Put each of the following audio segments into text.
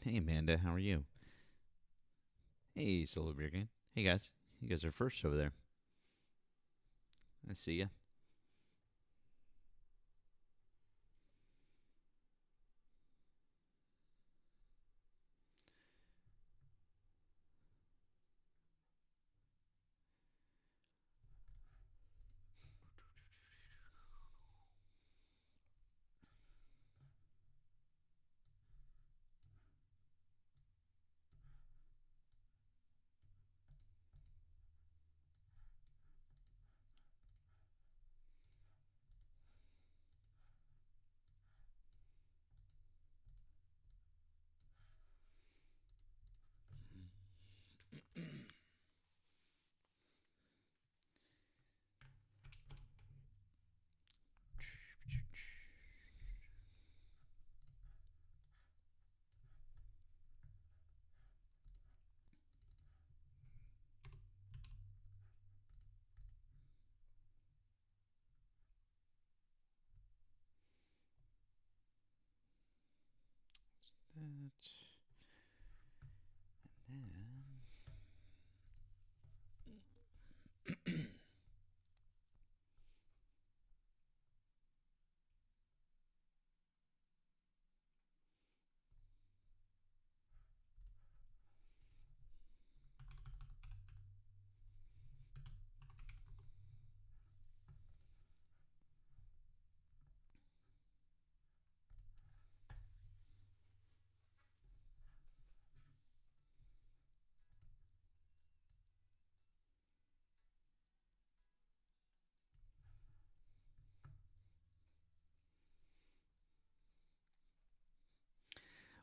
Hey, Amanda. How are you? Hey, Solo Beer Gang. Hey, guys. You guys are first over there. I see ya. That.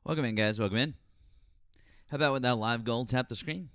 Welcome in, guys. Welcome in. How about with that live goal? Tap the screen.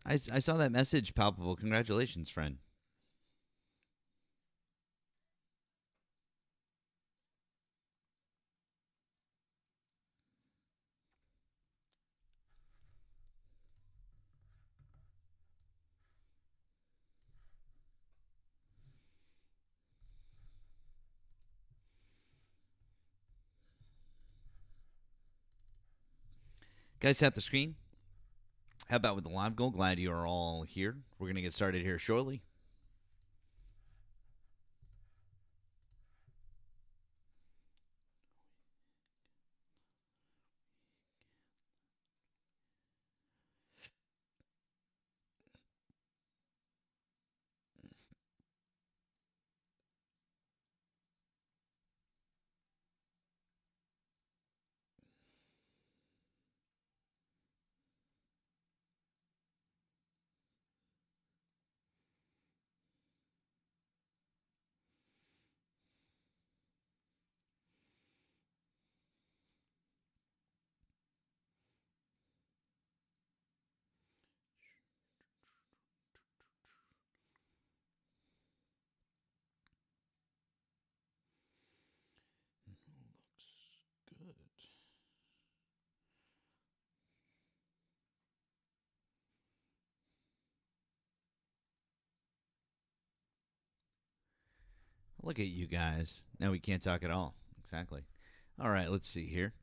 I saw that message, Palpable. Congratulations, friend. Guys, tap the screen. How about with the live goal? Glad you are all here. We're going to get started here shortly. Looks good. Look at you guys. Now we can't talk at all. Exactly. All right, let's see here.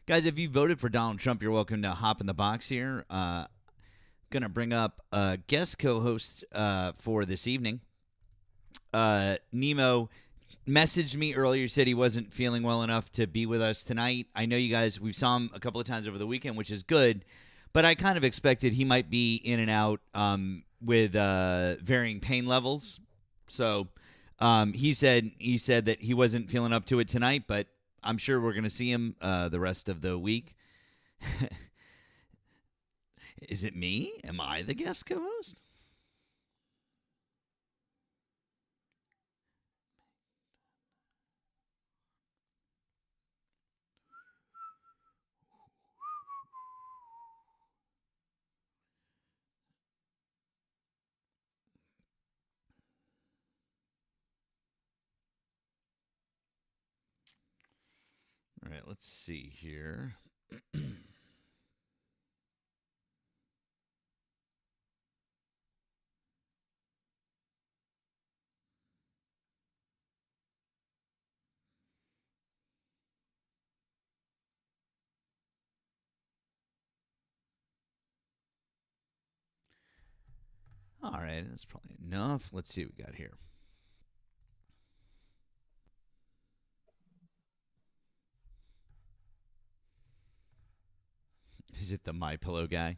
Guys, if you voted for Donald Trump, you're welcome to hop in the box here. Going to bring up a guest co-host for this evening. Nemo messaged me earlier, said he wasn't feeling well enough to be with us tonight. I know you guys, we saw him a couple of times over the weekend, which is good, but I kind of expected he might be in and out with varying pain levels. So he said that he wasn't feeling up to it tonight, but I'm sure we're going to see him the rest of the week. Is it me? Am I the guest co-host? right, let's see here. All right, that's probably enough. Let's see what we got here. Is it the My Pillow guy?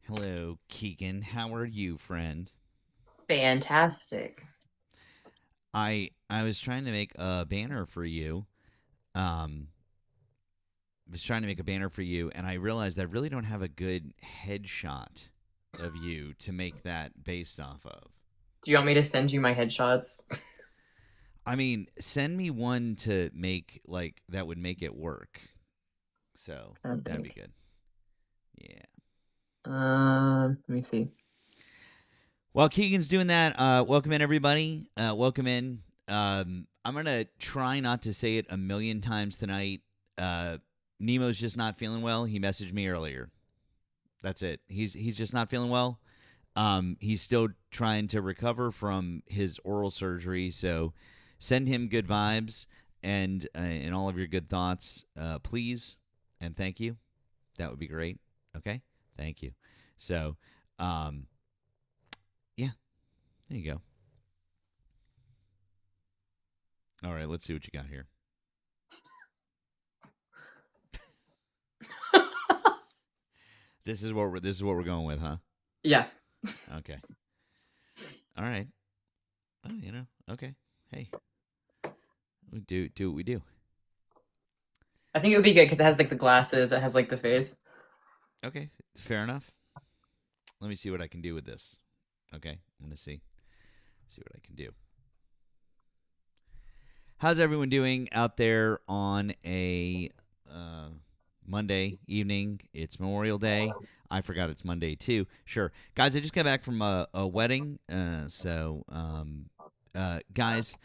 Hello, Keegan. How are you, friend? Fantastic. I was trying to make a banner for you. Um, was trying to make a banner for you, and I realized I really don't have a good headshot of you to make that based off of. Do you want me to send you my headshots? I mean, send me one to make like that would make it work. So I don't that'd be think. good. Yeah. Let me see. While Keegan's doing that, welcome in everybody. Welcome in. I'm gonna try not to say it a million times tonight. Nemo's just not feeling well. He messaged me earlier. That's it. He's just not feeling well. He's still trying to recover from his oral surgery. So send him good vibes and all of your good thoughts, please, and thank you. That would be great. Okay, thank you. So, um, yeah, there you go. All right, let's see what you got here. This is what we're going with, huh? Yeah. Okay. All right. Oh, okay. Hey, we do what we do. I think it would be good because it has like the glasses, it has like the face. Okay, fair enough. Let me see what I can do with this. Okay, I'm gonna see what I can do. How's everyone doing out there on a Monday evening? It's Memorial Day. I forgot it's Monday too. Sure, guys, I just got back from a wedding. Guys,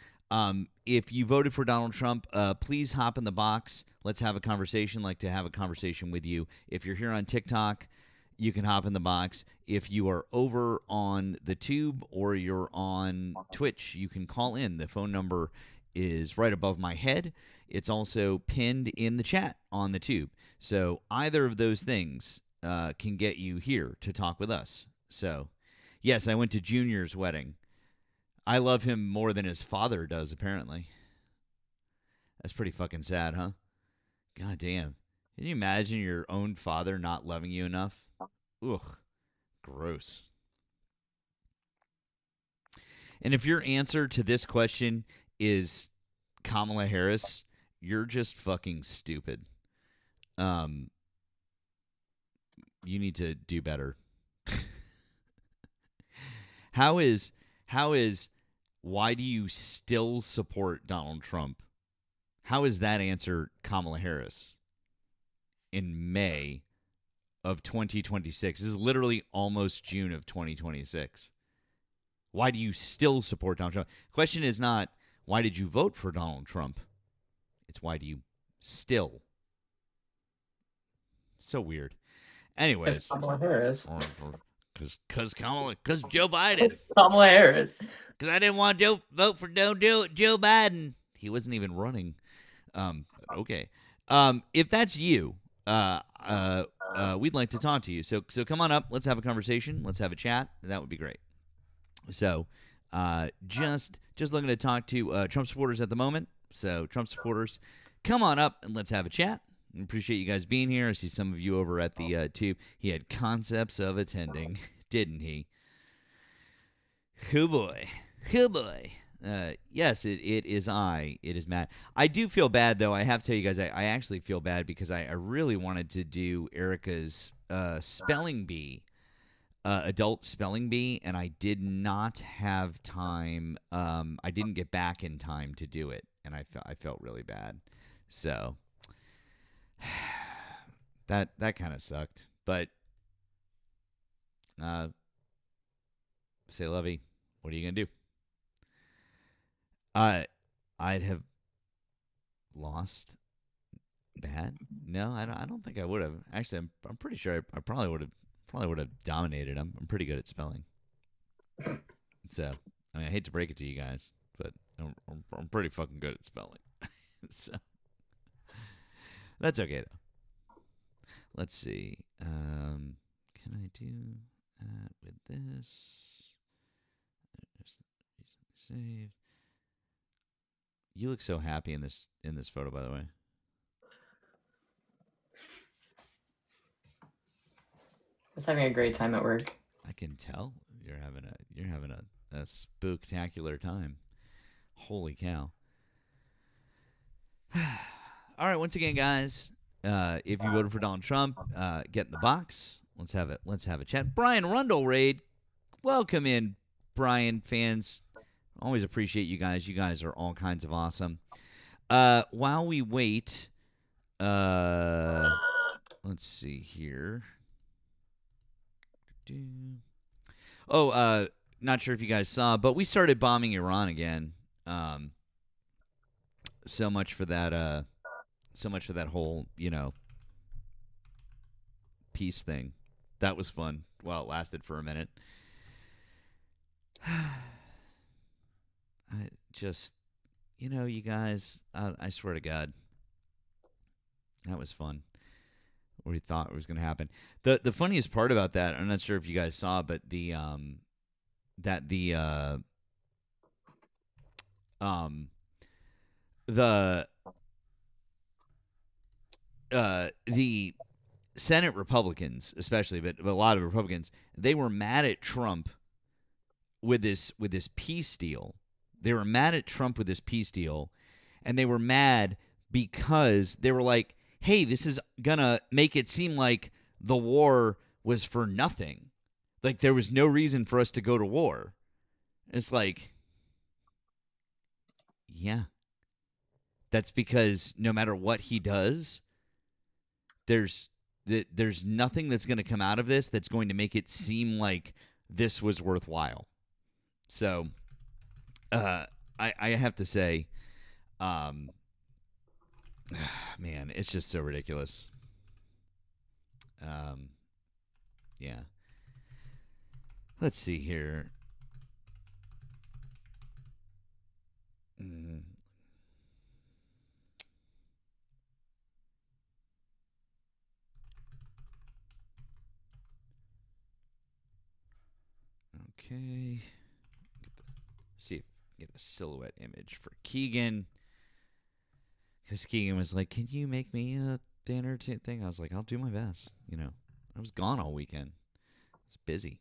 if you voted for Donald Trump, please hop in the box. Let's have a conversation. Like to have a conversation with you. If you're here on TikTok, you can hop in the box. If you are over on the tube or you're on Twitch, you can call in. The phone number is right above my head. It's also pinned in the chat on the tube. So either of those things can get you here to talk with us. So, yes, I went to Junior's wedding. I love him more than his father does, apparently. That's pretty fucking sad, huh? God damn. Can you imagine your own father not loving you enough? Ugh, gross. And if your answer to this question is Kamala Harris, you're just fucking stupid. Um, you need to do better. how is why do you still support Donald Trump? How is that answer Kamala Harris in May of 2026? This is literally almost June of 2026. Why do you still support Donald Trump? Question is not why did you vote for Donald Trump? It's why do you still? So weird. It's Anyways, Kamala Harris. because Joe Biden. It's Kamala Harris. Because I didn't want to vote for Joe Biden. He wasn't even running. Okay. If that's you, we'd like to talk to you. So come on up. Let's have a conversation. Let's have a chat. That would be great. So, just looking to talk to Trump supporters at the moment. So, Trump supporters, come on up and let's have a chat. I appreciate you guys being here. I see some of you over at the tube. He had concepts of attending, didn't he? Oh boy. Yes, it is I. It is Matt. I do feel bad, though. I have to tell you guys, I actually feel bad because I really wanted to do Erica's spelling bee, adult spelling bee, and I did not have time. I didn't get back in time to do it, and I felt really bad. So that kind of sucked. But say, Lovey, what are you gonna do? I'd have lost bad. No, I don't think I would have. Actually, I'm pretty sure I probably would have dominated him. I'm pretty good at spelling. So I mean, I hate to break it to you guys, but I'm pretty fucking good at spelling. So that's okay though. Let's see. Can I do that with this? Just recently saved. You look so happy in this photo, by the way. Just having a great time at work. I can tell you're having a spooktacular time. Holy cow! All right, once again, guys, if you voted for Donald Trump, get in the box. Let's have it. Let's have a chat. Brian Rundle raid, welcome in, Brian fans. Always appreciate you guys. You guys are all kinds of awesome. While we wait, let's see here. Oh, not sure if you guys saw, but we started bombing Iran again. So much for that. So much for that whole, peace thing. That was fun. Well, it lasted for a minute. I just, you guys, I swear to God, that was fun. We thought it was going to happen. The funniest part about that, I'm not sure if you guys saw, but the Senate Republicans, especially, but a lot of Republicans, they were mad at Trump with this peace deal. They were mad at Trump with this peace deal, and they were mad because they were like, "Hey, this is gonna make it seem like the war was for nothing. Like there was no reason for us to go to war." It's like, yeah, that's because no matter what he does, there's nothing that's going to come out of this that's going to make it seem like this was worthwhile. So, I have to say, man, it's just so ridiculous. Yeah. Let's see here. Okay. See if get a silhouette image for Keegan. Because Keegan was like, "Can you make me a dinner thing?" I was like, "I'll do my best." I was gone all weekend. I was busy.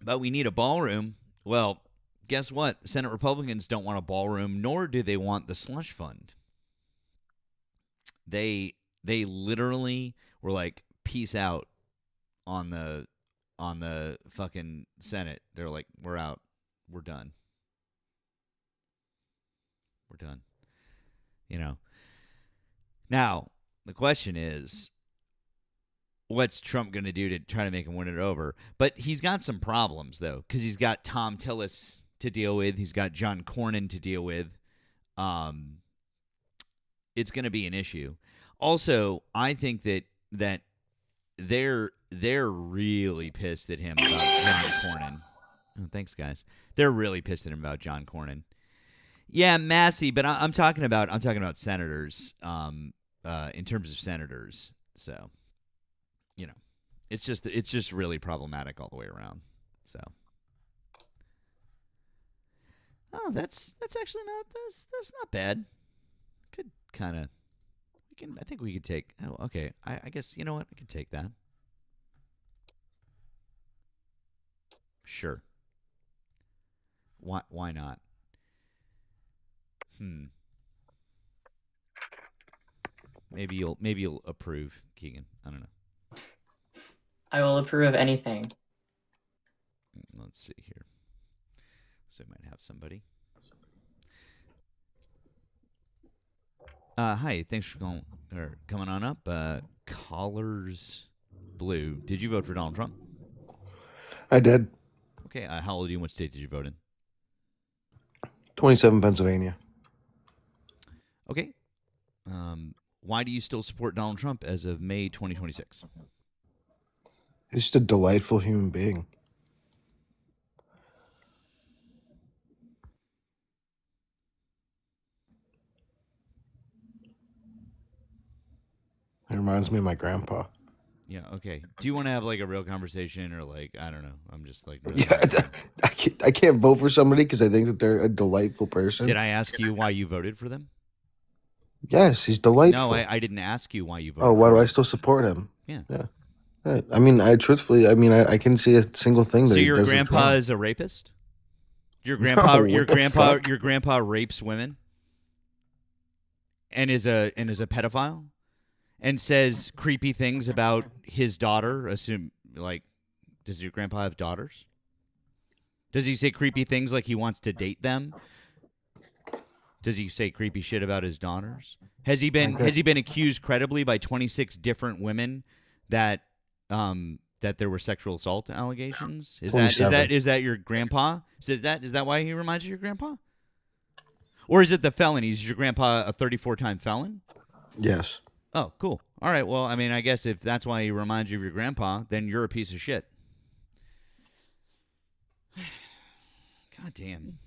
But we need a ballroom. Well, guess what? Senate Republicans don't want a ballroom, nor do they want the slush fund. They literally were like, "Peace out" on the fucking Senate. They're like, "We're out. We're done. We're done." Now, the question is, what's Trump going to do to try to make him win it over? But he's got some problems, though, because he's got Tom Tillis to deal with. He's got John Cornyn to deal with. It's going to be an issue. Also, I think that they're really pissed at him about John Cornyn. Oh, thanks, guys. They're really pissed at him about John Cornyn. Yeah, Massey, but I'm talking about senators. In terms of senators, so it's just really problematic all the way around. So, oh, that's actually that's not bad. Could kind of I think we could take. Oh, okay. I guess you know what I could take that. Sure. Why not? Hmm. Maybe you'll approve, Keegan. I don't know. I will approve of anything. Let's see here. So I might have somebody. Hi, thanks for coming on up. Collars Blue. Did you vote for Donald Trump? I did. Okay. How old are you? What state did you vote in? 27 Pennsylvania. Okay. Why do you still support Donald Trump as of May 2026? He's just a delightful human being. It reminds me of my grandpa. Yeah. Okay. Do you want to have like a real conversation or like I don't know? I'm just like really Yeah, I can't vote for somebody because I think that they're a delightful person. Did I ask you why you voted for them? Yes, he's delightful. No, I didn't ask you why you voted. Oh, why for do I them. still support him? Yeah. Yeah. I mean, I truthfully, I can see a single thing that So he your does grandpa wrong. is a rapist? Your grandpa, No, your what the grandpa, fuck? your grandpa rapes women and is a pedophile and says creepy things about his daughter. Assume like, does your grandpa have daughters? Does he say creepy things like he wants to date them? Does he say creepy shit about his daughters? Has he been accused credibly by 26 different women that that there were sexual assault allegations? Is that 27. is that your grandpa? Is that why he reminds you of your grandpa? Or is it the felonies? Is your grandpa a 34-time felon? Yes. Oh, cool. All right. Well, I mean, I guess if that's why he reminds you of your grandpa, then you're a piece of shit. God damn.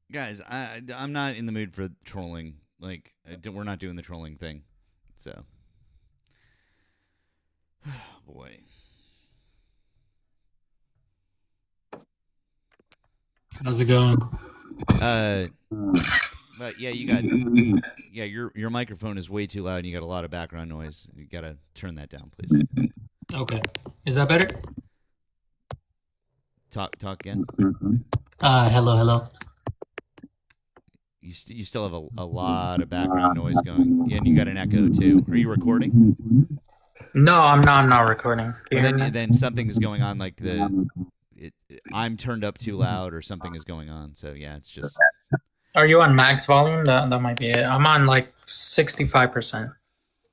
Guys, I'm not in the mood for trolling. Like, we're not doing the trolling thing. So, boy. How's it going? But yeah, your microphone is way too loud and you got a lot of background noise. You got to turn that down, please. Okay. Is that better? Talk again. Hello. You still have a lot of background noise going. Yeah, and you got an echo too. Are you recording? No, I'm not. I'm not recording. Can you Well, hear me? then something is going on. Like I'm turned up too loud, or something is going on. So yeah, it's just Are you on max volume? That might be it. I'm on like 65%.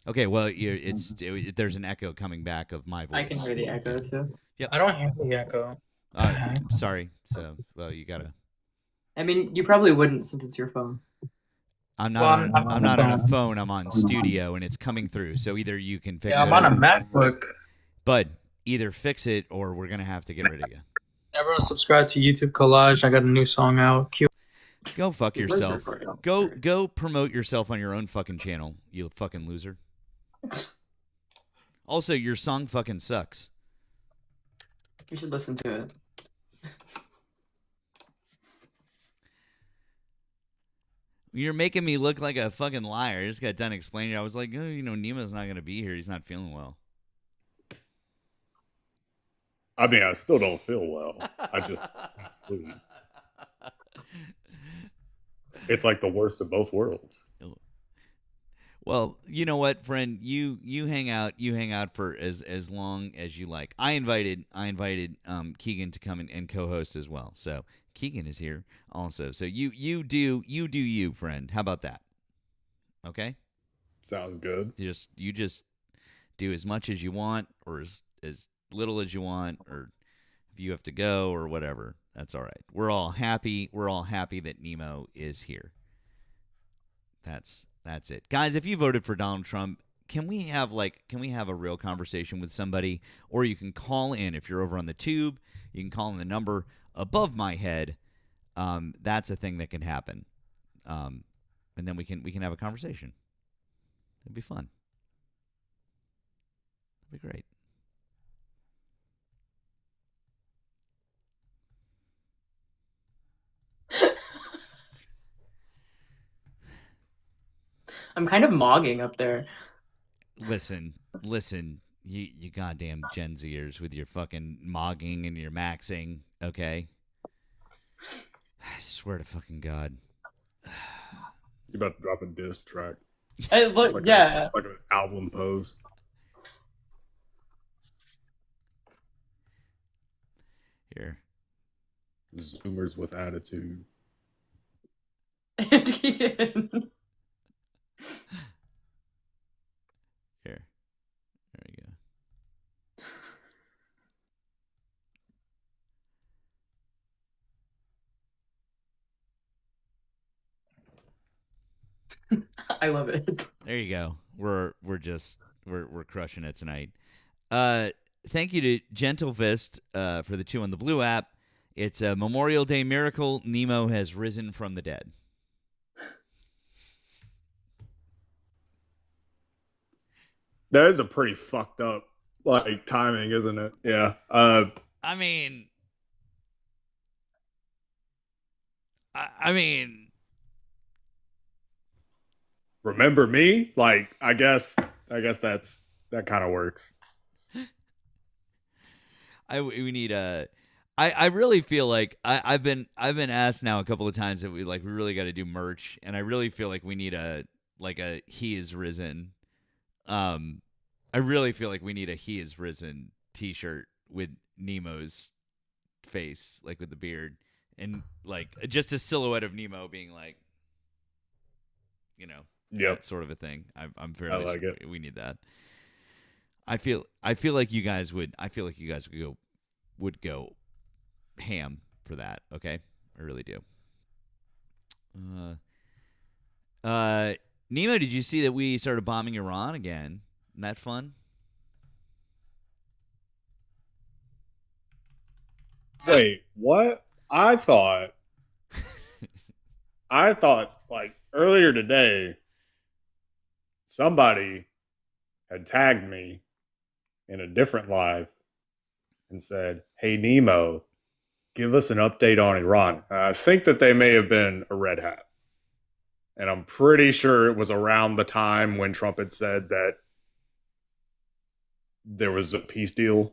okay. Well, there's an echo coming back of my voice. I can hear the echo too. I don't hear the echo. Sorry. So well, you gotta. I mean, you probably wouldn't since it's your phone. I'm not Well, I'm not on a phone. I'm on studio, and it's coming through. So either you can fix Yeah, it. I'm on a MacBook. But either fix it, or we're gonna have to get rid of you. Everyone subscribe to YouTube Collage. I got a new song out. Go fuck Your voice yourself. recording. Go promote yourself on your own fucking channel, you fucking loser. Also, your song fucking sucks. You should listen to it. You're making me look like a fucking liar. I just got done explaining it. I was like, oh, Nemo's not going to be here. He's not feeling well. I mean, I still don't feel well. I just sleep. It's like the worst of both worlds. Well, you know what, friend? You hang out for as long as you like. I invited Keegan to come and co-host as well. So Keegan is here also. So you do you, friend. How about that? Okay? Sounds good. You just do as much as you want or as little as you want, or if you have to go or whatever. That's all right. We're all happy that Nemo is here. That's it. Guys, if you voted for Donald Trump, can we have a real conversation with somebody? Or you can call in if you're over on the tube. You can call in the number above my head. That's a thing that can happen. And then we can have a conversation. It'd be fun. It'd be great. I'm kind of mogging up there. listen. You goddamn Gen Zers with your fucking mogging and your maxing. Okay. I swear to fucking God. You about to drop a diss track? Hey, look, It's like yeah. it's like an album pose. Here. Zoomers with attitude. And Ian. Here. There we go. I love it. There you go. We're crushing it tonight. Thank you to Gentle Fist for the 2 on the Blue app. It's a Memorial Day miracle. Nemo has risen from the dead. That is a pretty fucked up like timing, isn't it? Yeah. I mean, I mean, remember me? Like, I guess that kind of works. we need a. I really feel like I've been asked now a couple of times that we really got to do merch, and I really feel like we need a He Is Risen. I really feel like we need a He Is Risen T-shirt with Nemo's face, like with the beard, and like just a silhouette of Nemo being like, that sort of a thing. I'm fairly I like sure it. we need that. I feel like you guys would. I feel like you guys would go ham for that. Okay, I really do. Nemo, did you see that we started bombing Iran again? Isn't that fun? Wait, what? I thought like earlier today somebody had tagged me in a different live and said, "Hey Nemo, give us an update on Iran." I think that they may have been a red hat. And I'm pretty sure it was around the time when Trump had said that there was a peace deal.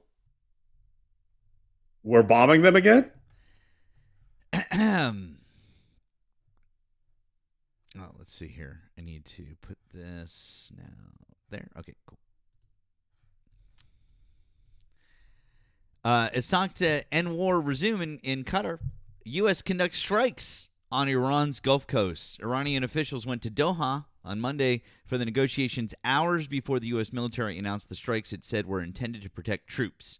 We're bombing them again? Oh, let's see here. I need to put this now there. Okay, cool. As talks to end war resume in Qatar, U.S. conducts strikes on Iran's Gulf Coast. Iranian officials went to Doha on Monday for the negotiations hours before the U.S. military announced the strikes it said were intended to protect troops.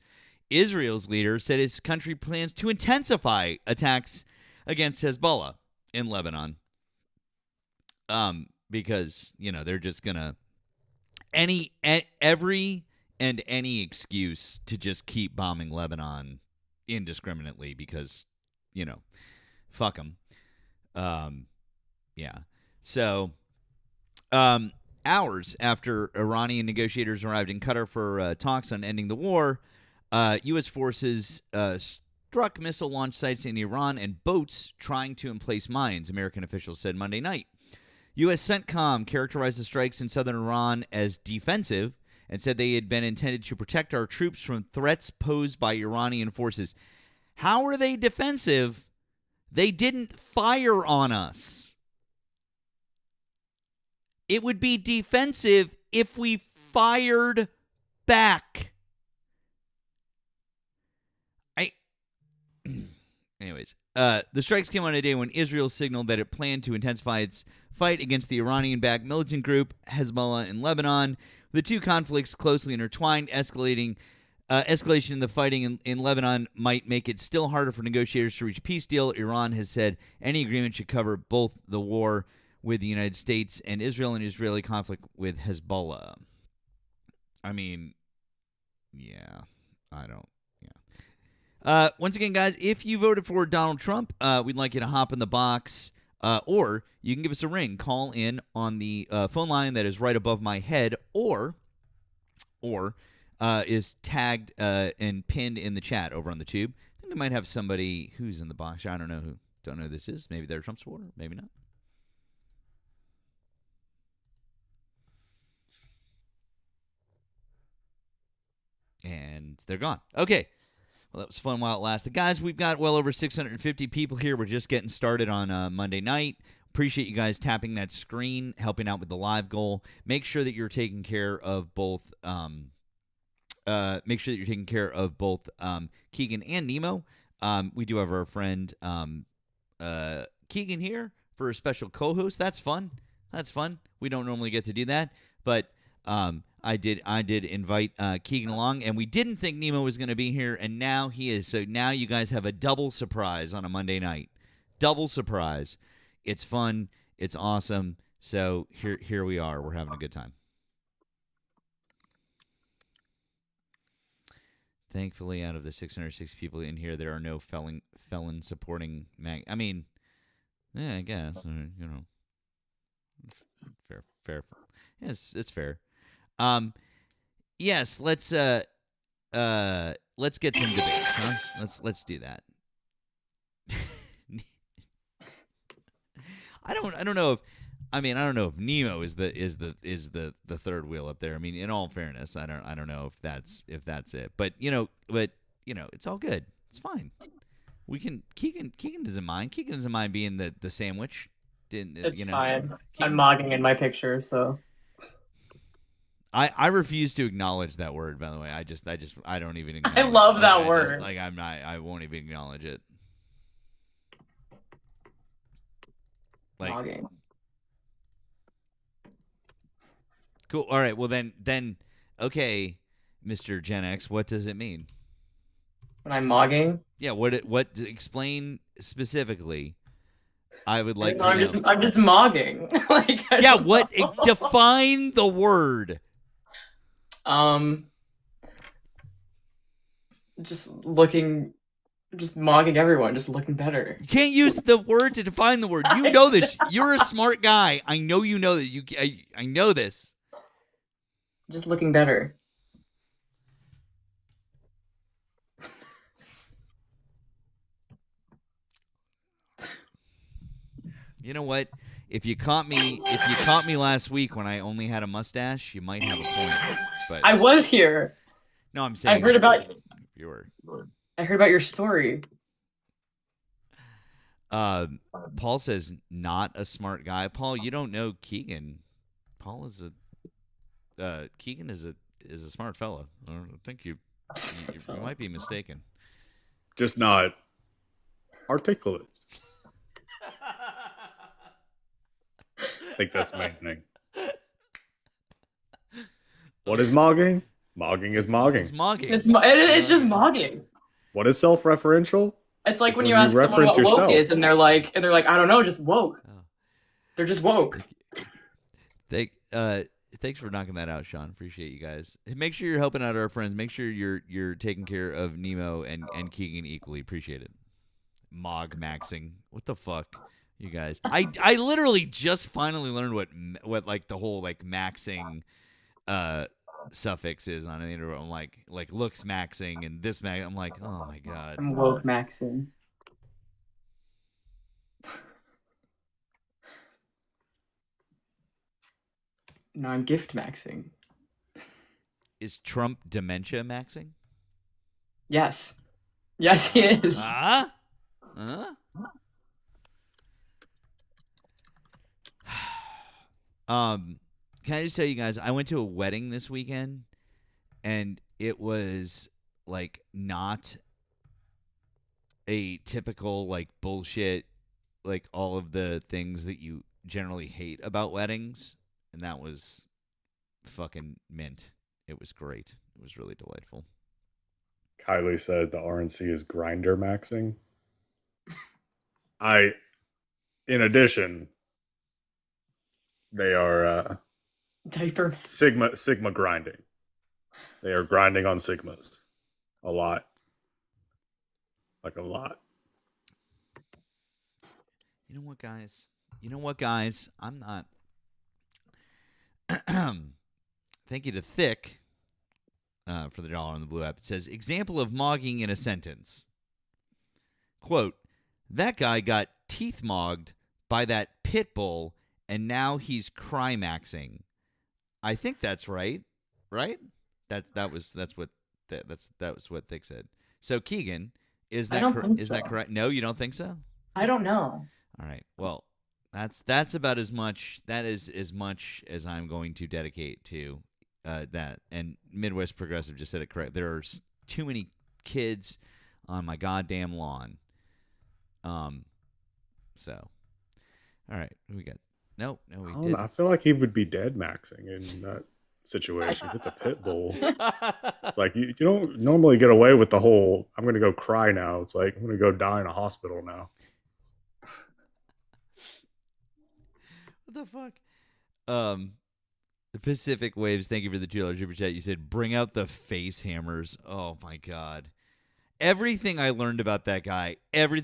Israel's leader said his country plans to intensify attacks against Hezbollah in Lebanon. Because, they're just going to any excuse to just keep bombing Lebanon indiscriminately because, fuck them. Yeah. So, hours after Iranian negotiators arrived in Qatar for talks on ending the war, U.S. forces struck missile launch sites in Iran and boats trying to emplace mines, American officials said Monday night. U.S. CENTCOM characterized the strikes in southern Iran as defensive and said they had been intended to protect our troops from threats posed by Iranian forces. How are they defensive? They didn't fire on us. It would be defensive if we fired back. Anyways, the strikes came on a day when Israel signaled that it planned to intensify its fight against the Iranian-backed militant group Hezbollah in Lebanon. The two conflicts closely intertwined, escalation in the fighting in Lebanon might make it still harder for negotiators to reach a peace deal. Iran has said any agreement should cover both the war with the United States and Israel and Israeli conflict with Hezbollah. I mean, yeah, I don't. Once again, guys, if you voted for Donald Trump, we'd like you to hop in the box, or you can give us a ring. Call in on the phone line that is right above my head, or is tagged and pinned in the chat over on the tube. I think we might have somebody who's in the box. I don't know who this is. Maybe they're a Trump supporter. Maybe not. And they're gone. Okay. Well, that was fun while it lasted. Guys, we've got well over 650 people here. We're just getting started on Monday night. Appreciate you guys tapping that screen, helping out with the live goal. Make sure that you're taking care of both Keegan and Nemo. We do have our friend Keegan here for a special co-host. That's fun. We don't normally get to do that, but I did invite Keegan along, and we didn't think Nemo was going to be here, and now he is. So now you guys have a double surprise on a Monday night. Double surprise. It's fun. It's awesome. So here we are. We're having a good time. Thankfully, out of the 606 people in here, there are no felon supporting I mean, yeah, I guess fair. Yes, it's fair. Yes, let's get some debates, huh? Let's do that. I don't know if Nemo is the third wheel up there. I mean, in all fairness, I don't know if that's it. But it's all good. It's fine. We can Keegan doesn't mind. Keegan doesn't mind being the sandwich. It's fine. I'm mogging in my picture, so I refuse to acknowledge that word, by the way. I don't even acknowledge I love it. that word. I won't even acknowledge it. mogging. Cool. All right. Well, then, okay, Mr. Gen X, what does it mean? When I'm mogging? Yeah. What? Explain specifically. I would like to know. I'm just mogging. What? Define the word. Just mogging everyone, just looking better. You can't use the word to define the word. You know this. You're a smart guy. I know you know that. I know this. Just looking better. You know what? If you caught me last week when I only had a mustache, you might have a point. But I was here. no, I'm saying I heard about you were. I heard about your story. Paul says not a smart guy. Paul, you don't know Keegan. Paul is Keegan is a smart fella. I think you might be mistaken. Just not articulate. I think that's the main thing. What is mogging? Mogging is mogging. It's mogging. It's just mogging. What is self-referential? It's like when you ask someone what woke is, and they're like, I don't know, just woke. Oh. They're just woke. Thanks for knocking that out, Sean. Appreciate you guys. Make sure you're helping out our friends. Make sure you're taking care of Nemo and Keegan equally. Appreciate it. Mog maxing. What the fuck, you guys? I literally just finally learned what like the whole like maxing suffix is on the internet. I'm like looks maxing and this max. I'm like, oh my god. I'm woke maxing. No, I'm gift maxing. Is Trump dementia maxing? Yes. Yes, he is. Huh? Can I just tell you guys, I went to a wedding this weekend, and it was like not a typical like bullshit, like all of the things that you generally hate about weddings, and that was fucking mint. It was great. It was really delightful. Kylie said the RNC is grinder maxing. In addition, they are Diaper. Sigma grinding. They are grinding on Sigmas. A lot. Like a lot. You know what, guys? I'm not. Thank you to Thick for the $1 on the Blue app. It says, example of mogging in a sentence. Quote, that guy got teeth mogged by that pit bull, and now he's crymaxing. I think that's right. Right? That's what that was what Thick said. So Keegan, is I that don't think is that so. correct? No, you don't think so? I don't know. All right. Well, that's about as much. That is as much as I'm going to dedicate to that. And Midwest Progressive just said it correct. There are too many kids on my goddamn lawn. So, all right. Who we got? No, we I don't know. didn't. I feel like he would be dead maxing in that situation. If it's a pit bull, it's like you don't normally get away with the whole "I'm going to go cry now." It's like I'm going to go die in a hospital now. What the fuck? The Pacific Waves, thank you for the $2 super chat. You said, bring out the face hammers. Oh, my God. Everything I learned about that guy, A,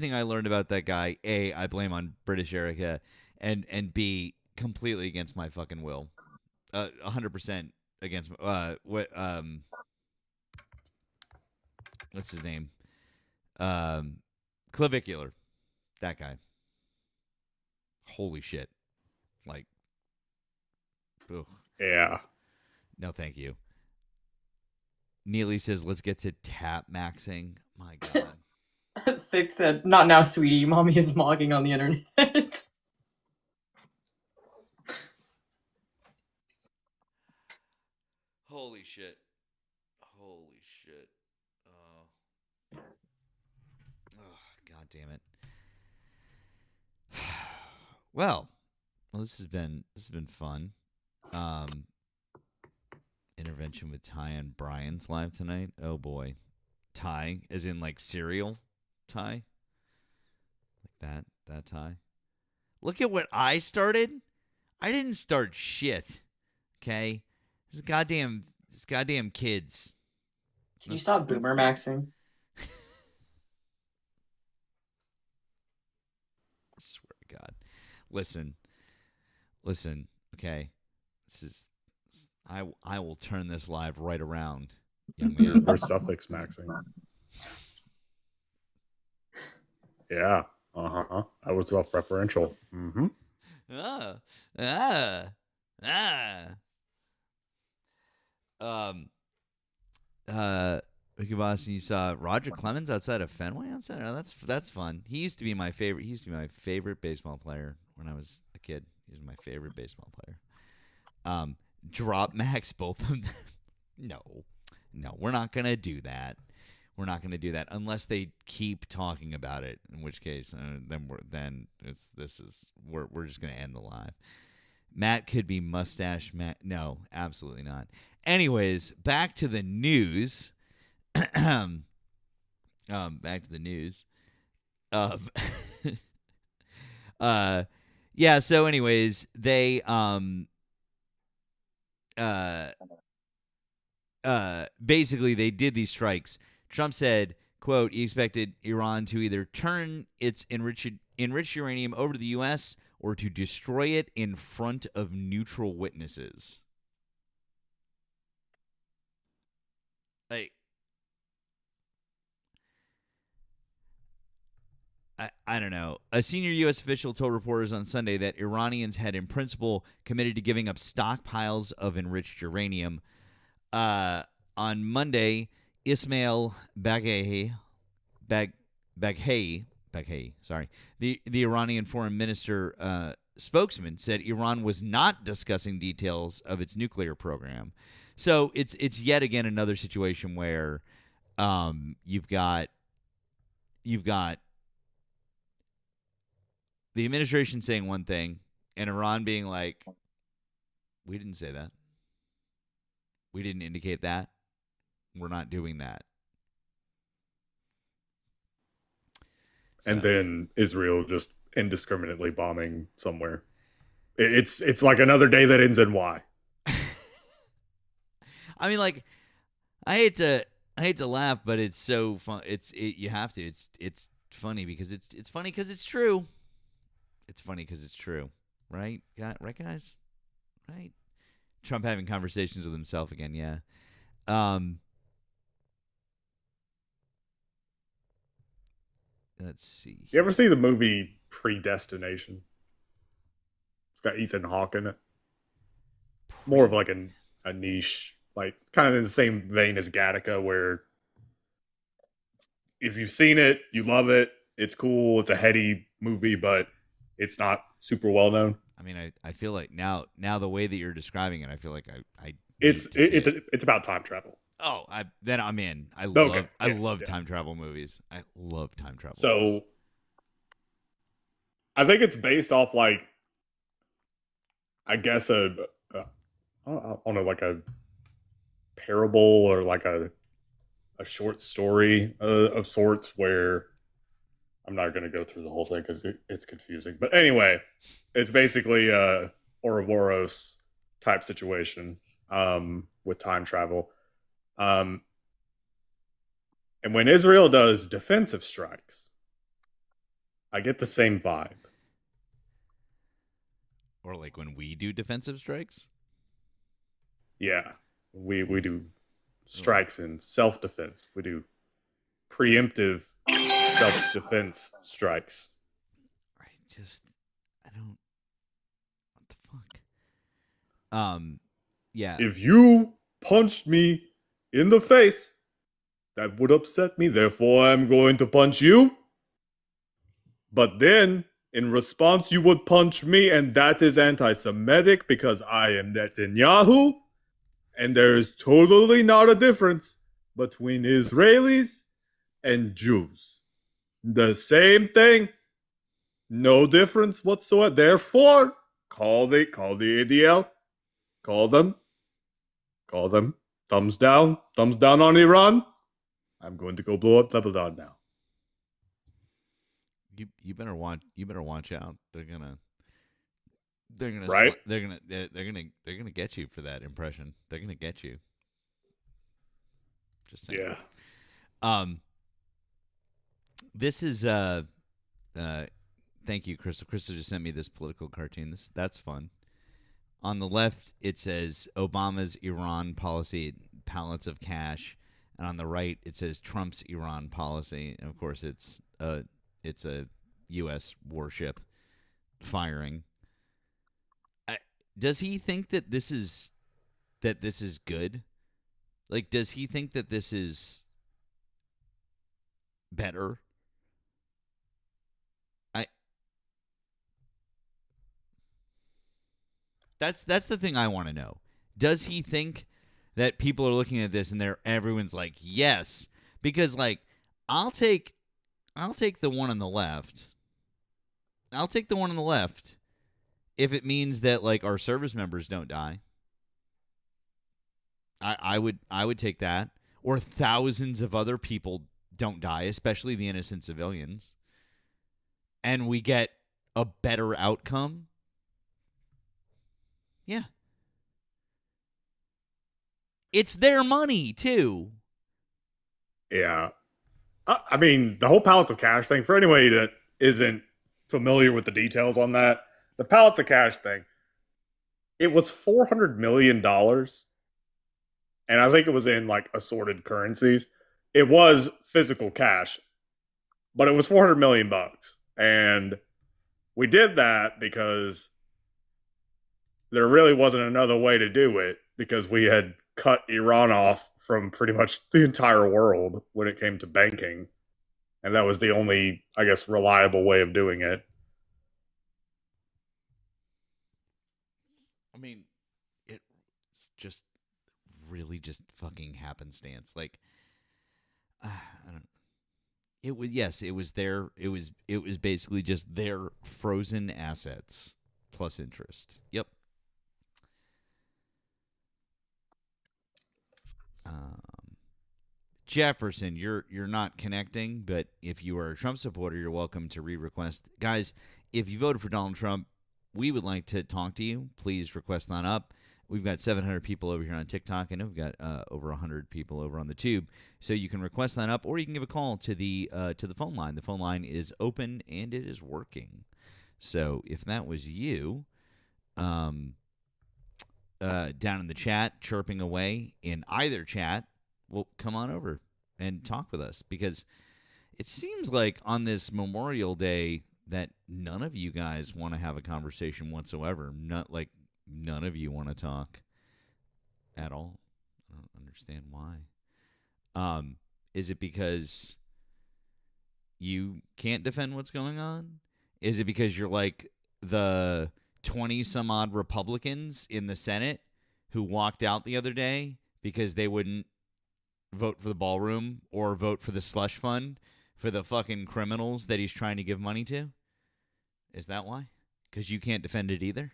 I blame on British Erika, and B, completely against my fucking will. 100% against, what's his name? Clavicular. That guy. Holy shit. Like, ugh. Yeah. No, thank you. Neely says, let's get to tap maxing. My God. Thick said, "Not now, sweetie. Mommy is mogging on the internet." Holy shit. Holy shit. Oh, God damn it. Well, this has been fun. Intervention with Ty and Brian's live tonight. Oh boy. Ty, as in like cereal Ty? Like that Ty? Look at what I started. I didn't start shit. Okay? These goddamn kids. Can you stop boomer maxing? I swear to God. Listen, okay? I will turn this live right around, young man. Or suffix maxing. Yeah. I was self-referential. Mm-hmm. Ricky Boston, you saw Roger Clemens outside of Fenway on Saturday. Oh, that's fun. He used to be my favorite. He used to be my favorite baseball player when I was a kid. He was my favorite baseball player. Drop max both of them. No, we're not gonna do that. We're not gonna do that unless they keep talking about it. In which case, we're just gonna end the live. Matt could be mustache Matt. No, absolutely not. Anyways, back to the news. Back to the news. Yeah. So, anyways, they basically they did these strikes. Trump said, quote, he expected Iran to either turn its enriched uranium over to the U.S. or to destroy it in front of neutral witnesses. Like, I don't know. A senior U.S. official told reporters on Sunday that Iranians had, in principle, committed to giving up stockpiles of enriched uranium. On Monday, Ismail Baghei, the Iranian foreign minister spokesman said Iran was not discussing details of its nuclear program. So it's yet again another situation where you've got the administration saying one thing and Iran being like, we didn't say that. We didn't indicate that. We're not doing that. And then Israel just indiscriminately bombing somewhere. It's like another day that ends in Y. I mean, like, I hate to laugh, but it's so fun. You have to. It's funny because it's funny because it's true. It's funny because it's true, right? Right, guys, right? Trump having conversations with himself again. Yeah. Let's see. You ever see the movie Predestination? It's got Ethan Hawke in it. More of like a niche like kind of in the same vein as Gattaca, where if you've seen it, you love it. It's cool. It's a heady movie, but it's not super well known. I mean, I feel like now the way that you're describing it, I feel like I It's about time travel. then I'm in. I love time travel movies. I love time travel. So movies. I think it's based off like, I guess I don't know, like a parable or like a short story of sorts, where I'm not going to go through the whole thing because it's confusing. But anyway, it's basically a Ouroboros type situation with time travel. And when Israel does defensive strikes, I get the same vibe. Or like when we do defensive strikes. Yeah, we do strikes in self-defense. We do preemptive self-defense strikes. I don't. What the fuck? Yeah. If you punched me in the face, that would upset me. Therefore, I'm going to punch you. But then, in response, you would punch me, and that is anti-Semitic because I am Netanyahu. And there is totally not a difference between Israelis and Jews. The same thing. No difference whatsoever. Therefore, call the ADL. Call them. Thumbs down on Iran. I'm going to go blow up Lebanon now. You better watch out. They're gonna right. They're gonna get you for that impression. They're gonna get you. Just saying. Yeah. This is thank you, Crystal. Crystal just sent me this political cartoon. That's fun. On the left, it says Obama's Iran policy, pallets of cash, and on the right, it says Trump's Iran policy. And of course, it's a U.S. warship firing. Does he think that this is good? Like, does he think that this is better? That's the thing I want to know. Does he think that people are looking at this and everyone's like, yes, because like I'll take the one on the left. I'll take the one on the left if it means that like our service members don't die. I would take that, or thousands of other people don't die, especially the innocent civilians, and we get a better outcome. Yeah. It's their money, too. Yeah. I mean, the whole pallets of cash thing, for anybody that isn't familiar with the details on that, the pallets of cash thing, it was $400 million. And I think it was in like assorted currencies. It was physical cash, but it was $400 million. And we did that because there really wasn't another way to do it, because we had cut Iran off from pretty much the entire world when it came to banking. And that was the only, I guess, reliable way of doing it. I mean, it's just really just fucking happenstance. Like, I don't. It was basically just their frozen assets plus interest. Yep. Jefferson, you're not connecting, but if you are a Trump supporter, you're welcome to re-request. Guys, if you voted for Donald Trump, we would like to talk to you. Please request that up. We've got 700 people over here on TikTok. I know we've got over 100 people over on the tube. So you can request that up, or you can give a call to the phone line. The phone line is open and it is working. So if that was you, down in the chat, chirping away in either chat, well, come on over and talk with us, because it seems like on this Memorial Day that none of you guys want to have a conversation whatsoever. None of you want to talk at all. I understand why. Is it because you can't defend what's going on? Is it because you're like the 20 some odd Republicans in the Senate who walked out the other day because they wouldn't vote for the ballroom or vote for the slush fund for the fucking criminals that he's trying to give money to? Is that why? Because you can't defend it either?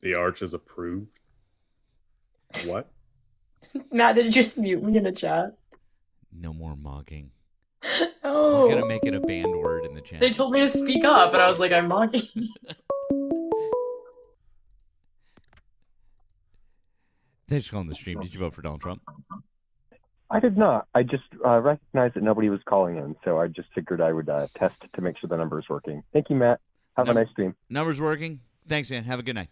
The arch is approved. What? Matt, did you just mute me in the chat? No more mocking. Oh. We're going to make it a banned word in the chat. They told me to speak up, and I was like, I'm mocking. Thanks for calling the stream. Did you vote for Donald Trump? I did not. I just recognized that nobody was calling in, so I just figured I would test to make sure the number is working. Thank you, Matt. Have a nice stream. Number's working. Thanks, man. Have a good night.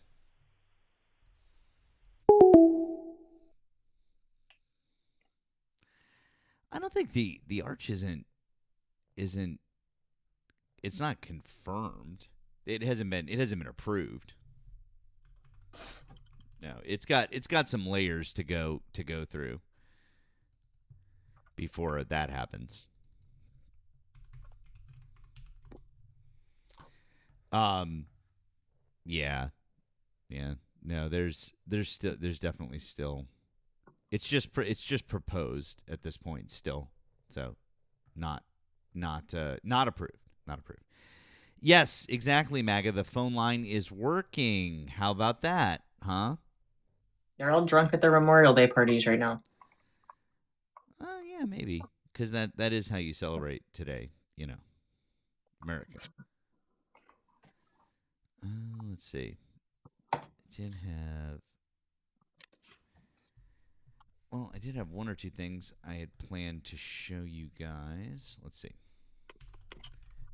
I don't think the arch isn't it's not confirmed. It hasn't been approved. No, it's got some layers to go through before that happens. Yeah. No, there's definitely still. It's just proposed at this point still, so not approved. Not approved. Yes, exactly, MAGA. The phone line is working. How about that, huh? They're all drunk at their Memorial Day parties right now. Yeah, maybe, because that is how you celebrate today. You know, America. Let's see. I did have one or two things I had planned to show you guys. Let's see.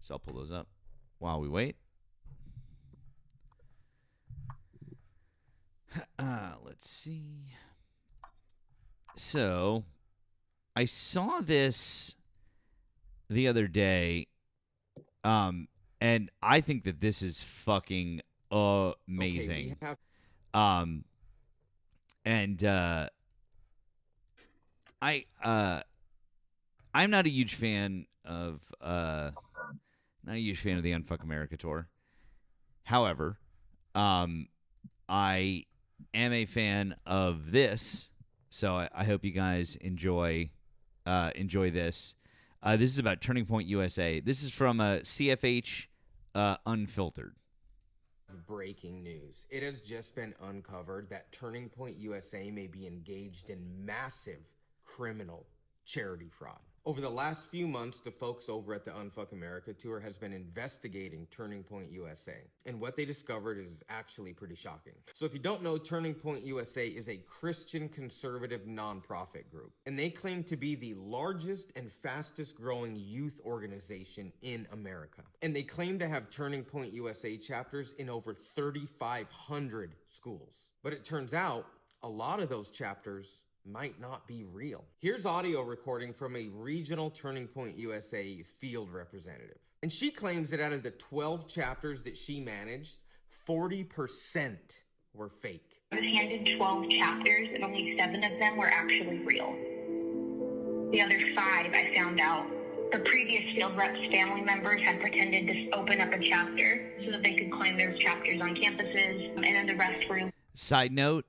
So I'll pull those up while we wait. Let's see. So I saw this the other day, and I think that this is fucking amazing. I'm not a huge fan of the Unfuck America tour. However, I am a fan of this, so I hope you guys enjoy this. This is about Turning Point USA. This is from CFH Unfiltered. Breaking news. It has just been uncovered that Turning Point USA may be engaged in massive criminal charity fraud. Over the last few months, the folks over at the Unfuck America Tour has been investigating Turning Point USA. And what they discovered is actually pretty shocking. So if you don't know, Turning Point USA is a Christian conservative nonprofit group. And they claim to be the largest and fastest growing youth organization in America. And they claim to have Turning Point USA chapters in over 3,500 schools. But it turns out a lot of those chapters might not be real. Here's audio recording from a regional Turning Point USA field representative. And she claims that out of the 12 chapters that she managed, 40% were fake. I was handed 12 chapters and only 7 of them were actually real. The other 5, I found out, the previous field rep's family members had pretended to open up a chapter so that they could claim those chapters on campuses, and then the rest were... Side note,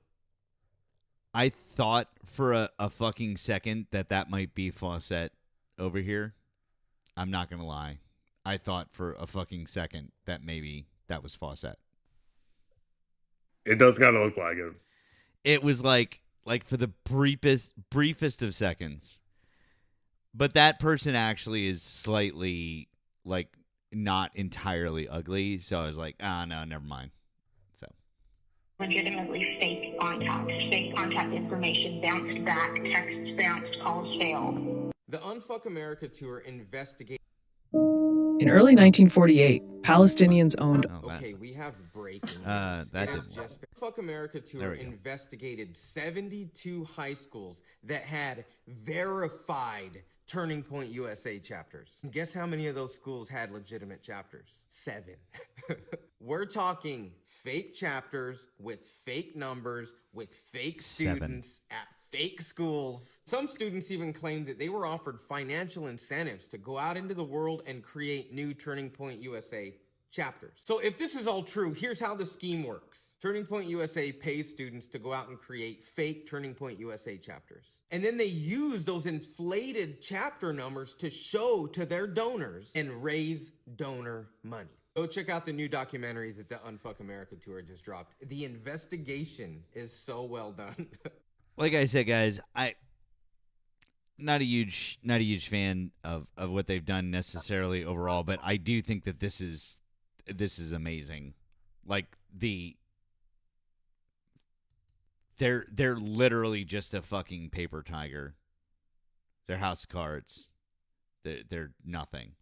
I thought for a fucking second that might be Fawcett over here. I'm not going to lie. I thought for a fucking second that maybe that was Fawcett. It does kind of look like it. It was like for the briefest of seconds. But that person actually is slightly, like, not entirely ugly. So I was like, no, never mind. Legitimately fake contact information, bounced back, texts bounced, calls failed. The Unfuck America Tour investigated. In early 1948, Palestinians owned. Okay, we have breaking news. That It has didn't just been Fuck America There Tour we go. investigated 72 high schools that had verified Turning Point USA chapters. And guess how many of those schools had legitimate chapters? 7. We're talking fake chapters with fake numbers with fake 7. students at fake schools. Some students even claimed that they were offered financial incentives to go out into the world and create new Turning Point USA chapters. So if this is all true, here's how the scheme works. Turning Point USA pays students to go out and create fake Turning Point USA chapters. And then they use those inflated chapter numbers to show to their donors and raise donor money. Go check out the new documentary that the Unfuck America Tour just dropped. The investigation is so well done. Like I said, guys, not a huge fan of what they've done necessarily overall, but I do think that this is amazing. Like they're literally just a fucking paper tiger. They're house cards. They're nothing.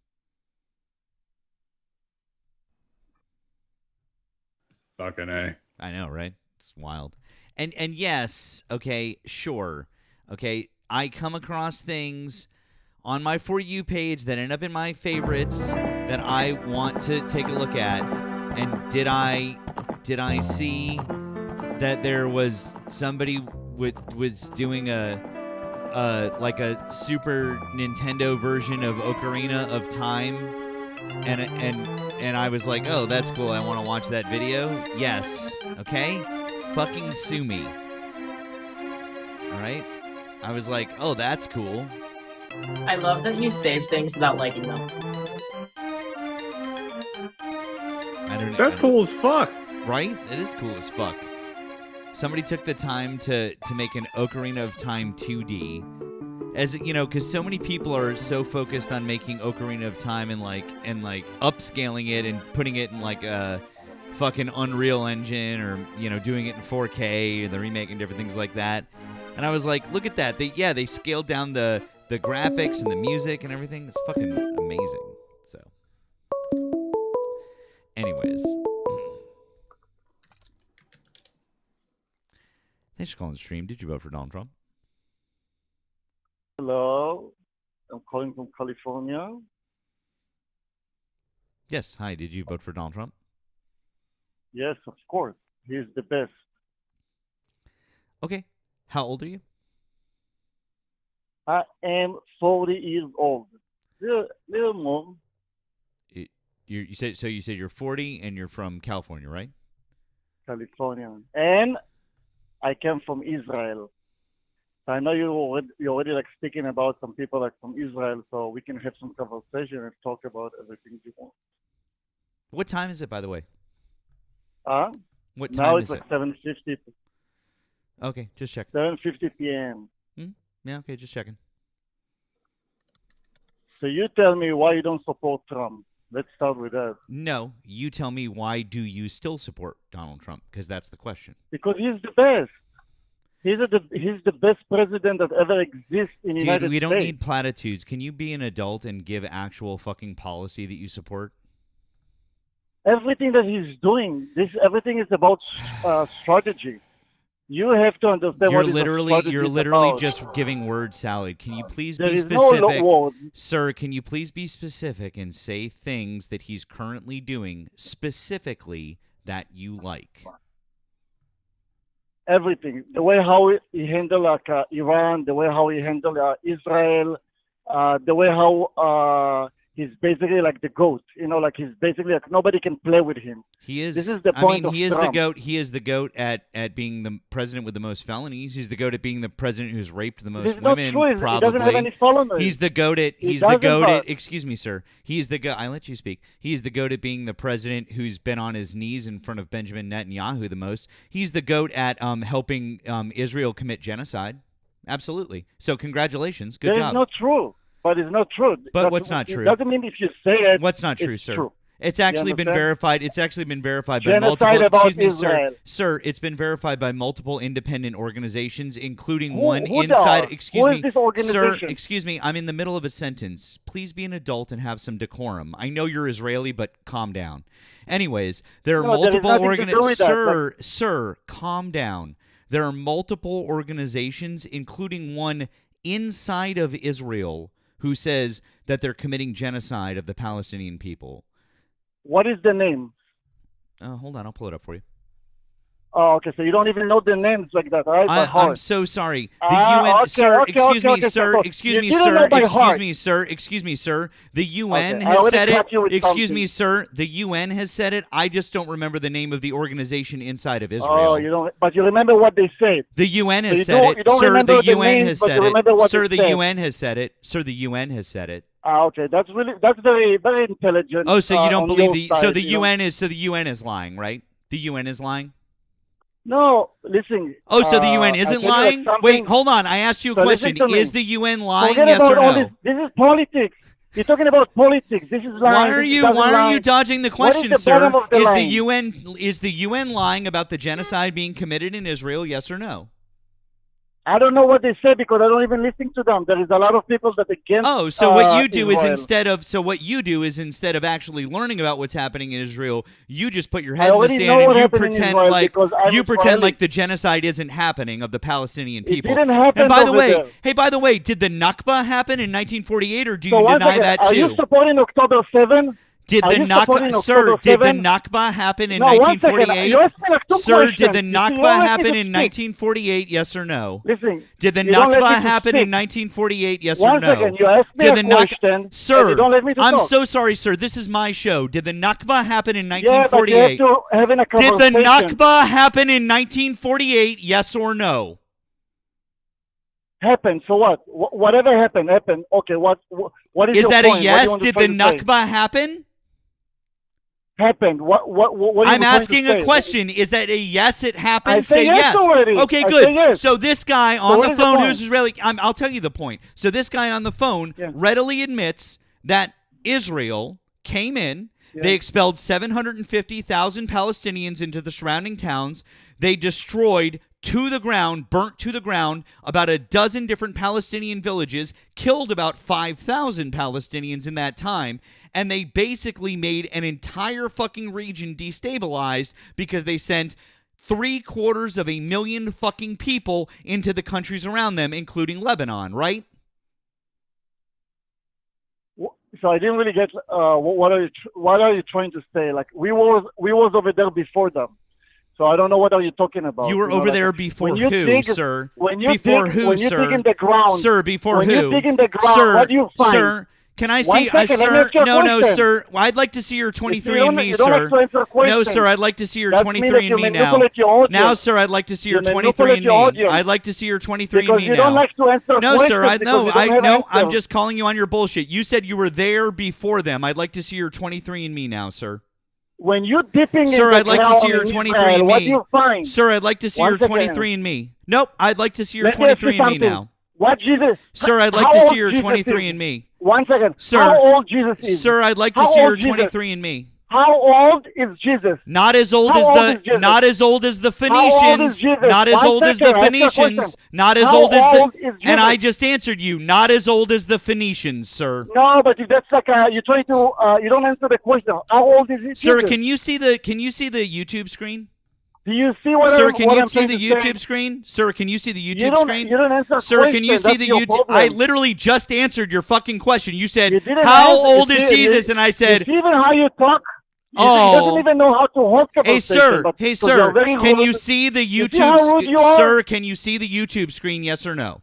Fucking A. I know, right? It's wild. And yes, okay, sure. Okay, I come across things on my For You page that end up in my favorites that I want to take a look at. And did I see that there was somebody was doing a Super Nintendo version of Ocarina of Time, and I was like, oh, that's cool. I want to watch that video. Yes. Okay. Fucking sue me. All right. I was like, oh, that's cool. I love that you save things without liking them. I don't know. That's cool as fuck. Right? It is cool as fuck. Somebody took the time to make an Ocarina of Time 2D. As you know, because so many people are so focused on making Ocarina of Time and upscaling it and putting it in like a fucking Unreal Engine, or doing it in 4K, or the remake and different things like that. And I was like, look at that. They scaled down the graphics and the music and everything. It's fucking amazing. So, anyways, thanks for calling the stream. Did you vote for Donald Trump? Hello, I'm calling from California. Yes. Hi. Did you vote for Donald Trump? Yes, of course. He's the best. Okay. How old are you? I am 40 years old. Little more. You said you're 40 and you're from California, right? California. And I came from Israel. I know you're already like speaking about some people like from Israel, so we can have some conversation and talk about everything you want. What time is it, by the way? What time now is it's like it? 7:50. Okay, just checking. 7:50 p.m. Yeah, okay, just checking. So you tell me why you don't support Trump. Let's start with that. No, you tell me, why do you still support Donald Trump? Because that's the question. Because he's the best. He's the best president that ever exists in the United States. Dude, we don't need platitudes. Can you be an adult and give actual fucking policy that you support? Everything that he's doing, everything is about strategy. You have to understand You're what literally about. just giving word salad. Can you please There be is specific? No word. Sir, can you please be specific and say things that he's currently doing specifically that you like? Everything. The way how he handled Iran, the way how he handled Israel, the way how he's basically like the GOAT. Like he's basically like nobody can play with him. He is. This is the point of he is Trump. the GOAT. He is the GOAT at being the president with the most felonies. He's the GOAT at being the president who's raped the most women. Probably. He doesn't have any followers. He's the GOAT at. Excuse me, sir. He's the GOAT. I let you speak. He's the GOAT at being the president who's been on his knees in front of Benjamin Netanyahu the most. He's the GOAT at helping Israel commit genocide. Absolutely. So congratulations. Good job. That is not true. But it's not true. But what's not true? It doesn't mean if you say it. What's not true, it's sir? True. It's actually been understand? verified. It's actually been verified by Genocide multiple. about Excuse me, Israel. sir. It's been verified by multiple independent organizations, including Who- one who they inside. are? Excuse Who me, is this sir. organization? Excuse me. I'm in the middle of a sentence. Please be an adult and have some decorum. I know you're Israeli, but calm down. Anyways, there are No, there is multiple nothing to do with that, Sir, calm down. There are multiple organizations, including one inside of Israel, who says that they're committing genocide of the Palestinian people. What is the name? Hold on, I'll pull it up for you. Oh, okay. So you don't even know the names like that, right? By I'm heart. so sorry. The UN, okay, sir. okay, Excuse okay, me, okay, sir. so Excuse you me, didn't sir. know by Excuse heart. me, sir. Excuse me, sir. The UN Okay, I has already said it. caught you with Excuse something. me, sir. The UN has said it. I just don't remember the name of the organization inside of Israel. Oh, you don't. But you remember what they said. The UN So has you said don't- it. you don't Sir, the remember the UN names, has but said you it. remember what Sir, they the said. UN has said it. Sir, the UN has said it. Okay. That's very, very intelligent. Oh, so you don't on believe your the side, so the you know? UN is lying, right? The UN is lying? No, listen. Oh, so the UN I'll isn't tell you lying? something. Wait, hold on. I asked you a So listen question. to me. Is the UN lying? Forget Yes about or all no? this. This is politics. You're talking about politics. This is lying. Why are This you doesn't Why are you lie. dodging the What is question, the sir? bottom of the line? Is the UN lying about the genocide being committed in Israel? Yes or no? I don't know what they say because I don't even listen to them. There is a lot of people that against. Oh, so what you do is Israel. instead of actually learning about what's happening in Israel, you just put your I head in the already sand know and what you happened in pretend Israel like because I'm Israeli. the genocide isn't happening of the Palestinian people. didn't happen And by the over way, there. by the way, did the Nakba happen in 1948 or do So you one deny second, that are too? you supporting October 7? Did Are the you supporting Nakba, sir? October Did the 7? Nakba happen in No, one second. 1948? You asked me like two Sir, did the questions. You see, you Nakba don't let me happen to in speak. 1948? Yes or no? Listen. Did the you don't let me Nakba to happen in speak. 1948? Yes One or no? second, you asked me Did a the question, and Sir, you don't let me to I'm talk. so sorry, sir. This is my show. Did the Nakba happen in Yeah, but you have 1948? to have a Did the conversation. Nakba happen in 1948? Yes or no? Happened. So what? Whatever happened. Okay. What is Is your that point? a What do yes? you want to Did try the to say? Nakba happen? Happened. What are I'm you asking trying to a say? question. Is that a yes? It happened. I say yes already. Okay, I good. say yes. So this guy So on what the is the phone point? who's Israeli, I'll tell you the point. So this guy on the phone readily admits that Israel came in. Yeah. They expelled 750,000 Palestinians into the surrounding towns. They destroyed burnt to the ground about a dozen different Palestinian villages, killed about 5,000 Palestinians in that time, and they basically made an entire fucking region destabilized because they sent 750,000 fucking people into the countries around them, including Lebanon, right? So I didn't really get what are you trying to say? Like we was over there before them. So I don't know what are you talking about. You were over there before who, sir? Before who, when you sir? dig in the ground, Sir, before when who? you dig in the ground, Sir, what do you find? Sir, can I One see? second, let me Sir, ask you a no, question. sir. I'd like to see your You 23andMe, don't sir. have to answer No, questions. sir, I'd like to see your That means that you 23andMe now. manipulate your audience. Now, sir, I'd like to see your You manipulate your 23andMe. audience. I'd like to see your 23andMe Because you now. don't like to answer No, questions sir, because you don't have I'm answers. just calling you on your bullshit. You said you were there before them. I'd like to see your 23andMe now, sir. When you're dipping Sir, in the I'd like to ground see your in 23andMe. Israel, what do you find? Sir, I'd like to see One your second. 23andMe. Nope, I'd like to see your Let me ask you 23andMe something. now. What Jesus? Sir, I'd like how to old see your Jesus 23andMe. Is? One second. Sir, how old Jesus is? Sir, I'd like to How see your old Jesus? 23andMe. How old is Jesus? Not as old How as old the is Jesus? not as old as the How old is Phoenicians. Jesus? Not as One old as the second, ask a Phoenicians. question. Not as How old as the old is And Jesus? I just answered you. Not as old as the Phoenicians, sir. No, but that's like you're trying to you don't answer the question. How old is Jesus? Sir, can you see the YouTube screen? Do you see what Sir, I'm, can what you I'm see trying the to YouTube say? screen? Sir, can you see the You YouTube don't, screen? you don't answer Sir, can you questions. see That's the your YouTube? problem. I literally just answered your fucking question. You said, You didn't "How answer- old you is see- Jesus?" you- And I said, you see even how you talk. He "Oh, doesn't even know how to hold hey conversation. sir, but hey because sir, you're very can you rude- see the You YouTube? see how rude you are? Sir, can you see the YouTube screen? Yes or no?"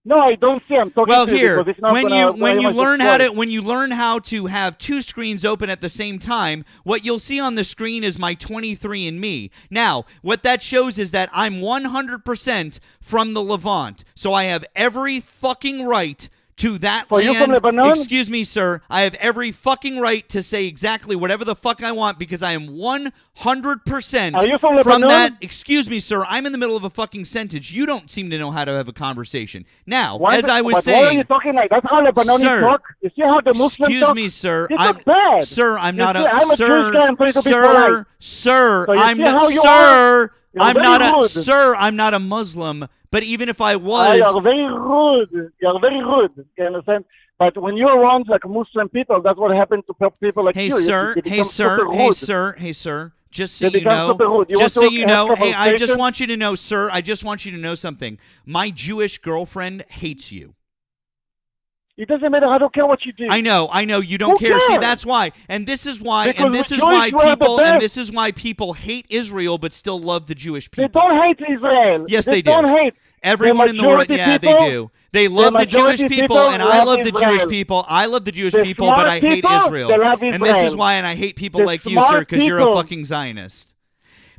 No, I don't see. I'm talking Well, to you here, because it's not when gonna, you gonna learn destroy. how to have two screens open at the same time, what you'll see on the screen is my 23andMe. Now, what that shows is that I'm 100% from the Levant, so I have every fucking right to that So you from land. Lebanon? Excuse me, sir. I have every fucking right to say exactly whatever the fuck I want because I am 100% Are you from from Lebanon? that. Excuse me, sir. I'm in the middle of a fucking sentence. You don't seem to know how to have a conversation. Now, as I was But why are saying, you talking like that's how Lebanese sir, talk? You see how the Muslims excuse talk? me, sir. They talk bad. Sir, I'm You not see, a I'm a sir, Jewish guy. I'm trying to be sir, polite. sir. So you I'm see not, how you sir. You're I'm very not a rude. sir. I'm not a Muslim. But even if I was, You're very rude. You're very rude. You understand? But when you're around like Muslim people, that's what happened to people like hey, you. sir, They hey, become sir, super hey, rude. sir, hey, sir. Just so They you become know, super rude. You just so want to you have know, hey, I just conversation? want you to know, sir. I just want you to know something. My Jewish girlfriend hates you. It doesn't matter. I don't care what you do. I know, you don't Who care. See, cares? that's why, and this is why, Because and this we're is why Jewish, we're the people, and best. this is why people hate Israel but still love the Jewish They people. don't hate Israel. Yes, they they do. don't hate. Everyone in the world, majority yeah, they people- do. They love the Jewish majority people, people and I love love the Jewish Israel. people. I love the Jewish The people, but smart I hate people, Israel. they love And this is Israel. why, and I hate people The like you, sir, smart because you're a people. fucking Zionist.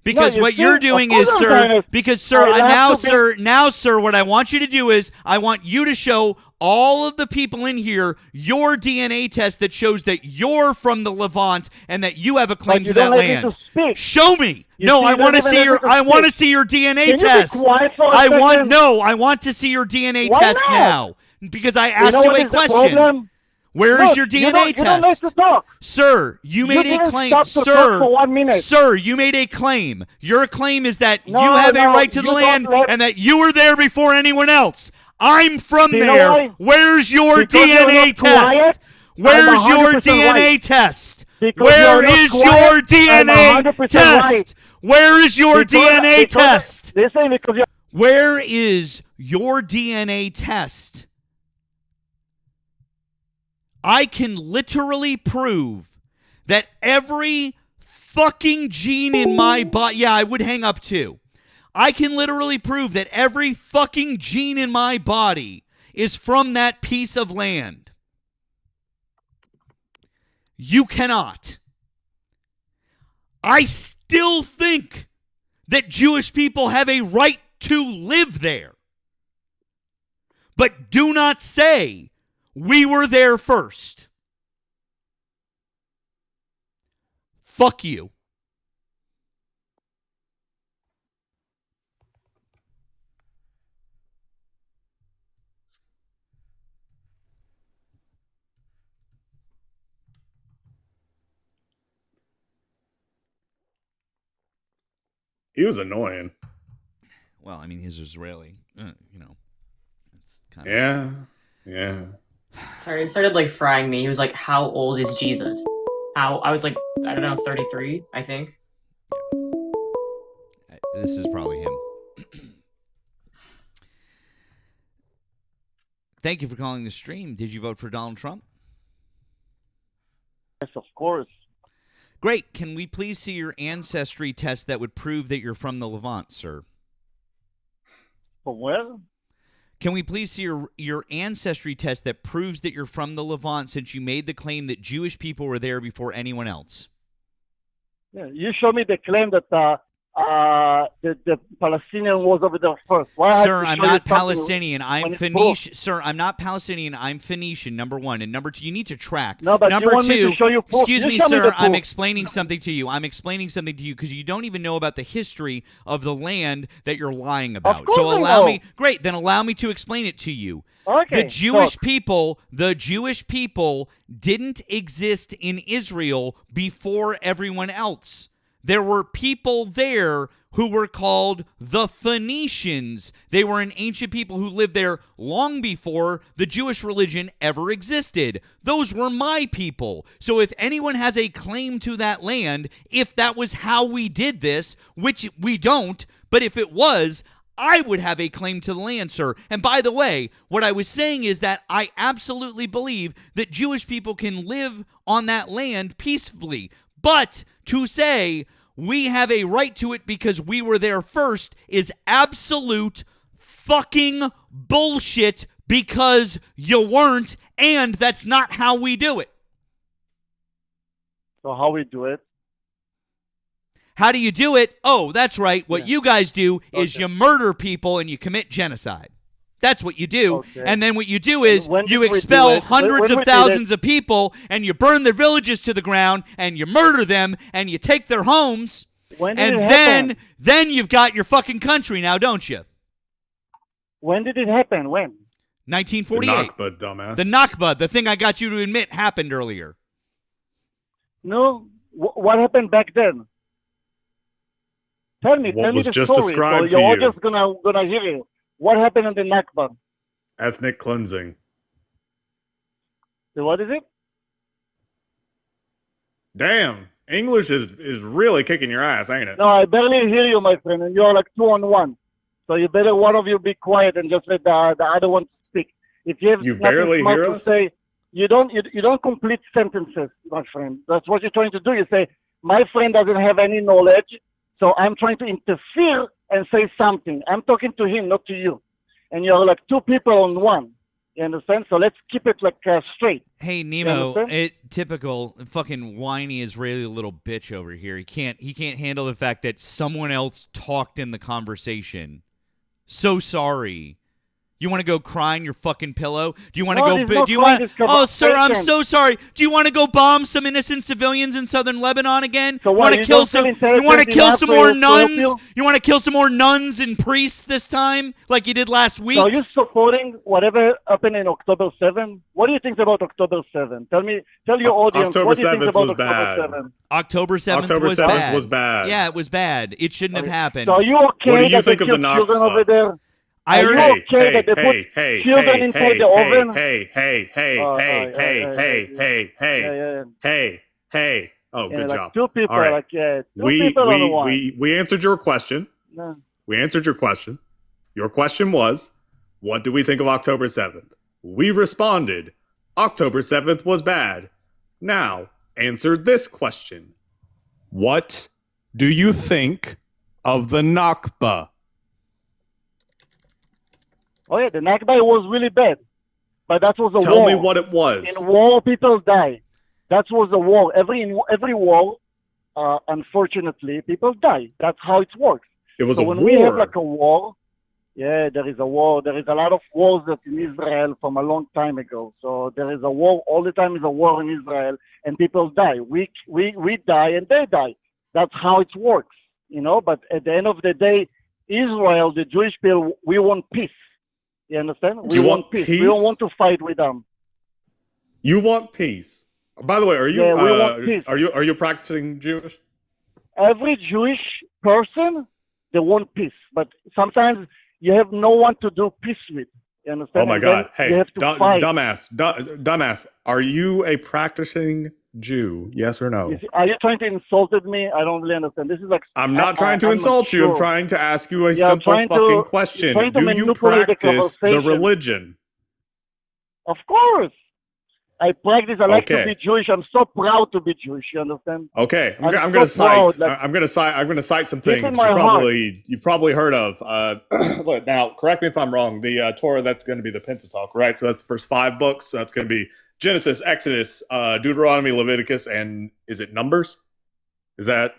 Because you what see, you're of doing course is, I'm sir, Zionist. because, sir, I have to be- now, sir, what I want you to do is, I want you to show all of the people in here your DNA test that shows that you're from the Levant and that you have a claim But to you that don't let me land. to speak. Show me. You No, see, I you want to don't see even your. let me to I want to speak. see your DNA Can you be test. quiet for a I want second? no. I want to see your DNA Why test not? now because I You asked know you what a is the question. problem? Where is Look, your you DNA don't- you don't like test? to talk. Sir, you made a didn't claim. stop to Sir, talk for 1 minute. Sir, you made a claim. Your claim is that No, you have a no, right to the you don't land let- and that you were there before anyone else. I'm from You know there. why? Where's your Because you're DNA not test? quiet, Where's I'm your 100% DNA right. test? Because Where you're not is quiet, your I'm DNA 100% test? right. Where is your DNA Because- test? Listen, because you're Where is your DNA test? I can literally prove that every fucking gene in my body, yeah, I would hang up too. I can literally prove that every fucking gene in my body is from that piece of land. You cannot. I still think that Jewish people have a right to live there. But do not say we were there first. Fuck you. He was annoying. Well, I mean, he's Israeli. You know, it's kind of... Yeah. Sorry, it started like frying me. He was like, "How old is Jesus?" I was like, I don't know, 33, I think. This is probably him. Thank you for calling the stream. Did you vote for Donald Trump? yes, of course. Great. Can we please see your ancestry test that would prove that you're from the Levant, sir? From where? Can we please see your ancestry test that proves that you're from the Levant since you made the claim that Jewish people were there before anyone else? Yeah, you show me the claim that the Palestinian was over there first. Why I Sir, have to I'm show you not something Palestinian. I'm when it's Phoenician. Sir, I'm not Palestinian. I'm Phoenician, number one. And number two, you need to track. No, but number you want two, me to show you proof. excuse You me, show me sir, the I'm proof. explaining something to you. I'm explaining something to you because you don't even know about the history of the land that you're lying about. course So I allow know. me, great, then allow me to explain it to you. Okay, The Jewish talk. people didn't exist in Israel before everyone else. There were people there who were called the Phoenicians. They were an ancient people who lived there long before the Jewish religion ever existed. Those were my people. So if anyone has a claim to that land, if that was how we did this, which we don't, but if it was, I would have a claim to the land, sir. And by the way, what I was saying is that I absolutely believe that Jewish people can live on that land peacefully. But to say we have a right to it because we were there first is absolute fucking bullshit because you weren't, and that's not how we do it. So how we do it? How do you do it? Oh, that's right. What you guys do is Okay. you murder people and you commit genocide. That's what you do. Okay. And then what you do is when you did we do expel it? hundreds When of we did thousands it? of people, and you burn their villages to the ground, and you murder them, and you take their homes, When did and it happen? then you've got your fucking country now, don't you? When did it happen? When? 1948. The Nakba, dumbass. The Nakba, the thing I got you to admit happened earlier. No. What happened back then? Tell me. What Tell me was the just story. described so to your you. audience gonna hear you. What happened in the Nakba? Ethnic cleansing. So what is it? Damn, English is really kicking your ass, ain't it? No, I barely hear you, my friend, and you're like 2-on-1. So you better one of you be quiet and just let the other one speak. If you have You nothing barely smart hear to us? say, you don't complete sentences, my friend. That's what you're trying to do. You say, my friend doesn't have any knowledge, so I'm trying to interfere and say something. I'm talking to him, not to you. And you're like two people on one. You understand? So let's keep it like straight. Hey Nemo, understand? typical fucking whiny Israeli little bitch over here. He can't handle the fact that someone else talked in the conversation. So sorry. You want to go cry in your fucking pillow? Do you want to No, go? there's no Do you crying, want? this Oh, sir, I'm conversation. so sorry. Do you want to go bomb some innocent civilians in southern Lebanon again? So you what, want to you kill don't feel some? You want to intelligent kill enough some to more help nuns? you? You want to kill some more nuns and priests this time, like you did last week? So are you supporting whatever happened in October 7? What do you think about October 7? Tell your audience, October what do you think 7th about was October bad. 7? October 7th October was 7th bad. was bad. Yeah, it was bad. It shouldn't have happened. So are you okay What do you that they think of the killed children Nakba? over there? I Are you already. okay that they put children inside the oven? Hey. Oh, Yeah, good like job. two people, All right. like two We people on one. we answered your question. No. We answered your question. Your question was, what do we think of October 7th? We responded, October 7th was bad. Now, answer this question. What do you think of the Nakba? Oh yeah, the Nakba was really bad, but that was a war. Tell me what it was. In war, people die. That was a war. Every war, unfortunately, people die. That's how it works. It was so a when war. we have like a war, yeah, there is a war. There is a lot of wars that in Israel from a long time ago. So there is a war. All the time is a war in Israel, and people die. We die and they die. That's how it works, you know. But at the end of the day, Israel, the Jewish people, we want peace. You understand? We You want want peace. peace? We don't want to fight with them. You want peace. By the way, are you Yeah, we want peace. are you practicing Jewish? Every Jewish person, they want peace. But sometimes you have no one to do peace with. You understand? Oh my And God! then Hey, you have to fight. dumbass! Are you a practicing Jew? Yes or no? Are you trying to insult me? I don't really understand. This is like I'm not trying to insult you. I'm trying to ask you a You're simple trying to- fucking question. you're trying to Do you manipulate the practice the conversation. religion? Of course. I practice. I like to Okay. be Jewish. I'm so proud to be Jewish. You understand? Okay, I'm I'm going to so proud, cite. like- I'm going to cite some Deep in things my heart. you've probably heard of. Look, now, correct me if I'm wrong. The Torah, that's going to be the Pentateuch, right? So that's the first 5 books. So that's going to be Genesis, Exodus, Deuteronomy, Leviticus, and is it Numbers? Is that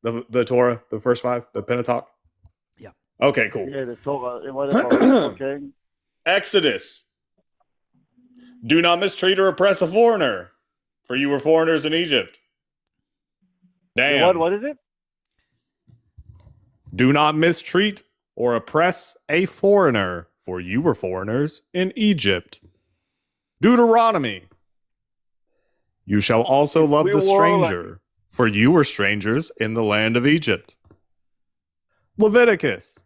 the Torah, the first 5, the Pentateuch? Yeah. Okay, cool. Yeah, the Torah. Whatever. Okay. Exodus. Do not mistreat or oppress a foreigner, for you were foreigners in Egypt. Damn. What is it? Do not mistreat or oppress a foreigner, for you were foreigners in Egypt. Deuteronomy. You shall also love we the were stranger, for you were strangers in the land of Egypt. Leviticus.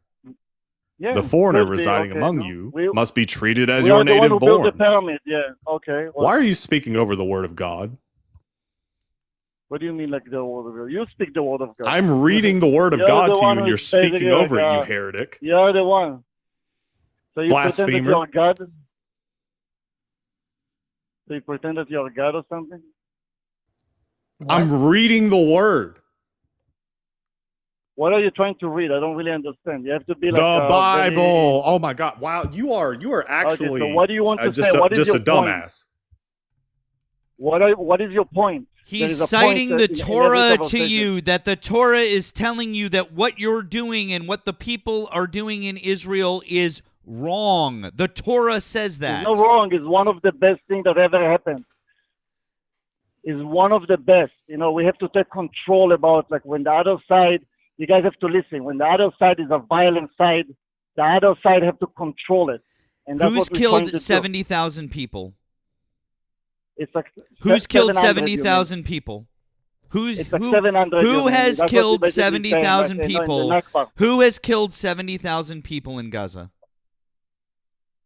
Yeah. The foreigner guilty, residing okay, among no. you We- must be treated as we your are the one native who built born. the pyramid. Yeah. Okay. Why are you speaking over the word of God? What do you mean, like the word of God? You speak the word of God. I'm reading the word of You're God the to you, one and you're who's basically speaking over it, like, you heretic. You're the one. So you pretend that Blasphemer. you're God? So you pretend that you're God or something? I'm reading the word. What are you trying to read? I don't really understand. You have to be like The very- Bible. Oh my God! Wow, you are actually Okay, so what do you want to just say? a, What is just your a dumbass. What is your point? There He's is a citing point the in every Torah to conversation. you, that the Torah is telling you that what you're doing and what the people are doing in Israel is wrong. The Torah says that. It's not wrong. It's one of the best things that ever happened. It's one of the best. We have to take control about, like, when the other side, you guys have to listen. When the other side is a violent side, the other side have to control it. And that's Who's what we're trying to killed 70,000 people? It's like Who's killed 700, 70,000 people? It's like 700. Who has That's what killed you're basically saying, 70,000 like, in the people? Nakba. Who has killed 70,000 people in Gaza?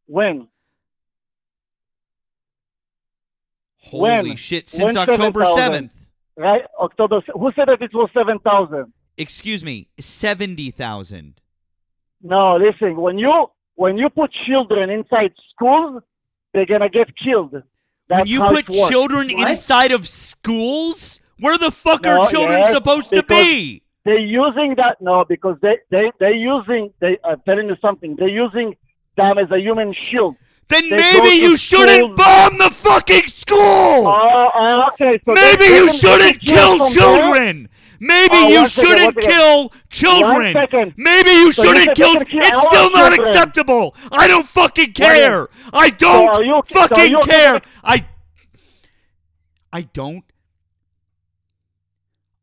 When? Holy When? shit! Since When October 7,000? 7th. Right? Who said that it was 7,000? Excuse me, 70,000. No, listen. When you put children inside schools, they're gonna get killed. That's When you how put it works. children inside of schools, where the fuck No, are children yes, supposed to because be? They're using that because I'm telling you something. They're using them as a human shield. Then They maybe go to you shouldn't schools. bomb the fucking school. Okay. So Maybe they you can shouldn't kill from there. children. Maybe you One second, shouldn't one second. kill 1 children. second. Maybe you So you shouldn't said kill. they can kill It's our still not children. acceptable. I don't fucking What care. is- I So don't are you fucking okay care. with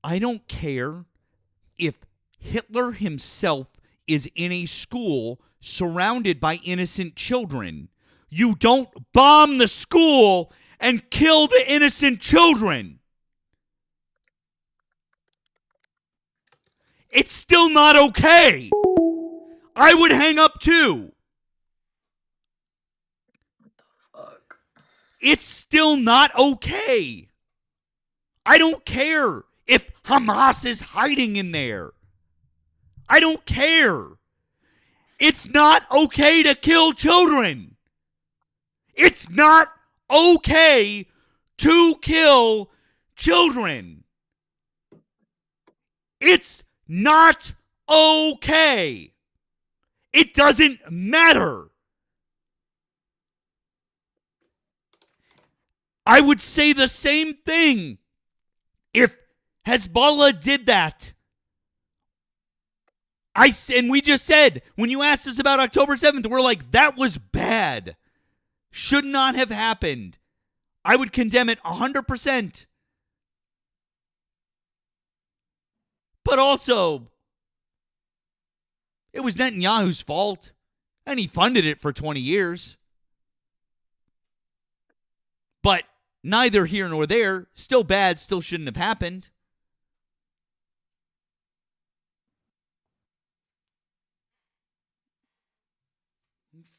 I don't care if Hitler himself is in a school surrounded by innocent children. You don't bomb the school and kill the innocent children. It's still not okay. I would hang up too. Fuck. It's still not okay. I don't care if Hamas is hiding in there. I don't care. It's not okay to kill children. It's not okay to kill children. It's not okay. It doesn't matter. I would say the same thing if Hezbollah did that. And we just said, when you asked us about October 7th, we're like, that was bad. Should not have happened. I would condemn it 100%. But also, it was Netanyahu's fault, and he funded it for 20 years. But neither here nor there. Still bad, still shouldn't have happened.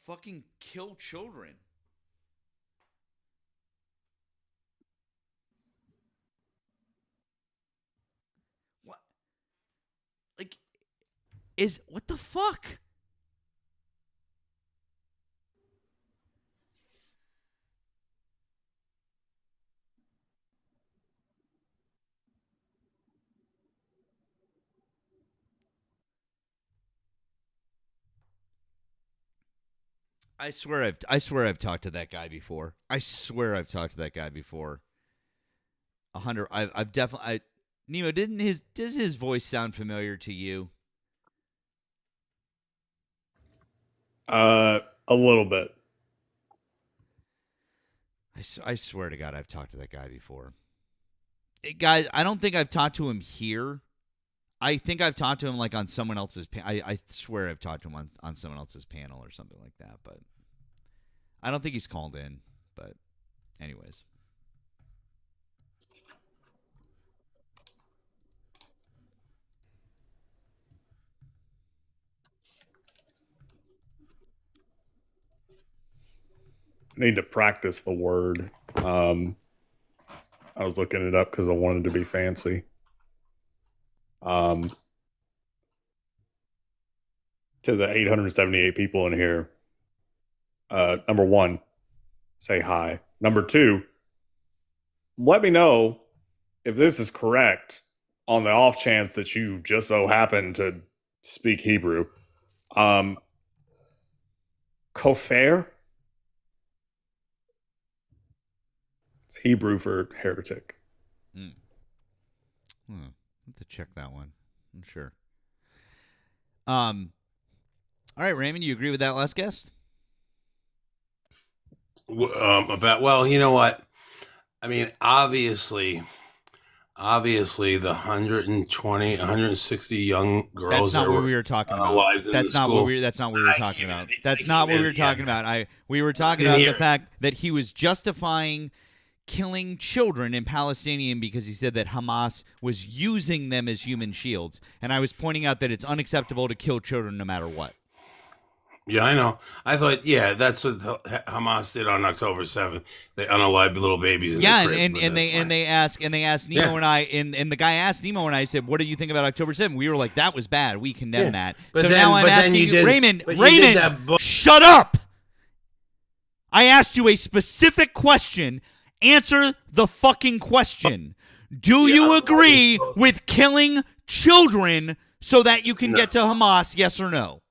Fucking kill children. What? Like, what the fuck? I swear I've talked to that guy before. I swear I've talked to that guy before. 100. I've definitely. Nemo, does his voice sound familiar to you? A little bit. I swear to God, I've talked to that guy before. Guys, I don't think I've talked to him here. I think I've talked to him like on someone else's. I swear I've talked to him on someone else's panel or something like that. But I don't think he's called in. But anyways. I need to practice the word. I was looking it up because I wanted to be fancy. To the 878 people in here, number one, say hi. Number two, let me know if this is correct on the off chance that you just so happen to speak Hebrew. Kofar? It's Hebrew for heretic. Have to check that one. I'm sure. All right, Raymond, you agree with that last guest? Well, you know what? I mean, obviously the 120, 160 young girls That's not that what we were talking about. unalived in That's the not school. what we. That's not what we were talking about. That's not what we were talking about. We were talking Didn't about hear the it. fact that he was justifying killing children in Palestinian because he said that Hamas was using them as human shields, and I was pointing out that it's unacceptable to kill children no matter what. Yeah, I know. I thought, that's what Hamas did on October 7th. They unalived little babies in Yeah, the crib. and they asked Nemo and I, and the guy asked Nemo and I said, "What do you think about October 7th?" We were like, "That was bad. We condemn that." But so then- now I'm but then asking you you, did- Raymond. but you did that Shut up! I asked you a specific question. Answer the fucking question. Do you agree with killing children so that you can get to Hamas? Yes or no?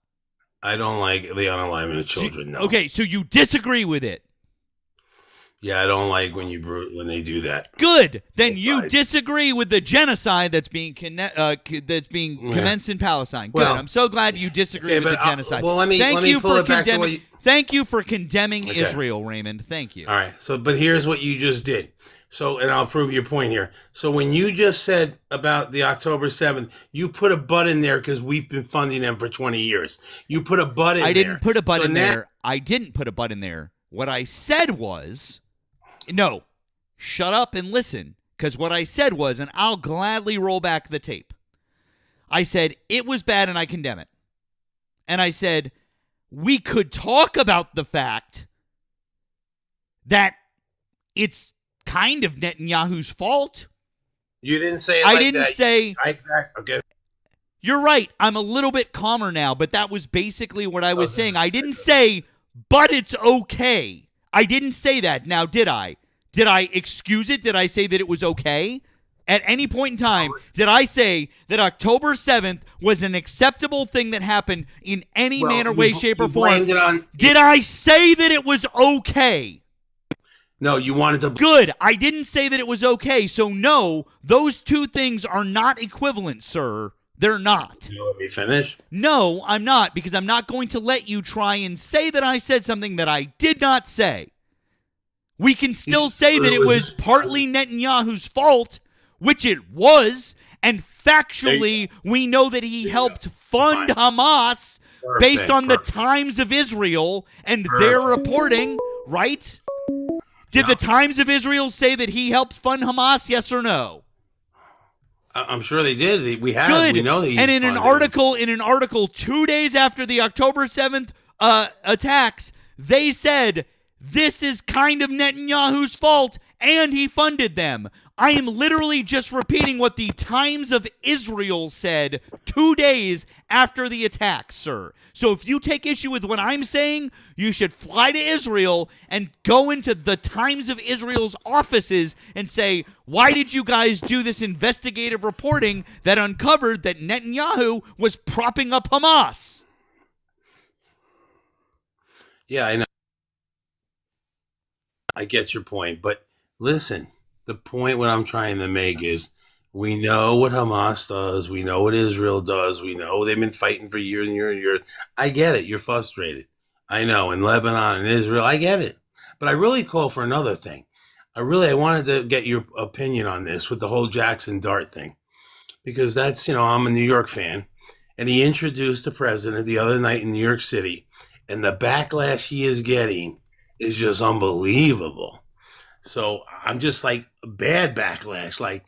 I don't like the unaliving of children. No. Okay, so you disagree with it. Yeah, I don't like when they do that. Good. Then you disagree with the genocide that's being commenced in Palestine. Good. Well, I'm so glad you disagree with the genocide. Well, let me pull it back to what you. Thank you for condemning Okay. Israel, Raymond. Thank you. All right. So, but here's what you just did. So, and I'll prove your point here. So, when you just said about the October 7th, you put a but in there because we've been funding them for 20 years. You put a but in there. I didn't put a but So in now- there. I didn't put a but in there. What I said was, no, shut up and listen. Because what I said was, and I'll gladly roll back the tape. I said, it was bad and I condemn it. And I said, we could talk about the fact that it's kind of Netanyahu's fault. You didn't say it I like didn't that. say. Okay. You're right. I'm a little bit calmer now, but that was basically what I was saying. I didn't say, but it's okay. I didn't say that. Now, did I? Did I excuse it? Did I say that it was okay? At any point in time, did I say that October 7th was an acceptable thing that happened in any manner, way, shape, or form? Did I say that it was okay? No, you wanted to. Good. I didn't say that it was okay. So, no, those two things are not equivalent, sir. They're not. You let me finish? No, I'm not, because I'm not going to let you try and say that I said something that I did not say. We can still say that it was partly Netanyahu's fault, which it was, and factually, we know that he helped fund Hamas based on the Times of Israel and their reporting, right? Did the Times of Israel say that he helped fund Hamas, yes or no? I'm sure they did. We have. Good. We know that. And in an article 2 days after the October 7th attacks, they said this is kind of Netanyahu's fault, and he funded them. I am literally just repeating what the Times of Israel said 2 days after the attack, sir. So if you take issue with what I'm saying, you should fly to Israel and go into the Times of Israel's offices and say, why did you guys do this investigative reporting that uncovered that Netanyahu was propping up Hamas? Yeah, I know. I get your point, but listen, the point what I'm trying to make is we know what Hamas does. We know what Israel does. We know they've been fighting for years and years and years. I get it. You're frustrated. I know. In Lebanon and Israel, I get it. But I really call for another thing. I wanted to get your opinion on this with the whole Jackson Dart thing. Because that's, I'm a New York fan. And he introduced the president the other night in New York City. And the backlash he is getting is just unbelievable. So I'm just like bad backlash. Like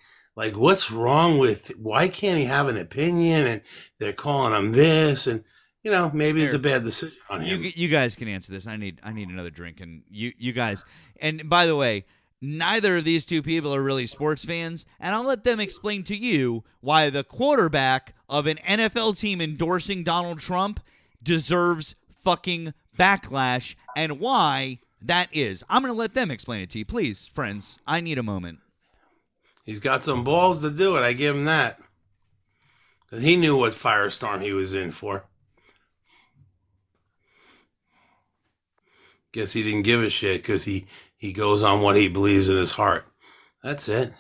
what's wrong with, why can't he have an opinion? And they're calling him this, and maybe it's a bad decision on him. You guys can answer this. I need another drink, and you guys. And by the way, neither of these two people are really sports fans, and I'll let them explain to you why the quarterback of an NFL team endorsing Donald Trump deserves fucking backlash and why that is. I'm going to let them explain it to you. Please, friends, I need a moment. He's got some balls to do it. I give him that. 'Cause he knew what firestorm he was in for. Guess he didn't give a shit because he goes on what he believes in his heart. That's it.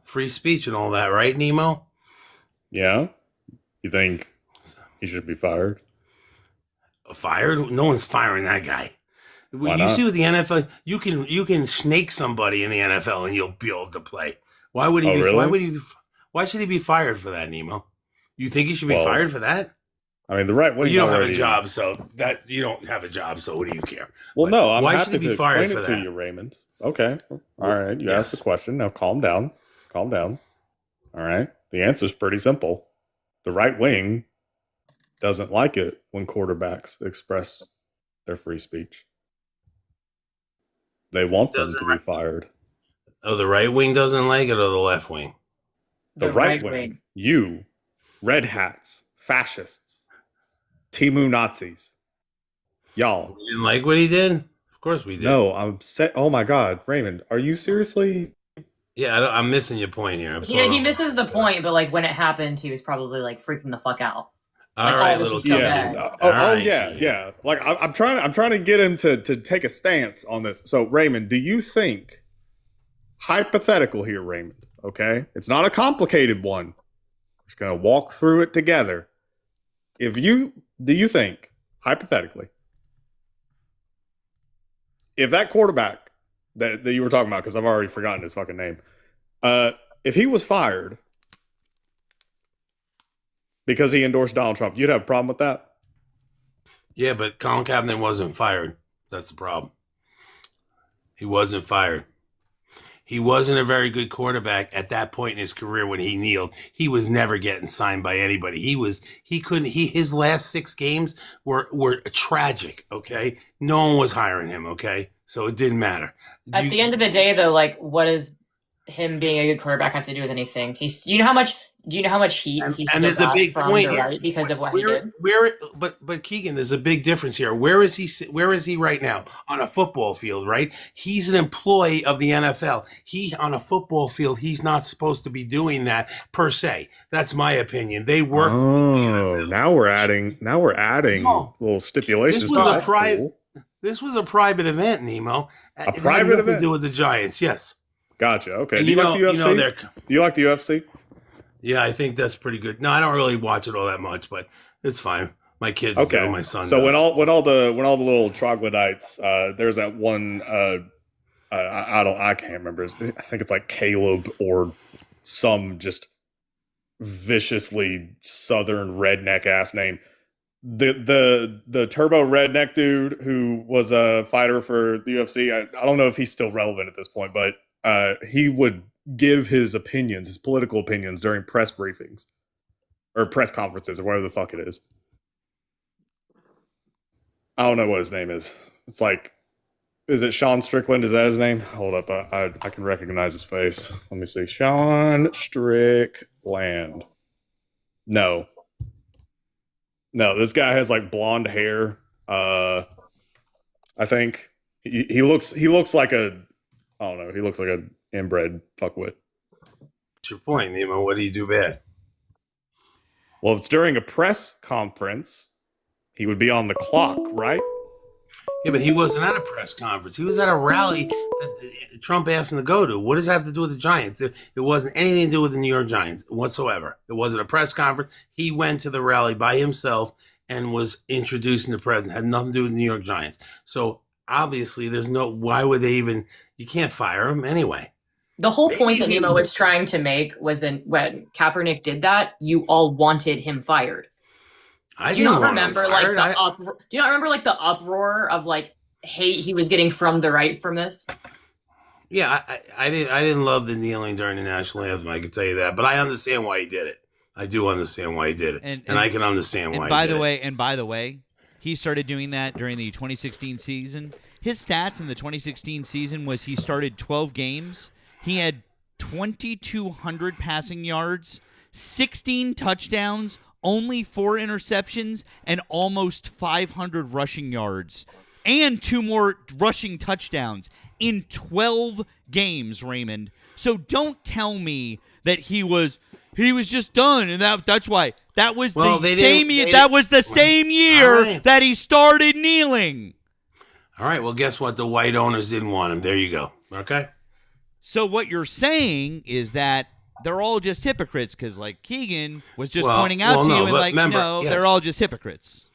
Free speech and all that, right, Nemo? Yeah? You think he should be fired? Fired? No one's firing that guy. Why You not? see with the NFL, you can snake somebody in the NFL and you'll be able to play. Why would he Oh, be? really? Why should he be fired for that, Nemo? You think he should be Well, fired for that? I mean, the right Well, wing. you don't have a job, so you don't have a job, so what do you care? Well, But no, I'm why happy should he to be fired explain for it to that? you, Raymond. Okay. All right. You Yes. asked the question. Now calm down. Calm down. All right. The answer is pretty simple. The right wing doesn't like it when quarterbacks express their free speech. They want them to be fired. Oh, the right wing doesn't like it, or the left wing? The right wing. You, red hats, fascists, Timu Nazis. Y'all. We didn't like what he did? Of course we did. No, I'm set. Oh my God, Raymond, are you seriously? Yeah, I'm missing your point here. He misses the point, but like when it happened, he was probably like freaking the fuck out. All Like, right, this little is so kid. bad. Oh yeah. Like I'm trying to get him to take a stance on this. So Raymond, do you think, hypothetical here, Raymond? Okay, it's not a complicated one. We're just gonna walk through it together. Do you think, hypothetically, if that quarterback that you were talking about, because I've already forgotten his fucking name, if he was fired because he endorsed Donald Trump, you'd have a problem with that? Yeah, but Colin Kaepernick wasn't fired. That's the problem. He wasn't fired. He wasn't a very good quarterback at that point in his career when he kneeled. He was never getting signed by anybody. His last 6 games were tragic, okay? No one was hiring him, okay? So it didn't matter. At the end of the day, though, like, what does him being a good quarterback have to do with anything? Do you know how much heat he still there's a got big from point the here. right because of what he did? But Keegan, there's a big difference here. Where is he right now? On a football field, right? He's an employee of the NFL. On a football field, he's not supposed to be doing that per se. That's my opinion. They work. Oh, now we're adding little stipulations. This was a private event, Nemo. A private event to do with the Giants. Yes. Gotcha. Okay. And Do you like the UFC? Do you like the UFC? Yeah, I think that's pretty good. No, I don't really watch it all that much, but it's fine. My kids do. My son. So does. when all the little troglodytes, there's that one. I can't remember. I think it's like Caleb or some just viciously southern redneck ass name. The turbo redneck dude who was a fighter for the UFC. I don't know if he's still relevant at this point, but he would give his political opinions during press briefings or press conferences or whatever the fuck it is. I don't know what his name is. It's like, is it Sean Strickland? Is that his name? Hold up. I can recognize his face. Let me see. Sean Strickland. No, this guy has like blonde hair. I think he looks like I don't know. He looks like a inbred fuckwit. What's your point, Nemo? What do you do bad? Well, if it's during a press conference, he would be on the clock, right? Yeah, but he wasn't at a press conference. He was at a rally that Trump asked him to go to. What does that have to do with the Giants? It wasn't anything to do with the New York Giants whatsoever. It wasn't a press conference. He went to the rally by himself and was introducing the president. Had nothing to do with the New York Giants. So obviously, why would they even? You can't fire him anyway. The whole point that Nemo was trying to make was that when Kaepernick did that, you all wanted him fired. Do you not remember the uproar of like hate he was getting from the right from this? Yeah, I didn't love the kneeling during the national anthem. I can tell you that, but I understand why he did it. I do understand why he did it, and I can understand why. By the way, he started doing that during the 2016 season. His stats in the 2016 season was he started 12 games. He had 2,200 passing yards, 16 touchdowns, only 4 interceptions, and almost 500 rushing yards, and 2 more rushing touchdowns in 12 games, Raymond. So don't tell me that he was just done, and that's why. That was the same year that he started kneeling. All right, well, guess what? The white owners didn't want him. There you go. Okay? So what you're saying is that they're all just hypocrites because, like, Keegan was just pointing out to you, and they're all just hypocrites.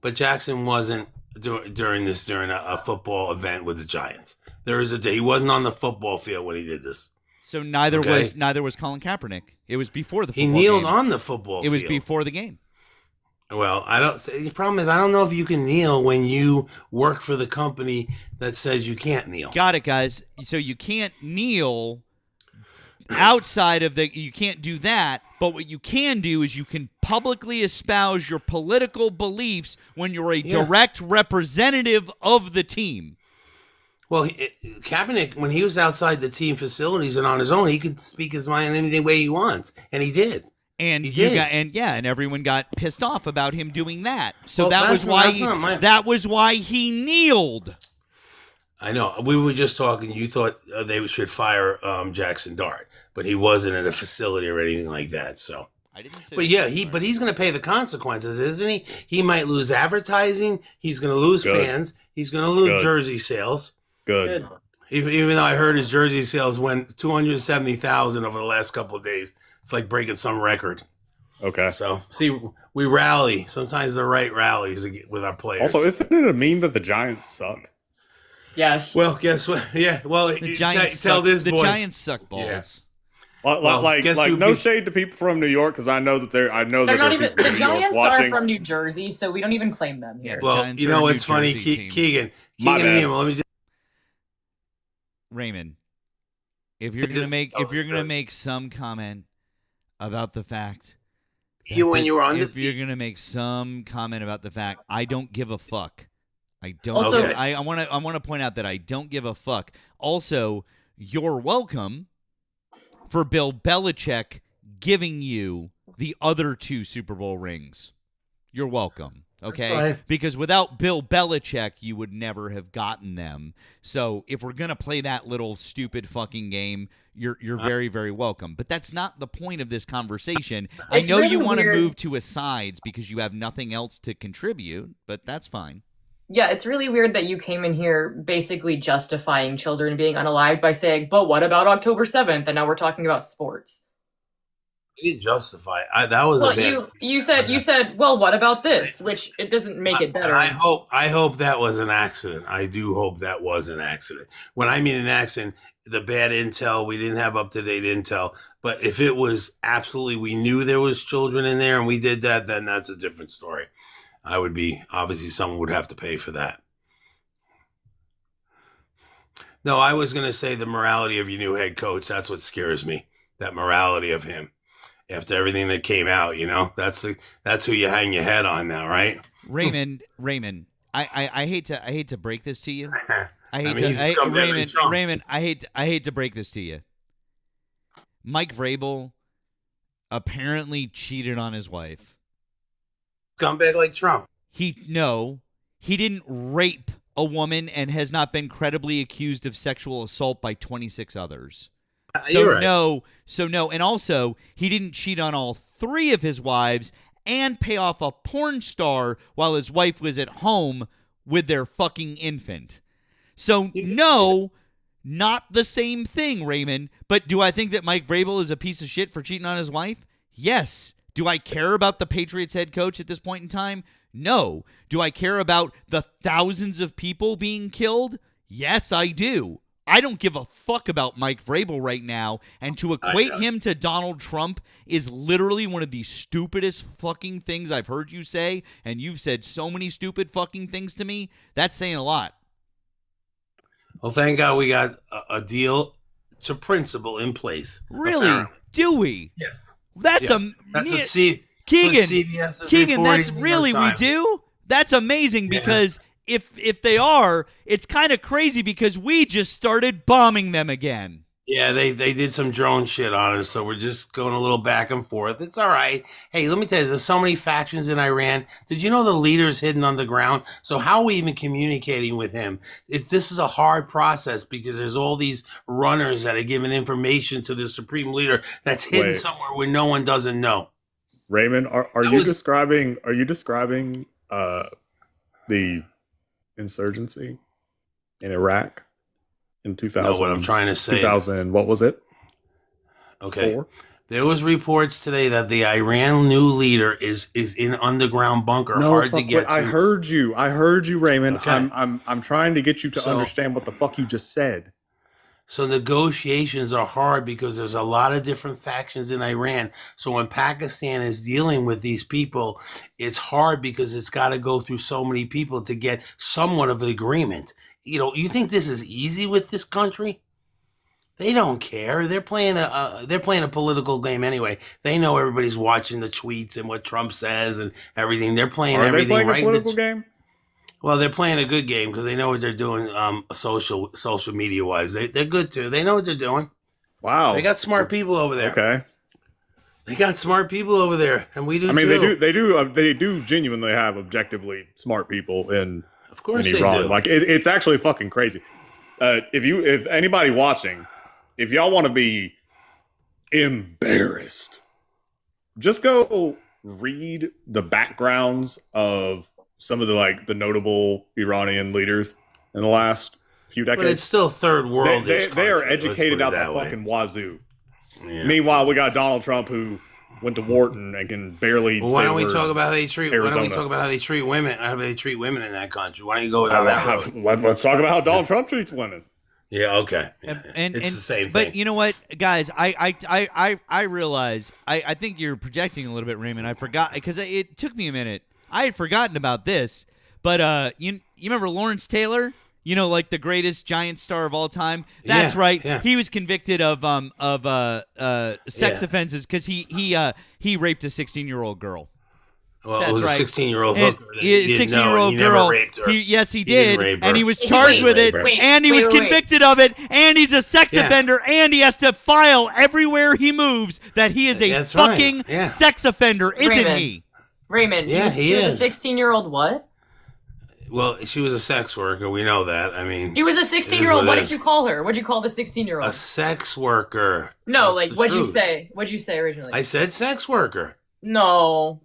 But Jackson wasn't during a football event with the Giants. There is a day he wasn't on the football field when he did this. So neither was Colin Kaepernick. It was before the football He kneeled game. on the football field. It was before the game. Well, the problem is I don't know if you can kneel when you work for the company that says you can't kneel. Got it, guys. So you can't kneel outside of you can't do that, but what you can do is you can publicly espouse your political beliefs when you're a direct representative of the team. Well, Kaepernick, when he was outside the team facilities and on his own, he could speak his mind any way he wants, and he did. And and everyone got pissed off about him doing that. So Well, that was why he kneeled. I know. We were just talking. You thought they should fire Jackson Dart, but he wasn't at a facility or anything like that. So I didn't say. But he's going to pay the consequences, isn't he? He might lose advertising. He's going to lose fans. He's going to lose jersey sales. Good. Even though I heard his jersey sales went 270,000 over the last couple of days. It's like breaking some record. Okay. So, see, we rally. Sometimes the right rallies with our players. Also, isn't it a meme that the Giants suck? Yes. Well, guess what? Yeah. Well, the Giants tell suck. this The boy. Giants suck balls. Yeah. Like no shade to people from New York because I know that they're not even the Giants watching. are from New Jersey, so we don't even claim them here. Well, you know what's funny, Keegan and Nemo, let me just Raymond, if you're gonna make some comment about the fact if you're gonna make some comment about the fact I don't give a fuck. I don't. Also, I want to point out that I don't give a fuck. Also, you're welcome for Bill Belichick giving you the other 2 Super Bowl rings. You're welcome. Okay? Because without Bill Belichick, you would never have gotten them. So if we're going to play that little stupid fucking game, you're very, very welcome. But that's not the point of this conversation. I know really you want to weird. move to asides because you have nothing else to contribute, but that's fine. Yeah, it's really weird that you came in here basically justifying children being unalived by saying, but what about October 7th? And now we're talking about sports. I didn't justify. That was well, a bit. You said, well, what about this? Which it doesn't make it better. I hope that was an accident. I do hope that was an accident. When I mean an accident, the bad intel, we didn't have up-to-date intel. But if it was absolutely, we knew there was children in there and we did that, then that's a different story. Obviously someone would have to pay for that. No, I was going to say the morality of your new head coach. That's what scares me. That morality of him. After everything that came out, that's who you hang your head on now, right? Raymond, I hate to break this to you. Raymond, I hate to break this to you. Mike Vrabel apparently cheated on his wife. Scumbag like Trump. He didn't rape a woman and has not been credibly accused of sexual assault by 26 others. You're right. No, and also he didn't cheat on all 3 of his wives and pay off a porn star while his wife was at home with their fucking infant. So no, not the same thing, Raymond. But do I think that Mike Vrabel is a piece of shit for cheating on his wife? Yes. Do I care about the Patriots head coach at this point in time? No. Do I care about the thousands of people being killed? Yes, I do. I don't give a fuck about Mike Vrabel right now, and to equate him to Donald Trump is literally one of the stupidest fucking things I've heard you say, and you've said so many stupid fucking things to me. That's saying a lot. Well, thank God we got a deal to principle in place. Really? Apparently. Do we? Yes. That's what Keegan, that's really we do? That's amazing because if they are, it's kind of crazy because we just started bombing them again. Yeah, they did some drone shit on us, so we're just going a little back and forth. It's all right. Hey, let me tell you, there's so many factions in Iran. Did you know the leader's hidden underground? So how are we even communicating with him? This is a hard process because there's all these runners that are giving information to the supreme leader that's hidden somewhere where no one doesn't know. Raymond, are you describing the insurgency in Iraq in 2000? No, what I'm trying to say. 2000, what was it? Okay. 4? There was reports today that the Iran new leader is in an underground bunker, No, hard to get to. I heard you, Raymond. Okay. I'm trying to get you to understand what the fuck you just said. So negotiations are hard because there's a lot of different factions in Iran. So when Pakistan is dealing with these people, it's hard because it's got to go through so many people to get somewhat of an agreement. You think this is easy with this country? They don't care. They're playing a political game anyway. They know everybody's watching the tweets and what Trump says and everything. They're playing everything they playing right. a political game? Well, they're playing a good game because they know what they're doing. Social media wise, they're good too. They know what they're doing. Wow, they got smart people over there. Okay, they got smart people over there, and we do. I mean, too. they do genuinely have objectively smart people in. Of course, in they Iran. do. Like it's actually fucking crazy. If anybody watching, if y'all want to be embarrassed, just go read the backgrounds of some of the notable Iranian leaders in the last few decades. But it's still third world. They are educated out the fucking wazoo. Yeah. Meanwhile, we got Donald Trump who went to Wharton and can barely. Well, why don't we talk about how they treat? Arizona. Why don't we talk about how they treat women? How they treat women in that country? Why don't you go without that? Let's talk about how Donald Trump treats women. Yeah. Okay. Yeah. And it's the same but thing. But you know what, guys? I realize. I think you're projecting a little bit, Raymond. I forgot because it took me a minute. I had forgotten about this. But you remember Lawrence Taylor? Like the greatest giant star of all time. That's right. Yeah. He was convicted of sex offenses because he raped a 16-year-old girl. Well, That's it was right. a 16-year-old hooker. A 16-year-old girl. Yes, he did, and he was He charged with it, and he was convicted of it, and he's a sex offender, and he has to file everywhere he moves that he is a fucking sex offender, isn't he? Raymond, she was a 16-year-old what? Well, she was a sex worker. We know that. I mean, she was a 16-year-old. What did you call her? What did you call the 16-year-old? A sex worker. No, what'd you say? What'd you say originally? I said sex worker. No,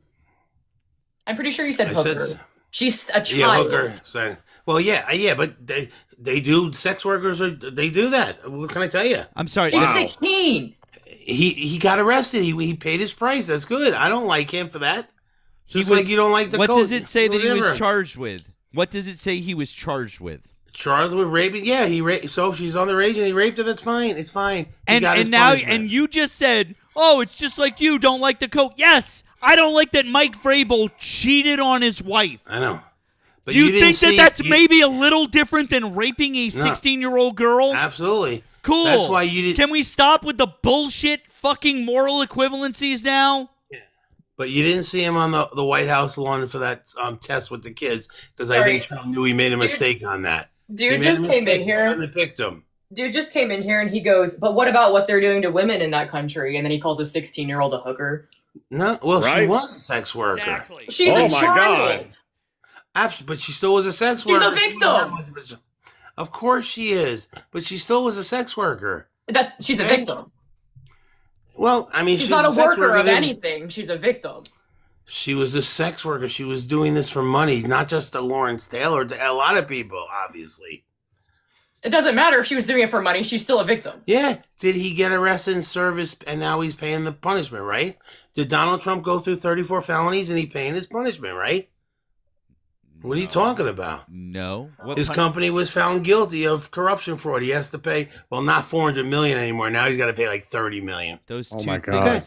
I'm pretty sure you said hooker. She's a child. Yeah, hooker. Well, yeah, but they do. Sex workers they do that. What can I tell you? I'm sorry. She's 16. He got arrested. He paid his price. That's good. I don't like him for that. Just like you don't like the. What does it say that he was charged with? What does it say he was charged with? Charged with raping? Yeah, he raped. So if she's underage and he raped her, that's fine. It's fine. And now, and you just said, "Oh, it's just like you don't like the coke." Yes, I don't like that Mike Vrabel cheated on his wife. I know. But do you think that's maybe a little different than raping a 16-year-old girl? Absolutely. Cool. That's why you didn't. Can we stop with the bullshit fucking moral equivalencies now? But you didn't see him on the White House lawn for that test with the kids because I think Trump knew he made a mistake on that. Dude just came in here and picked him. Dude just came in here and he goes, "But what about what they're doing to women in that country?" And then he calls a 16-year-old a hooker. No, well, she was a sex worker. Exactly. She's a child. Absolutely, but she still was a sex worker. She's a victim. Of course she is, but she still was a sex worker. She's a victim. Well, I mean, she's not a worker of anything. She's a victim. She was a sex worker. She was doing this for money, not just to Lawrence Taylor, to a lot of people, obviously. It doesn't matter if she was doing it for money. She's still a victim. Yeah. Did he get arrested and service, and now he's paying the punishment, right? Did Donald Trump go through 34 felonies and he's paying his punishment, right? What are you talking about? No. His company was found guilty of corruption fraud. He has to pay, well, not $400 million anymore. Now he's got to pay like $30 million. Oh my God.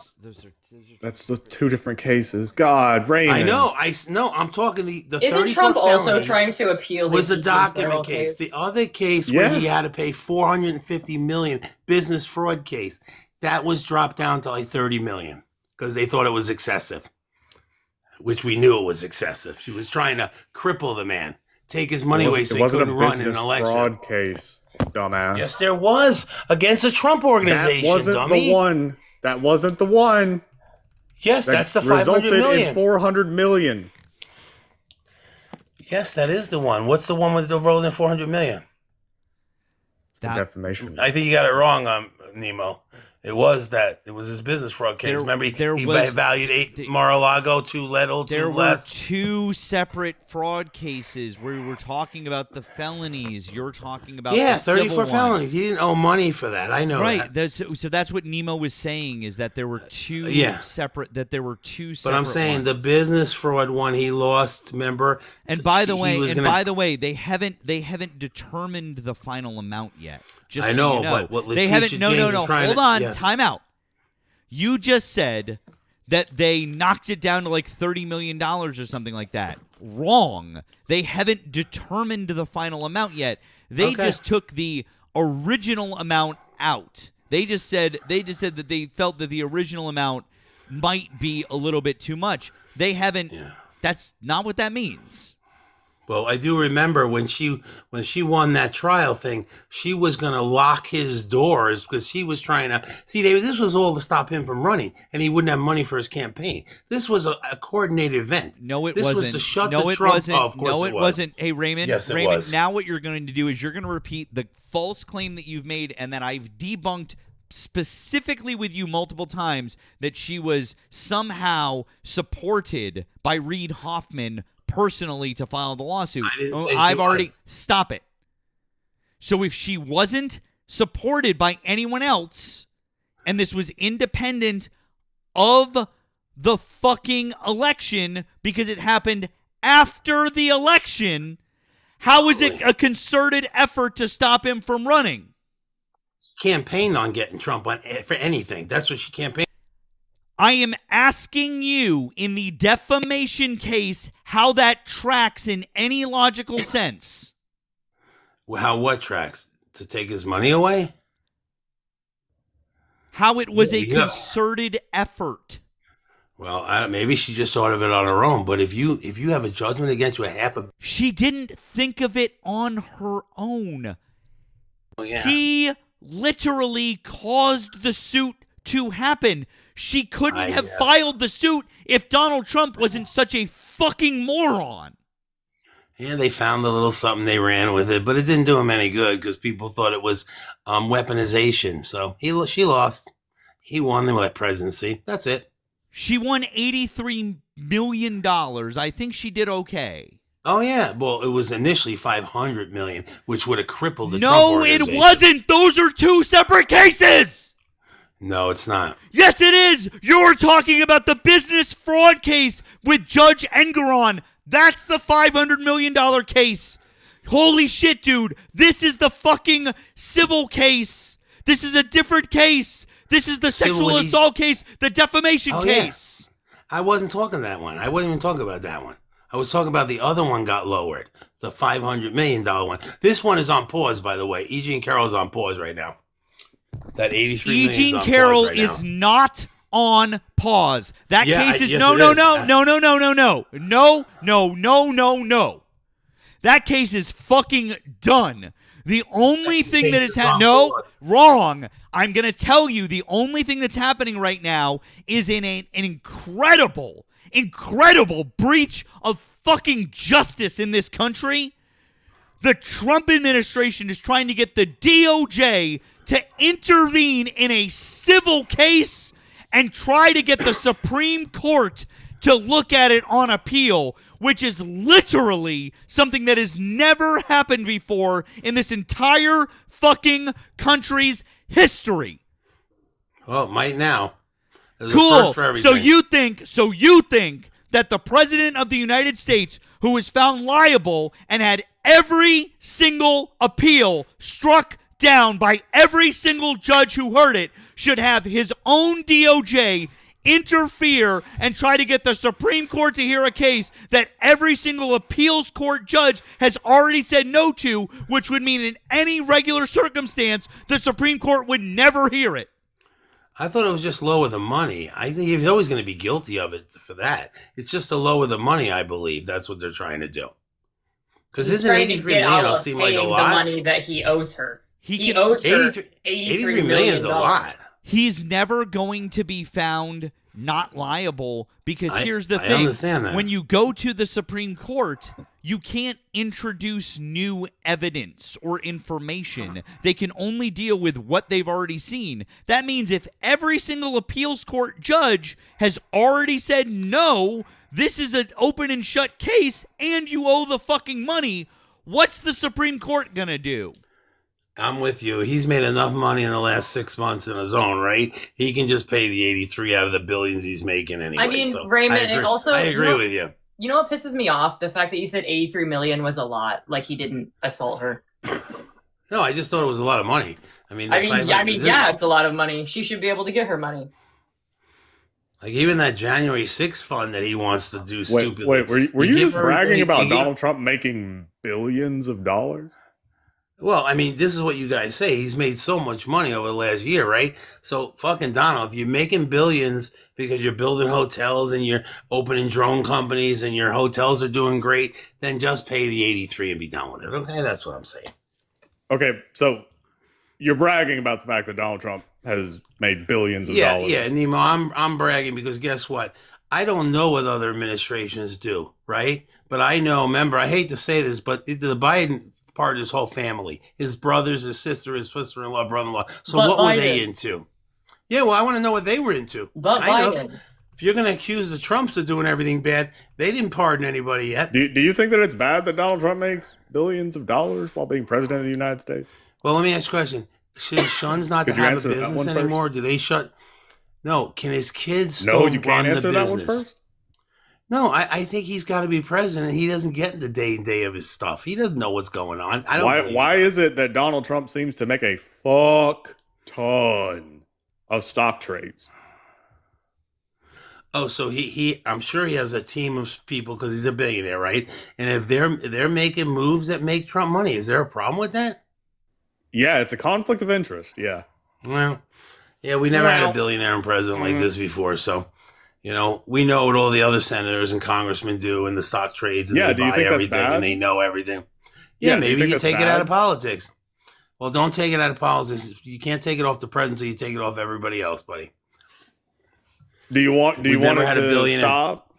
That's the two different cases. God, Raymond. I know. I'm talking the Isn't Trump also trying to appeal? Was a document case. The other case where he had to pay $450 million, business fraud case, that was dropped down to like $30 million because they thought it was excessive. Which we knew it was excessive. She was trying to cripple the man, take his money away so he couldn't run in an election. Fraud case, dumbass. Yes, there was against a Trump organization. That wasn't dummy. the one. That wasn't the one. Yes, that's the $500 resulted million. in $400 million. Yes, that is the one. What's the one with the rolled in $400 million? It's the defamation. I think you got it wrong, Nemo. It was his business fraud case. Remember, he valued Mar-a-Lago too little, too there less. There were two separate fraud cases where we were talking about the felonies. You're talking about the 34 civil felonies. He didn't owe money for that. I know right. that. So that's what Nemo was saying, is that there were two separate. That there were two separate. But I'm saying ones. the business fraud one he lost. Remember. And by the way, they haven't determined the final amount yet. Just I so know, you know. but what Letitia they haven't. James No. Hold on. Yes. Time out. You just said that they knocked it down to like $30 million or something like that. Wrong. They haven't determined the final amount yet. They just took the original amount out. They just said that they felt that the original amount might be a little bit too much. They haven't. Yeah. That's not what that means. Well, I do remember when she won that trial thing, she was going to lock his doors because she was trying to see. This was all to stop him from running, and he wouldn't have money for his campaign. This was a coordinated event. No, it this wasn't. Was to shut no, the it Trump. wasn't. Oh, of course no, it was. Wasn't. Hey, Raymond. Yes, it Raymond. was. Now, what you're going to do is you're going to repeat the false claim that you've made, and that I've debunked specifically with you multiple times, that she was somehow supported by Reid Hoffman personally to file the lawsuit. I've already stop it. So if she wasn't supported by anyone else, and this was independent of the fucking election because it happened after the election, how is it a concerted effort to stop him from running? Campaigned on getting Trump on for anything. That's what she campaigned. I am asking you, in the defamation case, how that tracks in any logical sense. What tracks? To take his money away? How it was a concerted effort. Well, maybe she just thought of it on her own. But if you have a judgment against you, she didn't think of it on her own. Well, yeah. He literally caused the suit to happen. She couldn't have filed the suit if Donald Trump wasn't such a fucking moron. Yeah, they found a little something, they ran with it, but it didn't do him any good because people thought it was weaponization. So she lost. He won the presidency. That's it. She won $83 million. I think she did okay. Oh, yeah. Well, it was initially $500 million, which would have crippled the Trump No, organization. it wasn't. Those are two separate cases. No, it's not. Yes, it is. You're talking about the business fraud case with Judge Engoron. That's the $500 million case. Holy shit, dude. This is the fucking civil case. This is a different case. This is the sexual assault case, the defamation case. Yeah. I wasn't talking that one. I wasn't even talking about that one. I was talking about the other one got lowered, the $500 million one. This one is on pause, by the way. E.G. and Carroll is on pause right now. That $83 million E.G. and Carroll is not on pause. That case is no. That case is fucking done. The only thing that is wrong. I'm going to tell you, the only thing that's happening right now is an incredible breach of fucking justice in this country. The Trump administration is trying to get the DOJ to intervene in a civil case and try to get the Supreme Court to look at it on appeal, which is literally something that has never happened before in this entire fucking country's history. Well, it might now. Cool. So you think that the president of the United States, who was found liable and had every single appeal struck down by every single judge who heard it, should have his own DOJ interfere and try to get the Supreme Court to hear a case that every single appeals court judge has already said no to, which would mean in any regular circumstance, the Supreme Court would never hear it? I thought it was just lower the money. I think he's always going to be guilty of it for that. It's just to lower the money, I believe. That's what they're trying to do. Because isn't $83 million seem like a lot? The money that he owes her. He owes her $83 million is a lot. He's never going to be found not liable because here's the I thing. understand that. When you go to the Supreme Court, you can't introduce new evidence or information. They can only deal with what they've already seen. That means if every single appeals court judge has already said, no, this is an open and shut case and you owe the fucking money, what's the Supreme Court going to do? I'm with you. He's made enough money in the last 6 months in his own, right? He can just pay the 83 out of the billions he's making anyway. I mean, so Raymond, I agree with you. You know what pisses me off? The fact that you said 83 million was a lot. Like he didn't assault her. No, I just thought it was a lot of money. Yeah, it's a lot of money. She should be able to get her money. Like even that January 6th fund that he wants to do stupidly. Wait, were you just bragging about Donald Trump making billions of dollars? Well, I mean, this is what you guys say. He's made so much money over the last year, right? So, fucking Donald, if you're making billions because you're building hotels and you're opening drone companies and your hotels are doing great, then just pay the 83 and be done with it. Okay, that's what I'm saying. Okay, so you're bragging about the fact that Donald Trump has made billions of dollars. Yeah, Nemo, I'm bragging because guess what? I don't know what other administrations do, right? But I know, remember, I hate to say this, but the Biden part of his whole family, his brothers, his sister, his sister-in-law, brother-in-law. So what were they into? Yeah, well, I want to know what they were into. But Biden. If you're going to accuse the Trumps of doing everything bad, they didn't pardon anybody yet. Do you think that it's bad that Donald Trump makes billions of dollars while being president of the United States? Well, let me ask you a question. Should his sons not to have a business anymore? Do they shut? No. Can his kids still run the business? No, you can't answer that one first? No, I think he's got to be president. He doesn't get in the day of his stuff. He doesn't know what's going on. Why is it that Donald Trump seems to make a fuck ton of stock trades? Oh, so I'm sure he has a team of people because he's a billionaire, right? And if they're making moves that make Trump money, is there a problem with that? Yeah, it's a conflict of interest. Yeah. Well, yeah, we never had a billionaire and president like this before, so. You know, we know what all the other senators and congressmen do in the stock trades, and they buy everything and they know everything. Yeah, maybe you take it out of politics. Well, don't take it out of politics. You can't take it off the president until you take it off everybody else, buddy. Do you want it to stop?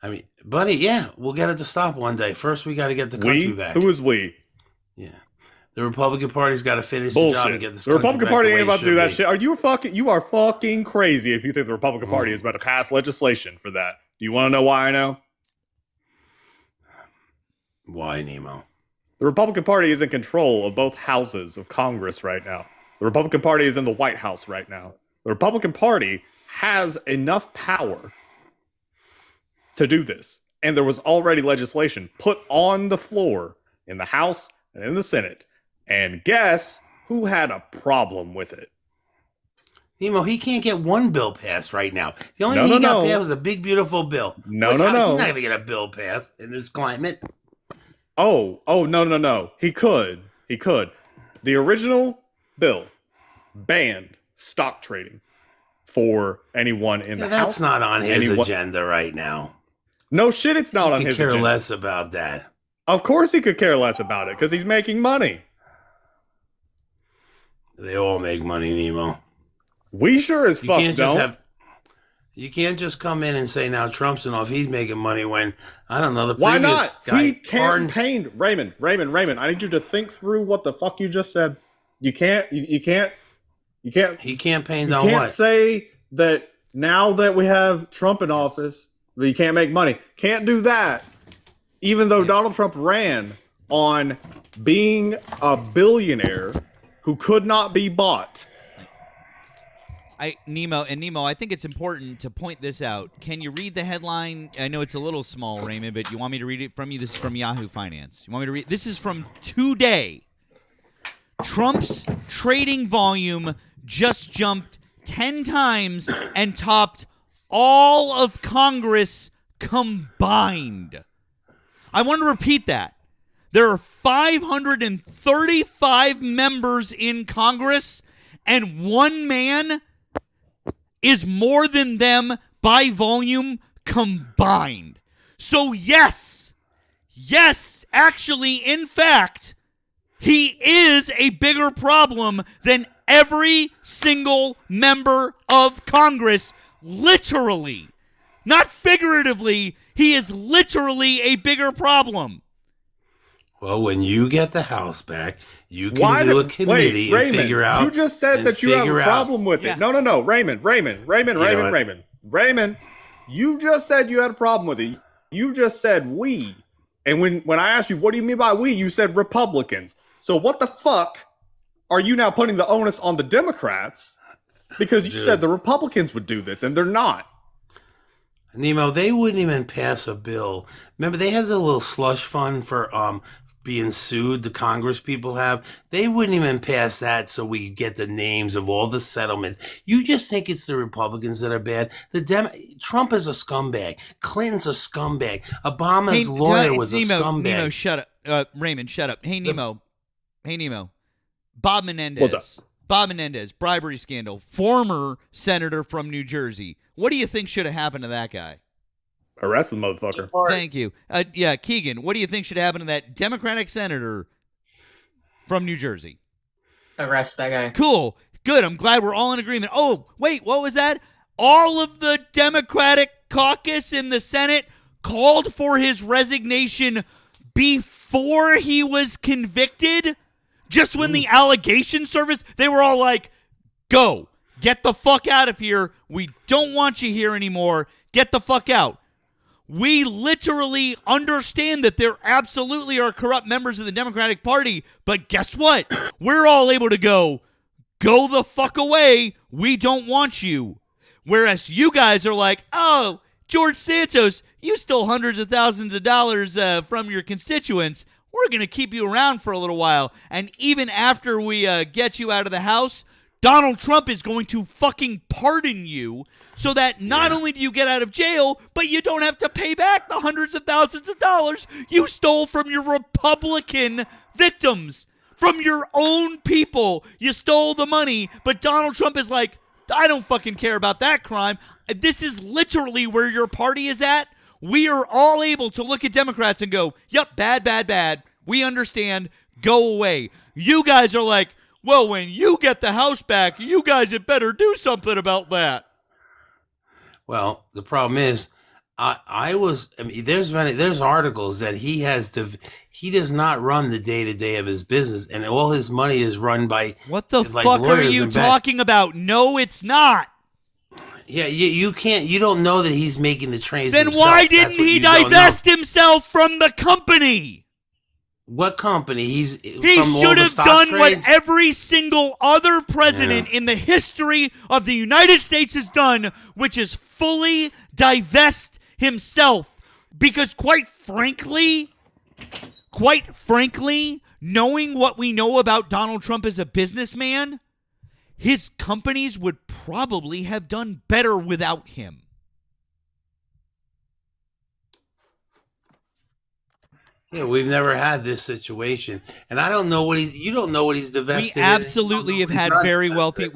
I mean, buddy, yeah, we'll get it to stop one day. First, we got to get the country back. Who is we? Yeah. The Republican Party's got to finish the job and get this country back. The Republican Party ain't about to do that shit. You are fucking crazy if you think the Republican Party is about to pass legislation for that. Do you want to know why I know? Why, Nemo? The Republican Party is in control of both houses of Congress right now. The Republican Party is in the White House right now. The Republican Party has enough power to do this. And there was already legislation put on the floor in the House and in the Senate. And guess who had a problem with it? Nemo, he can't get one bill passed right now. The only thing he got passed was a big, beautiful bill. No. He's not going to get a bill passed in this climate. Oh, no. He could. The original bill banned stock trading for anyone in the House. That's not on his agenda right now. No shit, it's not on his agenda. He could care less about that. Of course he could care less about it because he's making money. They all make money, Nemo. We sure as fuck don't. You can't just come in and say now Trump's enough. He's making money when I don't know the Why previous not? guy. He campaigned. Raymond. I need you to think through what the fuck you just said. You can't. He campaigned on what? You can't say that now that we have Trump in office, you can't make money. Can't do that. Even though Donald Trump ran on being a billionaire who could not be bought. Nemo, I think it's important to point this out. Can you read the headline? I know it's a little small, Raymond, but you want me to read it from you? This is from Yahoo Finance. You want me to read? This is from today. Trump's trading volume just jumped 10 times and topped all of Congress combined. I want to repeat that. There are 535 members in Congress, and one man is more than them by volume combined. So yes, actually, in fact, he is a bigger problem than every single member of Congress, literally. Not figuratively, he is literally a bigger problem. Well, when you get the House back, you can do a committee and figure out. You just said that you have a problem with it. No. Raymond. You just said you had a problem with it. You just said we. And when I asked you, what do you mean by we? You said Republicans. So what the fuck are you now putting the onus on the Democrats? Because you said the Republicans would do this, and they're not. Nemo, they wouldn't even pass a bill. Remember, they had a little slush fund for being sued. The Congress people have. They wouldn't even pass that so we could get the names of all the settlements. You just think it's the Republicans that are bad. Trump is a scumbag. Clinton's a scumbag. Obama's lawyer was a scumbag. Nemo, shut up. Raymond, shut up. Hey, Nemo. Bob Menendez. What's up? Bob Menendez, bribery scandal, former senator from New Jersey. What do you think should have happened to that guy? Arrest the motherfucker. Thank you. Keegan, what do you think should happen to that Democratic senator from New Jersey? Arrest that guy. Cool. Good. I'm glad we're all in agreement. Oh, wait, what was that? All of the Democratic caucus in the Senate called for his resignation before he was convicted? Just when the allegation surfaced, they were all like, go. Get the fuck out of here. We don't want you here anymore. Get the fuck out. We literally understand that there absolutely are corrupt members of the Democratic Party, but guess what? We're all able to go the fuck away. We don't want you. Whereas you guys are like, oh, George Santos, you stole hundreds of thousands of dollars from your constituents. We're going to keep you around for a little while. And even after we get you out of the House, Donald Trump is going to fucking pardon you so that not only do you get out of jail, but you don't have to pay back the hundreds of thousands of dollars you stole from your Republican victims, from your own people. You stole the money, but Donald Trump is like, I don't fucking care about that crime. This is literally where your party is at. We are all able to look at Democrats and go, yep, bad. We understand. Go away. You guys are like, well, when you get the House back, you guys had better do something about that. Well, the problem is, there's articles that he does not run the day-to-day of his business, and all his money is run by what the fuck are you talking about? No, it's not. Yeah, you don't know that he's making the trades. Then himself. Why didn't he divest himself from the company? What company? He should have done what every single other president in the history of the United States has done, which is fully divest himself. Because quite frankly, knowing what we know about Donald Trump as a businessman, his companies would probably have done better without him. Yeah, we've never had this situation, and I don't know you don't know what he's divested. We absolutely have had very wealthy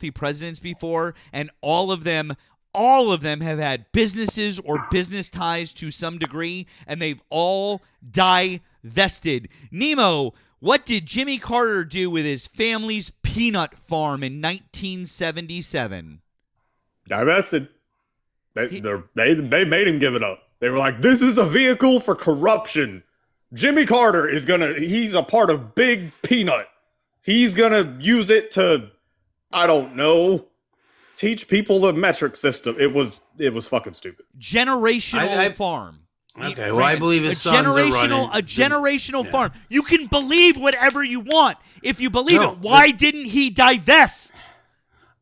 presidents before, and all of them have had businesses or business ties to some degree, and they've all divested. Nemo, what did Jimmy Carter do with his family's peanut farm in 1977? Divested. They made him give it up. They were like, this is a vehicle for corruption. Jimmy Carter he's a part of Big Peanut. He's gonna use it to, I don't know, teach people the metric system. It was fucking stupid. Generational farm. Okay, well, I believe his sons are running. A generational farm. You can believe whatever you want. If you believe it, why didn't he divest?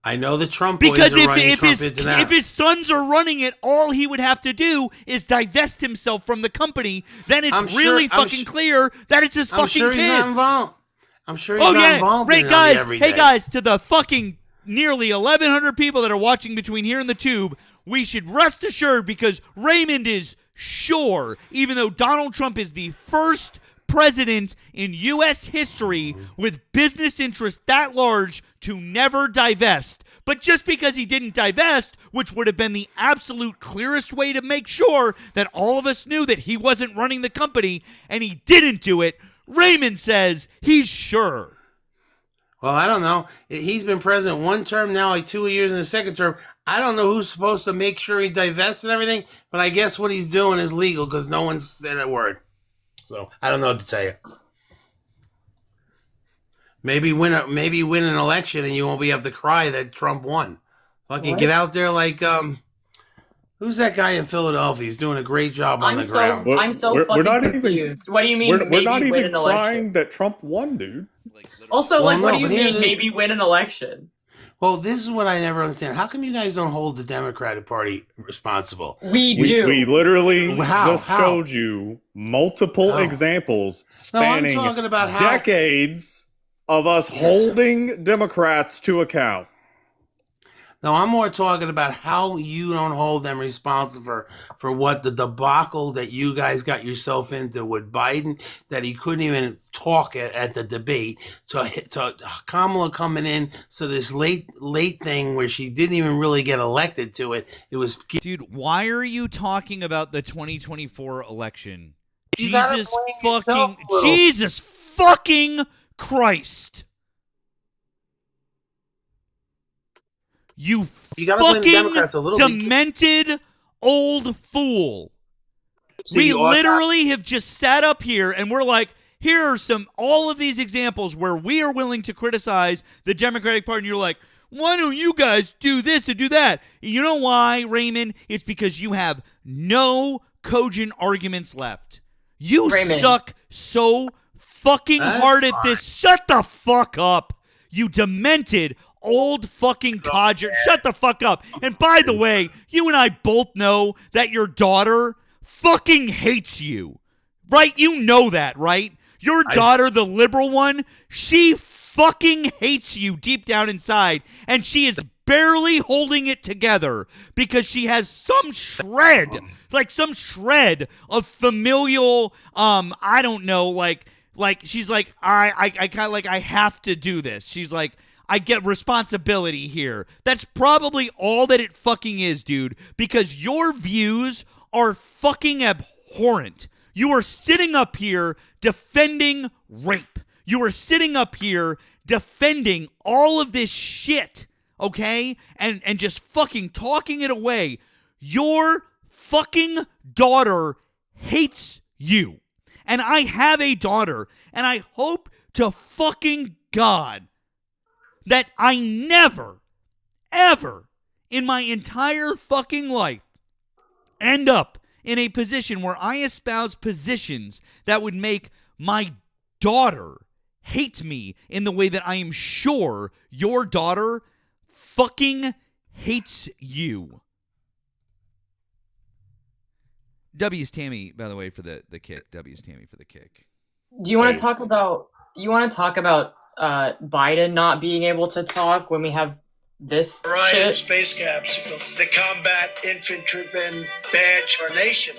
I know the Trump boys are running Trump International. If his sons are running it, all he would have to do is divest himself from the company. Then it's clear that it's his fucking kids. He's not involved. I'm sure he's not involved in it every day. Hey guys, to the fucking nearly 1,100 people that are watching between here and the tube, we should rest assured because Raymond is sure, even though Donald Trump is the first president in U.S. history with business interests that large to never divest. But just because he didn't divest, which would have been the absolute clearest way to make sure that all of us knew that he wasn't running the company, and he didn't do it, Raymond says he's sure. Well, I don't know. He's been president one term now, like 2 years in the second term. I don't know who's supposed to make sure he divests and everything, but I guess what he's doing is legal because no one's said a word. So I don't know what to tell you. Maybe win an election and you won't be able to cry that Trump won. Fucking get out there like who's that guy in Philadelphia? He's doing a great job on the ground. I'm so fucking confused. What do you mean? We're not maybe win even an crying election? that Trump won, dude. Also, what do you mean? Maybe win an election? Well, this is what I never understand. How come you guys don't hold the Democratic Party responsible? We do. We literally showed you multiple examples spanning talking about decades of us holding Democrats to account. No, I'm more talking about how you don't hold them responsible for what the debacle that you guys got yourself into with Biden, that he couldn't even talk at the debate, to Kamala coming in, so this late thing where she didn't even really get elected to it. It was... Dude, why are you talking about the 2024 election? Jesus fucking Christ. You gotta blame the fucking Democrats a little demented old fool. We literally have just sat up here and we're like, here are all of these examples where we are willing to criticize the Democratic Party. And you're like, why don't you guys do this and do that? You know why, Raymond? It's because you have no cogent arguments left. You suck so fucking hard at this. Shut the fuck up, you demented old fucking codger. Shut the fuck up. And by the way, you and I both know that your daughter fucking hates you. Right? You know that, right? Your daughter, the liberal one, she fucking hates you deep down inside. And she is barely holding it together because she has some shred of familial, I don't know, like she's like, I kind of like, I have to do this. She's like, I get responsibility here. That's probably all that it fucking is, dude, because your views are fucking abhorrent. You are sitting up here defending rape. You are sitting up here defending all of this shit, okay? And just fucking talking it away. Your fucking daughter hates you. And I have a daughter, and I hope to fucking God that I never, ever in my entire fucking life end up in a position where I espouse positions that would make my daughter hate me in the way that I am sure your daughter fucking hates you. W's Tammy, by the way, for the kick. W's Tammy for the kick. Do you want to talk about Biden not being able to talk when we have this shit? Space capsule, the combat infantryman badge for our nation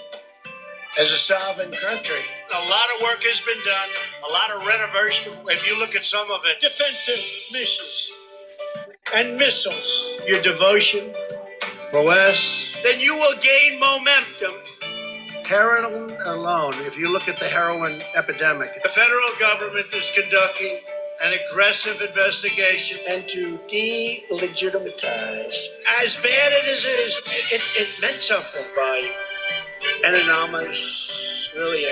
as a sovereign country. A lot of work has been done, a lot of renovation. If you look at some of it, defensive missions and missiles, your devotion, prowess, then you will gain momentum. Heroin alone, if you look at the heroin epidemic, the federal government is conducting an aggressive investigation and to delegitimize. As bad as it is, it meant something by an anomalous, really.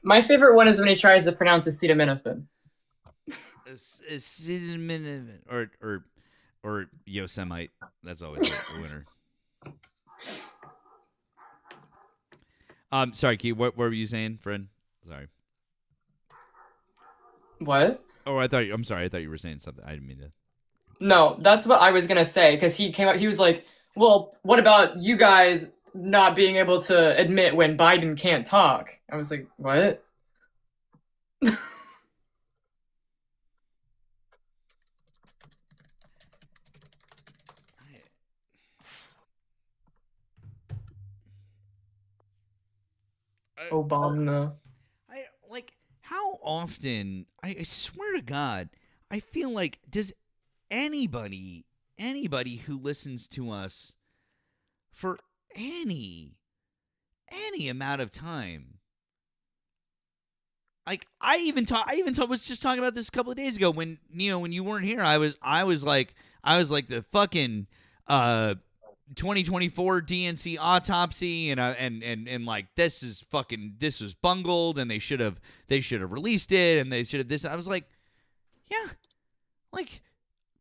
My favorite one is when he tries to pronounce acetaminophen. Acetaminophen or Yosemite. That's always a winner. Sorry, Keith, what were you saying, friend? Sorry. What? Oh, I'm sorry. I thought you were saying something. I didn't mean to. No, that's what I was going to say, because he came out, he was like, well, what about you guys not being able to admit when Biden can't talk? I was like, what? Obama. How often, I swear to God, I feel like, does anybody who listens to us for any amount of time like I even was just talking about this a couple of days ago when when you weren't here. I was like the fucking 2024 DNC autopsy and like this was bungled and they should have released it and they should have this. I was like, yeah, like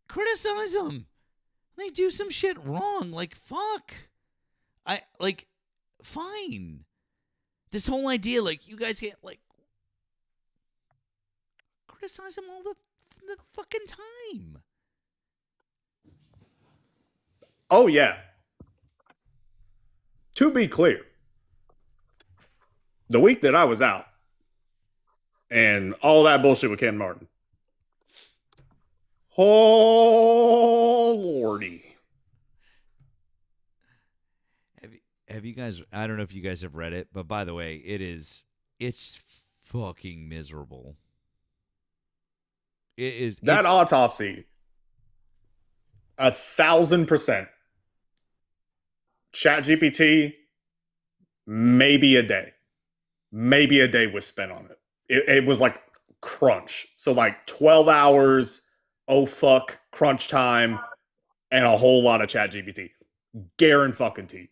criticize them. They do some shit wrong. Like fuck. I like fine. This whole idea, like you guys can't like criticize them all the fucking time. Oh yeah. To be clear, the week that I was out and all that bullshit with Ken Martin. Oh lordy. Have you guys, I don't know if you guys have read it, but by the way, it's fucking miserable. That autopsy, 1,000%. ChatGPT, maybe a day was spent on it. It was like crunch. So like 12 hours, oh fuck, crunch time, and a whole lot of ChatGPT. Guaranteed.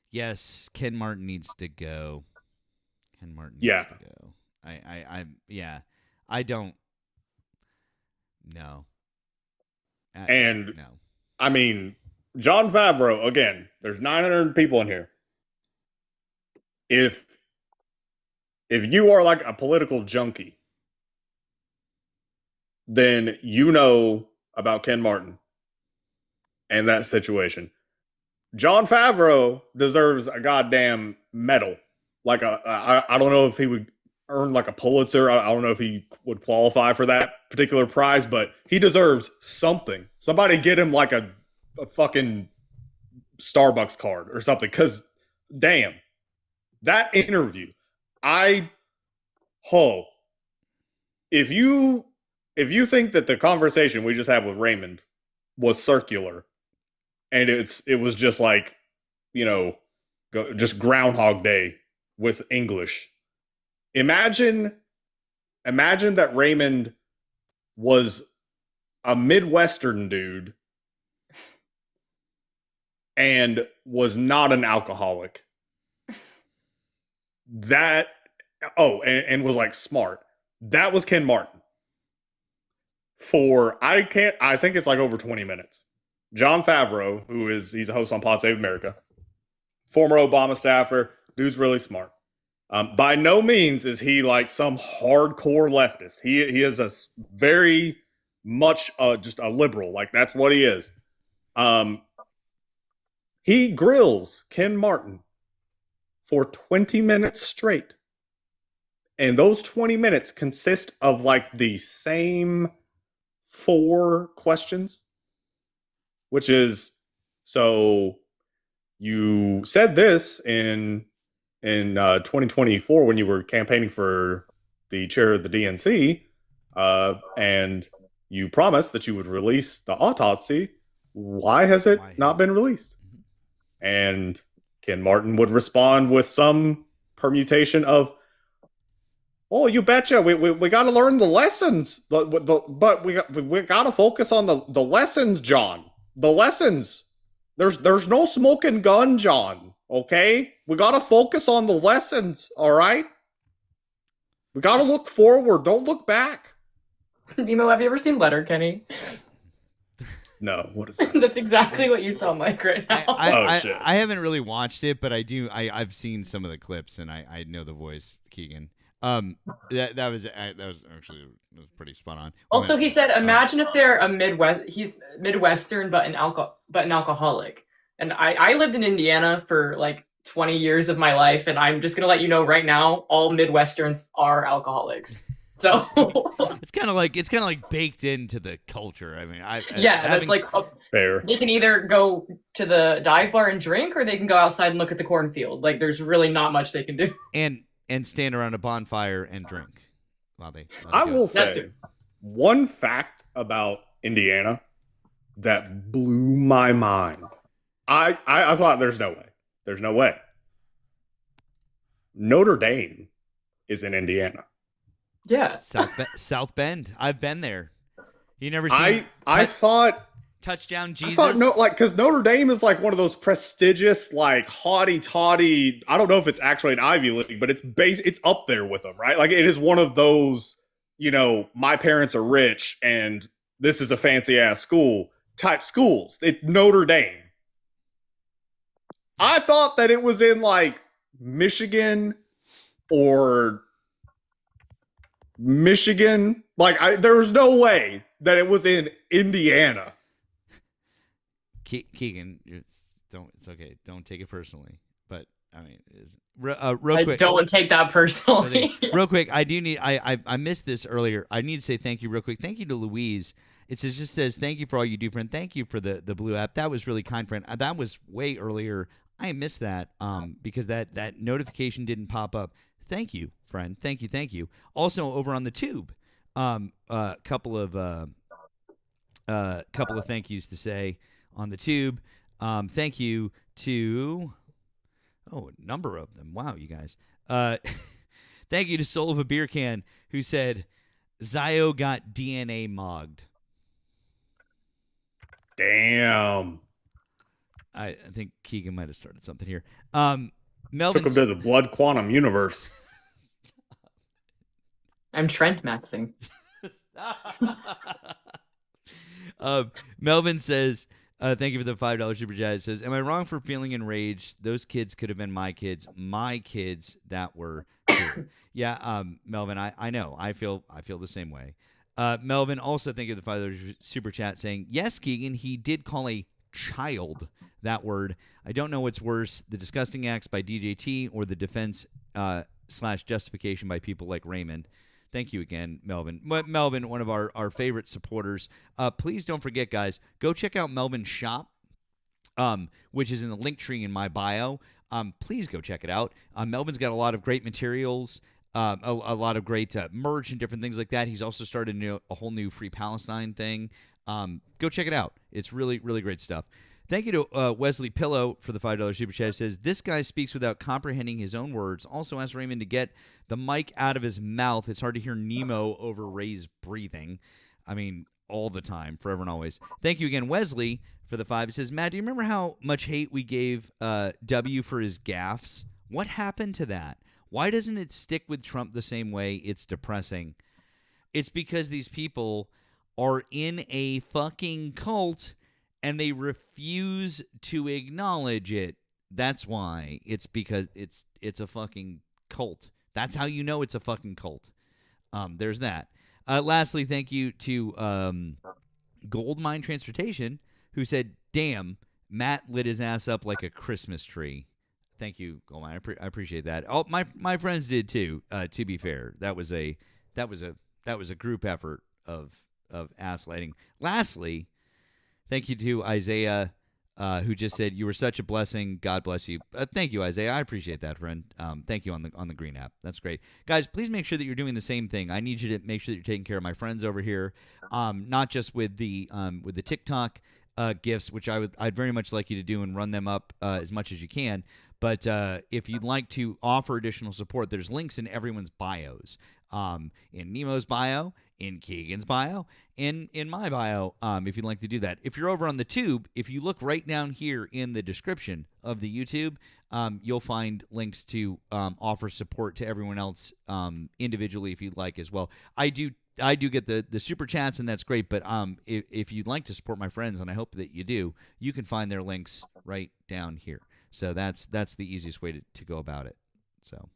Yes, Ken Martin needs to go. Ken Martin Yeah. needs to go. I don't. No. And no. I mean, Jon Favreau, again, there's 900 people in here. If you are like a political junkie, then you know about Ken Martin and that situation. Jon Favreau deserves a goddamn medal. Like I don't know if he would earn like a Pulitzer. I don't know if he would qualify for that particular prize, but he deserves something. Somebody get him like a fucking Starbucks card or something. Because damn, that interview, if you think that the conversation we just had with Raymond was circular, and it was just like, just Groundhog Day with English. Imagine that Raymond was a Midwestern dude and was not an alcoholic. And was like smart. That was Ken Martin. I think it's like over 20 minutes. Jon Favreau, he's a host on Pod Save America, former Obama staffer, dude's really smart. By no means is he like some hardcore leftist. He is a very much just a liberal. Like that's what he is. He grills Ken Martin for 20 minutes straight. And those 20 minutes consist of like the same 4 questions. Which is, so you said this in 2024 when you were campaigning for the chair of the DNC, and you promised that you would release the autopsy. Why has it not been released? And Ken Martin would respond with some permutation of, "Oh, you betcha. We got to learn the lessons, but we got to focus on the lessons, John. The lessons. There's no smoking gun, John. Okay, we got to focus on the lessons. All right. We got to look forward. Don't look back." Nemo, have you ever seen Letterkenny? No, what is that? That's exactly what you sound like right now. Shit. I haven't really watched it, but I do. I've seen some of the clips, and I know the voice, Keegan. That was actually pretty spot on. Also, he said, "Imagine if they're a he's Midwestern, but an alcoholic." And I lived in Indiana for like 20 years of my life, and I'm just gonna let you know right now, all Midwesterns are alcoholics. So it's kind of like baked into the culture. I mean, that's like fair. They can either go to the dive bar and drink, or they can go outside and look at the cornfield. Like, there's really not much they can do. And stand around a bonfire and drink while they I will say one fact about Indiana that blew my mind I thought there's no way. There's no way. Notre Dame is in Indiana. Yeah. South Bend. I've been there. You never seen I thought Touchdown Jesus? I thought because Notre Dame is like one of those prestigious, like haughty-toddy. I don't know if it's actually an Ivy League, but it's up there with them, right? Like it is one of those, my parents are rich and this is a fancy ass school type schools. It's Notre Dame. I thought that it was in like Michigan or Michigan. Like there was no way that it was in Indiana. Keegan, it's okay. Don't take it personally. But I mean, real quick. Don't take that personally. Real quick, I do need. I missed this earlier. I need to say thank you real quick. Thank you to Louise. It just says thank you for all you do, friend. Thank you for the blue app. That was really kind, friend. That was way earlier. I missed that because that notification didn't pop up. Thank you, friend. Thank you. Also over on the tube, couple of thank yous to say. On the tube, thank you to a number of them. Wow, you guys. Thank you to Soul of a Beer Can, who said Zio got DNA mogged. Damn. I think Keegan might have started something here. Melvin took him to the blood quantum universe. I'm Trent maxing. Melvin says, thank you for the $5 super chat. It says, am I wrong for feeling enraged? Those kids could have been my kids that were here. Yeah, Melvin, I know. I feel the same way. Melvin, also thank you for the $5 super chat saying, yes, Keegan, he did call a child that word. I don't know what's worse, the disgusting acts by DJT or the defense / justification by people like Raymond. Thank you again, Melvin. Melvin, one of our favorite supporters. Please don't forget, guys, go check out Melvin's shop, which is in the link tree in my bio. Please go check it out. Melvin's got a lot of great materials, a lot of great merch and different things like that. He's also started a whole new Free Palestine thing. Go check it out. It's really, really great stuff. Thank you to Wesley Pillow for the $5 super chat. It says, this guy speaks without comprehending his own words. Also asked Raymond to get the mic out of his mouth. It's hard to hear Nemo over Ray's breathing. I mean, all the time, forever and always. Thank you again, Wesley, for the 5. It says, Matt, do you remember how much hate we gave W for his gaffes? What happened to that? Why doesn't it stick with Trump the same way? It's depressing. It's because these people are in a fucking cult and they refuse to acknowledge it. That's why. It's because it's a fucking cult. That's how you know it's a fucking cult. There's that. Lastly, thank you to Goldmine Transportation, who said, damn, Matt lit his ass up like a Christmas tree. Thank you, Goldmine. I appreciate that. Oh, my friends did too, to be fair. That was a group effort of ass lighting. Lastly, thank you to Isaiah, who just said, you were such a blessing. God bless you. Thank you, Isaiah. I appreciate that, friend. Thank you on the Green app. That's great. Guys, please make sure that you're doing the same thing. I need you to make sure that you're taking care of my friends over here, not just with the TikTok gifts, which I'd very much like you to do and run them up as much as you can. But if you'd like to offer additional support, there's links in everyone's bios. In Nemo's bio, in Keegan's bio, in my bio, if you'd like to do that. If you're over on the tube, if you look right down here in the description of the YouTube, you'll find links to offer support to everyone else individually if you'd like as well. I do get the super chats, and that's great, but if you'd like to support my friends, and I hope that you do, you can find their links right down here. So that's the easiest way to go about it. So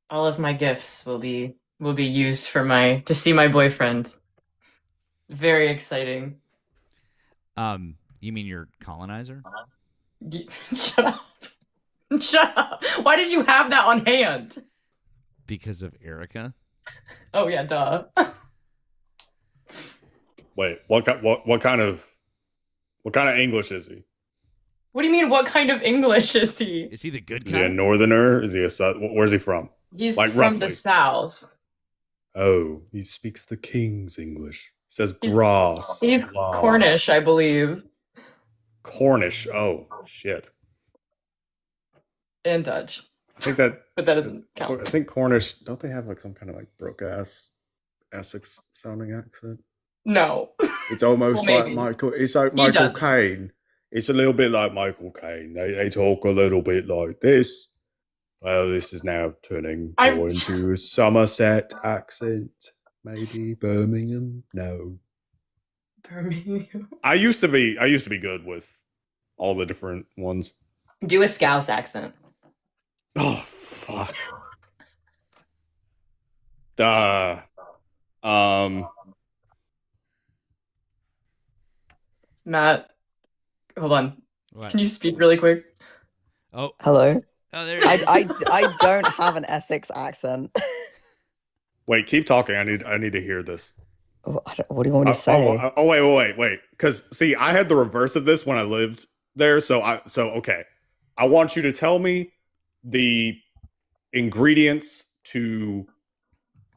all of my gifts will be used to see my boyfriend. Very exciting. You mean your colonizer? Shut up. Shut up. Why did you have that on hand? Because of Erika. Oh yeah, duh. Wait, what kind of English is he? What do you mean? What kind of English is he? Is he the good kind? kind? Is he a northerner? Is he where's he from? He's like from roughly. the South. Oh, he speaks the King's English. says grass. He's glass. Cornish, I believe. Cornish. Oh shit. And Dutch. I think that. But that doesn't count. I think Cornish. Don't they have like some kind of like broke ass Essex sounding accent? No. It's almost Well, like maybe. Michael. It's like He Michael doesn't. Caine. It's a little bit like Michael Caine. They talk a little bit like this. Well, this is now turning more into a Somerset accent. Maybe Birmingham. No. Birmingham. I used to be good with all the different ones. Do a Scouse accent. Oh fuck. Duh. Matt, hold on. What? Can you speak really quick? Oh. Hello. Oh, there I don't have an Essex accent. Wait, keep talking. I need to hear this. What do you want me to say? Wait. Because see, I had the reverse of this when I lived there. So okay. I want you to tell me the ingredients to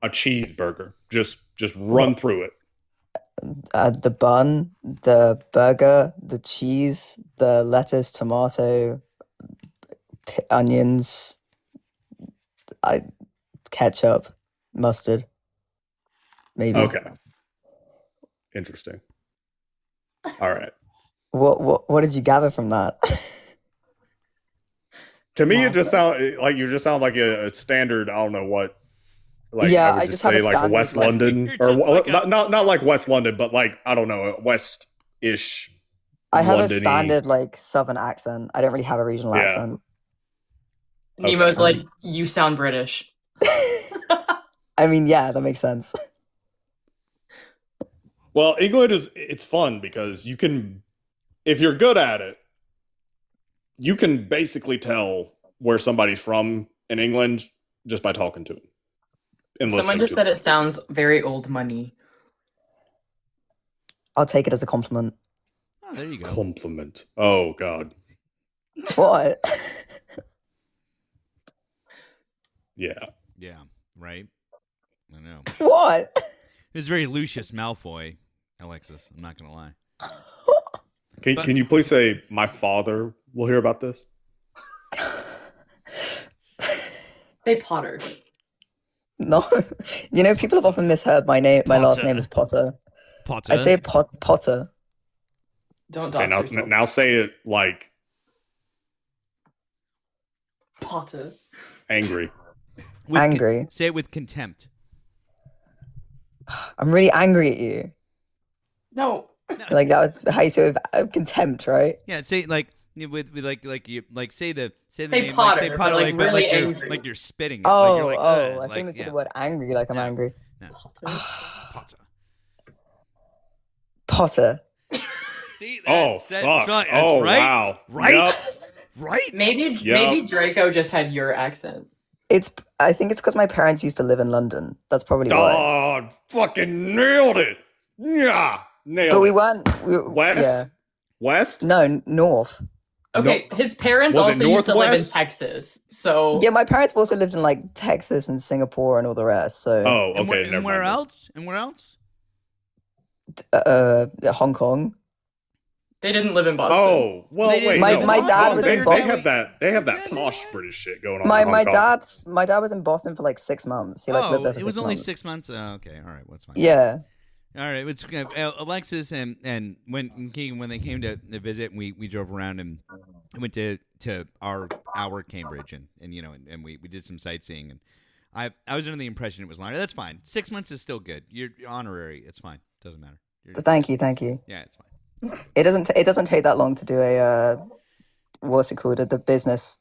a cheeseburger. Just run through it. The bun, the burger, the cheese, the lettuce, tomato, onions, ketchup, mustard. Maybe. Okay. Interesting. All right. What did you gather from that? To me, it just sound like you just sound like a standard. I don't know what. Like, yeah, I just have say a like standard, West like- London, or not like West London, but like I don't know, West-ish. I have a London-y. standard like Southern accent. I don't really have a regional Yeah. accent. Nemo's like, you sound British. I mean, yeah, that makes sense. Well, England it's fun because you can, if you're good at it, you can basically tell where somebody's from in England just by talking to them. And Someone just said it sounds very old money. I'll take it as a compliment. Oh, there you go. Compliment. Oh God. What? Yeah. Yeah. Right. I know. What? It was very Lucius Malfoy, Alexis. I'm not gonna lie. Can you please say my father will hear about this? Say Potter. No. You know, people have often misheard my name. My last Potter. name is Potter. Potter. I'd say Potter. Don't Okay, dox yourself. now say it like Potter. angry. Angry. Say it with contempt. I'm really angry at you. No. Like that was how you say it with contempt, right? Yeah. Say like with like you like say the Say name Potter, like say but, Potter like, but really you're, angry. like you're spitting. It. Oh, like, you're like, I like, think they said yeah. the word angry, like I'm angry. No. Potter. Potter. See, Oh that's fuck! right. Oh right? wow! Right? Yup. Right? Maybe Draco just had your accent. I think it's because my parents used to live in London. That's probably why. Oh, fucking nailed it! Yeah, nailed But it. we weren't. West? Yeah. West? No, north. Okay, his parents Was it also used to live in Northwest? Texas. So Yeah, my parents also lived in like Texas and Singapore and all the rest. So. Oh, And where, okay. Never and where mind. else? And where else? Hong Kong. they didn't live in Boston. Oh, well, They didn't wait. live no, in My dad was they, in they Boston. have that posh British shit going on. My in Hong Kong. my dad was in Boston for like 6 months. He like lived there for it 6 was only months. 6 months. Oh, okay, all right, what's fine. Yeah. All right, it's Alexis and when Keegan when they came to visit, we drove around and went to our Cambridge and you know and we did some sightseeing and I was under the impression it was longer. That's fine. 6 months is still good. You're honorary. It's fine. Doesn't matter. Thank you. Yeah, it's fine. It doesn't take that long to do a what's it called? The business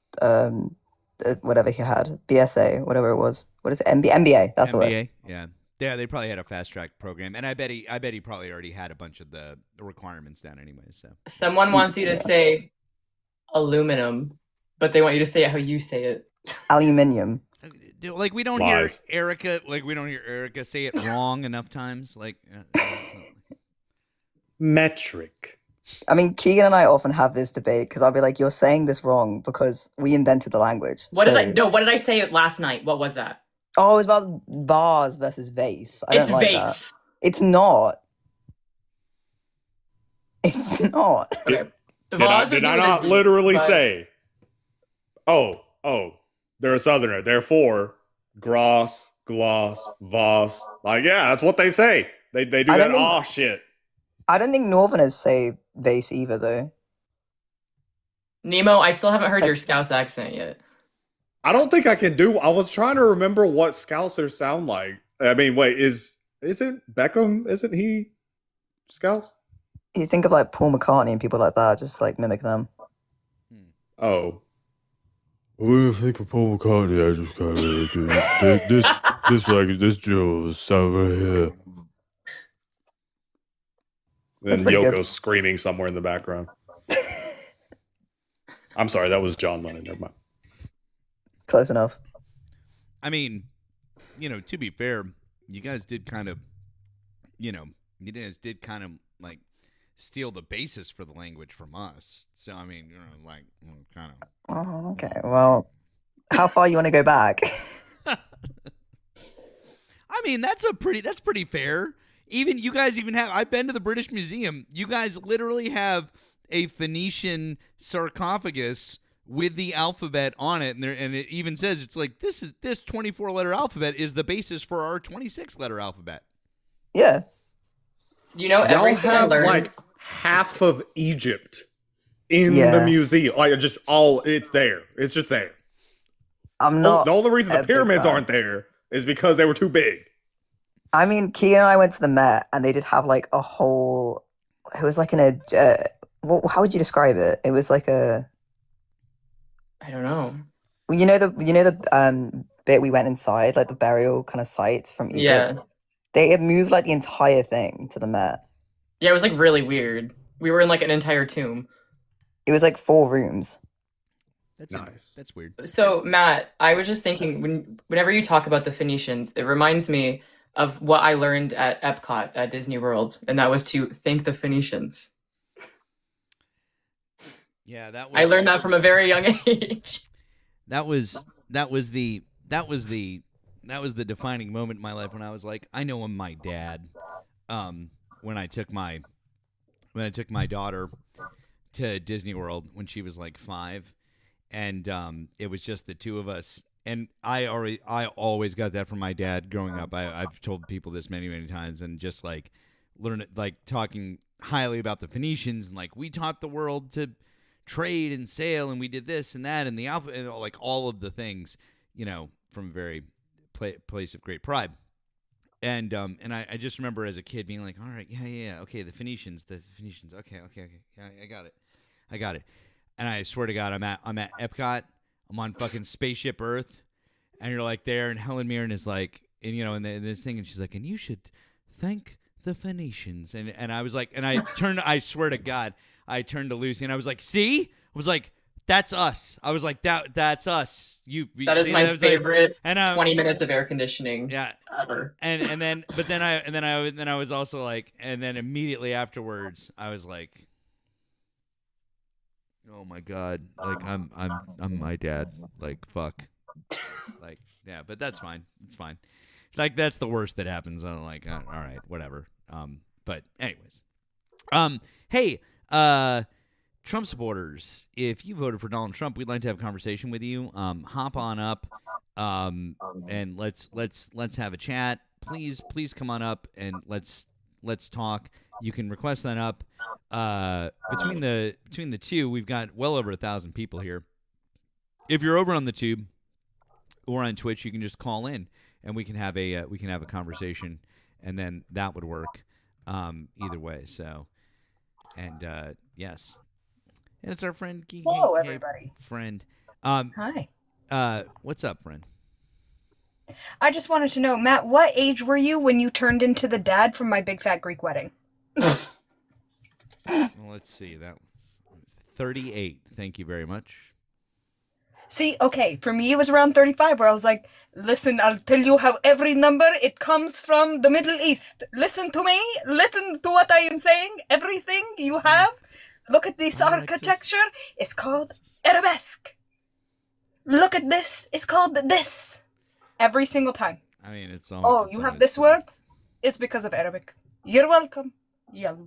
whatever he had, BSA, whatever it was. What is it? MBA. That's the word. MBA. Yeah. Yeah, they probably had a fast track program, and I bet he probably already had a bunch of the requirements down anyway. So Someone wants you to say aluminum, but they want you to say it how you say it. Aluminium. like we don't Lies. hear Erika say it wrong enough times. Like Metric. I mean, Keegan and I often have this debate because I'll be like, "You're saying this wrong because we invented the language." What did I say last night? What was that? Oh, it was about vase versus vase. I It's don't like vase. that. It's not. It's not. Did I not literally say, oh, they're a Southerner, therefore, Gross, Gloss, Voss. Like, yeah, that's what they say. They do that shit. I don't think Northerners say vase either, though. Nemo, I still haven't heard your Scouse accent yet. I don't think I can do. I was trying to remember what Scousers sound like. I mean, wait, isn't Beckham? Isn't he Scouse? You think of like Paul McCartney and people like that, just like mimic them. Oh. When you think of Paul McCartney, I just kind of this Joe sound right here. Then Yoko's screaming somewhere in the background. I'm sorry, that was John Lennon. Never mind. Close enough. I mean, to be fair, you guys did kind of, like steal the basis for the language from us. So, I mean, kind of. Oh, okay. Well, how far you want to go back? I mean, that's pretty fair. Even you guys have. I've been to the British Museum. You guys literally have a Phoenician sarcophagus with the alphabet on it, and it even says it's like this 24-letter alphabet is the basis for our 26-letter alphabet. Yeah. Everything I learned. Like half of Egypt in the museum. Like it's there. It's just there. I'm not. The only reason the pyramids aren't there is because they were too big. I mean, Key and I went to the Met, and they did have like a whole. It was like how would you describe it? It was like a. I don't know. Well, the bit we went inside, like the burial kind of site from Egypt. Yeah. They had moved like the entire thing to the Met. Yeah, it was like really weird. We were in like an entire tomb. It was like 4 rooms. That's nice. That's weird. So Matt, I was just thinking whenever you talk about the Phoenicians, it reminds me of what I learned at Epcot at Disney World, and that was to thank the Phoenicians. Yeah, I learned that from a very young age. That was the defining moment in my life when I was like, I know I'm my dad. When I took my daughter to Disney World when she was like 5, and it was just the two of us. And I always got that from my dad growing up. I've told people this many times, and just like talking highly about the Phoenicians, and like we taught the world to trade and sail, and we did this and that, and the alpha, and like all of the things, from a very place of great pride. And I just remember as a kid being like, all right, yeah, okay, the Phoenicians, okay, yeah, I got it. And I swear to God, I'm at Epcot, I'm on fucking Spaceship Earth, and you're like there, and Helen Mirren is like, and this thing, and she's like, and you should thank the Phoenicians, and I was like, and I swear to God, I turned to Lucy, and I was like, see? I was like, that's us. I was like, that's us. That is my favorite. Like, 20 minutes of air conditioning. Yeah. Ever. And then I was also like, and then immediately afterwards, I was like, oh my God, like I'm my dad. Like fuck. Like yeah, but that's fine. It's fine. Like that's the worst that happens. I'm like, all right, whatever. But anyways, hey, Trump supporters, if you voted for Donald Trump, we'd like to have a conversation with you. Hop on up, and let's have a chat. Please come on up and let's talk. You can request that up. Between the two, we've got well over 1,000 people here. If you're over on the tube or on Twitch, you can just call in and we can have a conversation, and then that would work. Either way. So, and yes. And it's our friend. Hello, everybody. Friend. Hi. What's up, friend? I just wanted to know, Matt, what age were you when you turned into the dad from My Big Fat Greek Wedding? Well, let's see. That was 38. Thank you very much. See, okay, for me it was around 35 where I was like, listen, I'll tell you how every number, it comes from the Middle East. Listen to me. Listen to what I am saying. Everything you have. Look at this architecture. It's called arabesque. Look at this. It's called this. Every single time. I mean, it's all. Oh, you have this word? It's because of Arabic. You're welcome. Yalla.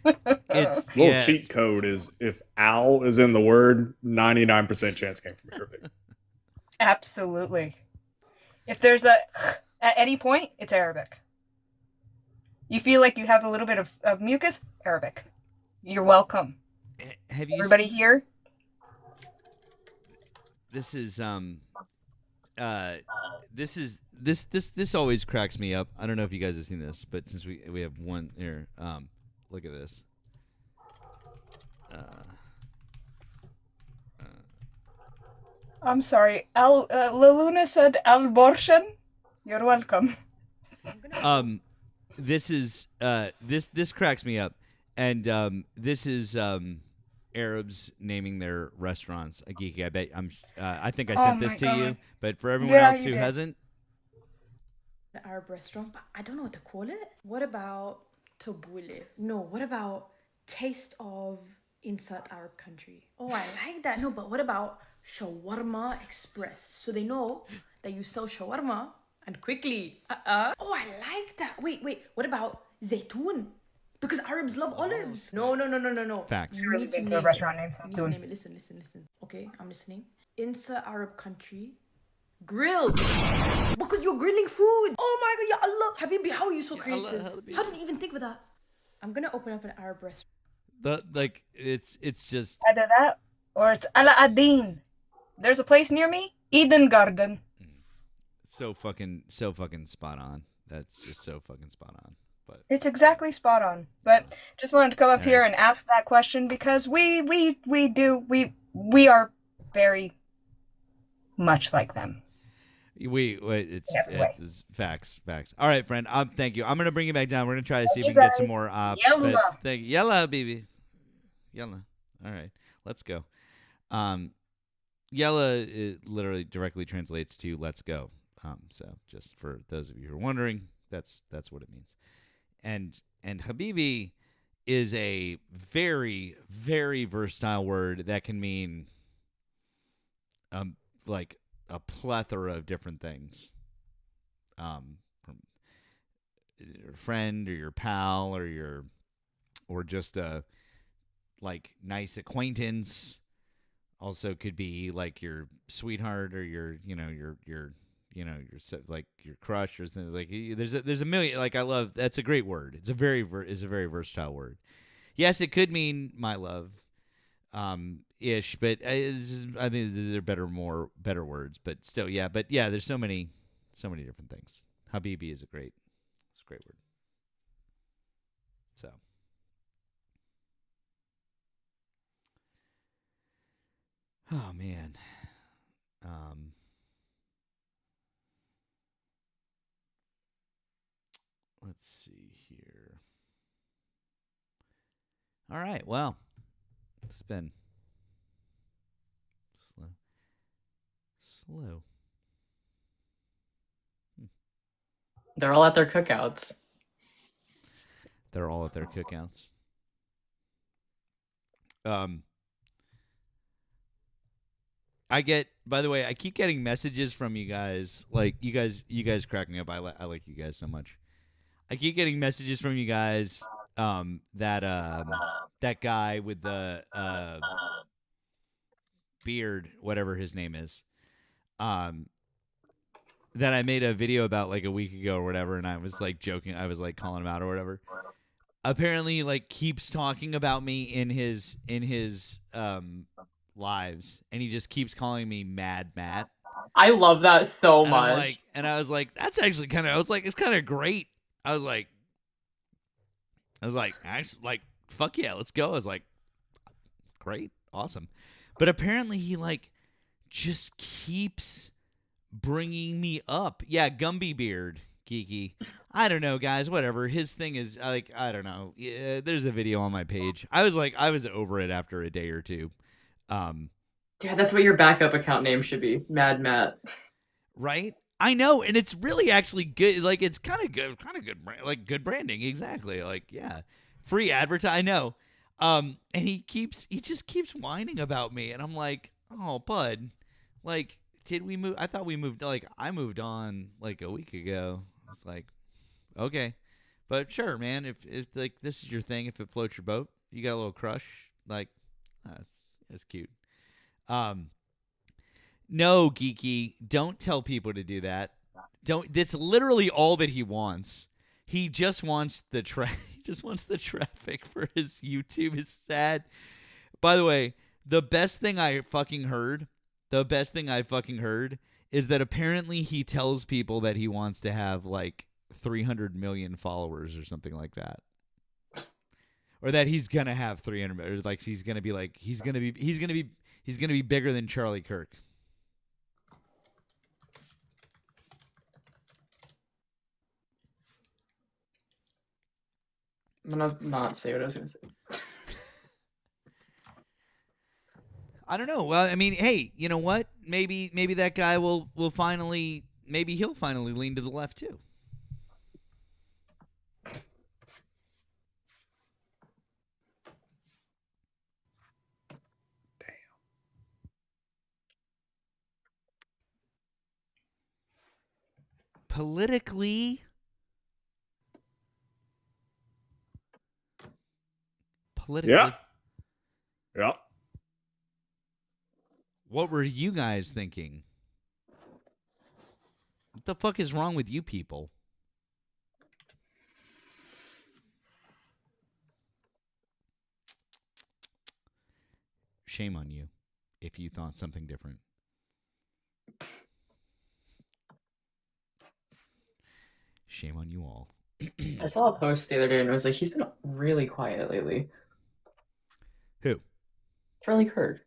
It's little yeah, cheat code is if "al" is in the word, 99% chance came from Arabic. Absolutely. If there's a at any point, it's Arabic. You feel like you have a little bit of mucus, Arabic. You're welcome. Have you Everybody seen, here? this is this always cracks me up. I don't know if you guys have seen this, but since we have one here, look at this. I'm sorry. Laluna said Al Borshan. You're welcome. This is this cracks me up, and this is Arabs naming their restaurants. Geeky, I bet I think I sent this to you, but for everyone else who hasn't, an Arab restaurant, but I don't know what to call it. What about tabbouleh? No, what about taste of insert Arab country? Oh, I like that. No, but what about shawarma express? So they know that you sell shawarma and quickly. Oh, I like that. Wait. What about zaytun? Because Arabs love olives. No. Facts. Really big for a restaurant named Zaytun. Name it. Listen. Okay, I'm listening. Insert Arab country. Grill. Because you're grilling food. Oh my god, ya Allah. Habibi, how are you so creative? How did you even think of that? I'm gonna open up an Arab restaurant. It's just Either that or it's Ala-Adin. There's a place near me, Eden Garden. so fucking spot on. That's just so fucking spot on. But It's exactly spot on. But just wanted to come up here and ask that question because we are very much like them. It's facts. All right, friend. Thank you. I'm gonna bring you back down. We're gonna try to see if we You can get some guys. more ops. Yalla. But thank you. Yalla, baby. Yalla. All right, let's go. Yalla it literally directly translates to "let's go." So just for those of you who are wondering, that's what it means. And Habibi is a very, very versatile word that can mean like a plethora of different things. From your friend or your pal or just a like nice acquaintance. Also could be like your sweetheart or your like your crush or something. Like there's a million. Like I love, that's a great word. It's a very versatile word. Yes, it could mean my love. Ish, but I think there are better words, but still, yeah. But yeah, there's so many different things. Habibi is a great word. So, oh man, let's see here. All right, well, it's been slow. They're all at their cookouts. By the way, I keep getting messages from you guys. Like you guys crack me up. I like you guys so much. I keep getting messages from you guys. That guy with the beard, whatever his name is, that I made a video about like a week ago or whatever, and I was like joking. I was like calling him out or whatever. Apparently, like keeps talking about me in his lives, and he just keeps calling me Mad Matt. I love that so much. And I was like, that's actually kind of. I was like, it's kind of great. I was like, actually, like, fuck yeah, let's go. I was like, great, awesome. But apparently, he like just keeps bringing me up. Yeah, Gumby Beard, Geeky. I don't know, guys. Whatever. His thing is like, I don't know. Yeah, there's a video on my page. I was over it after a day or two. Yeah, that's what your backup account name should be, Mad Matt. Right? I know, and it's really actually good. Like, it's kind of good, like good branding. Exactly. Like, yeah, free advertise. I know. And he just keeps whining about me, and I'm like, oh, bud, like, did we move? I thought we moved. Like, I moved on like a week ago. It's like, okay, But sure, man. If like this is your thing, if it floats your boat, you got a little crush. Like, that's cute. No, Geeky, don't tell people to do that. Don't. That's literally all that he wants. He just wants the he just wants the traffic for his YouTube. Is sad. By the way, the best thing I fucking heard is that apparently he tells people that he wants to have like 300 million followers or something like that. Or that he's gonna have 300, or like he's gonna be bigger than Charlie Kirk. I'm gonna not say what I was gonna say. I don't know. Well, I mean, hey, you know what? Maybe that guy will finally, maybe he'll finally lean to the left too. Politically, Yeah. What were you guys thinking? What the fuck is wrong with you people? Shame on you if you thought something different. Shame on you all. I saw a post the other day and it was like, he's been really quiet lately. Who? Charlie Kirk.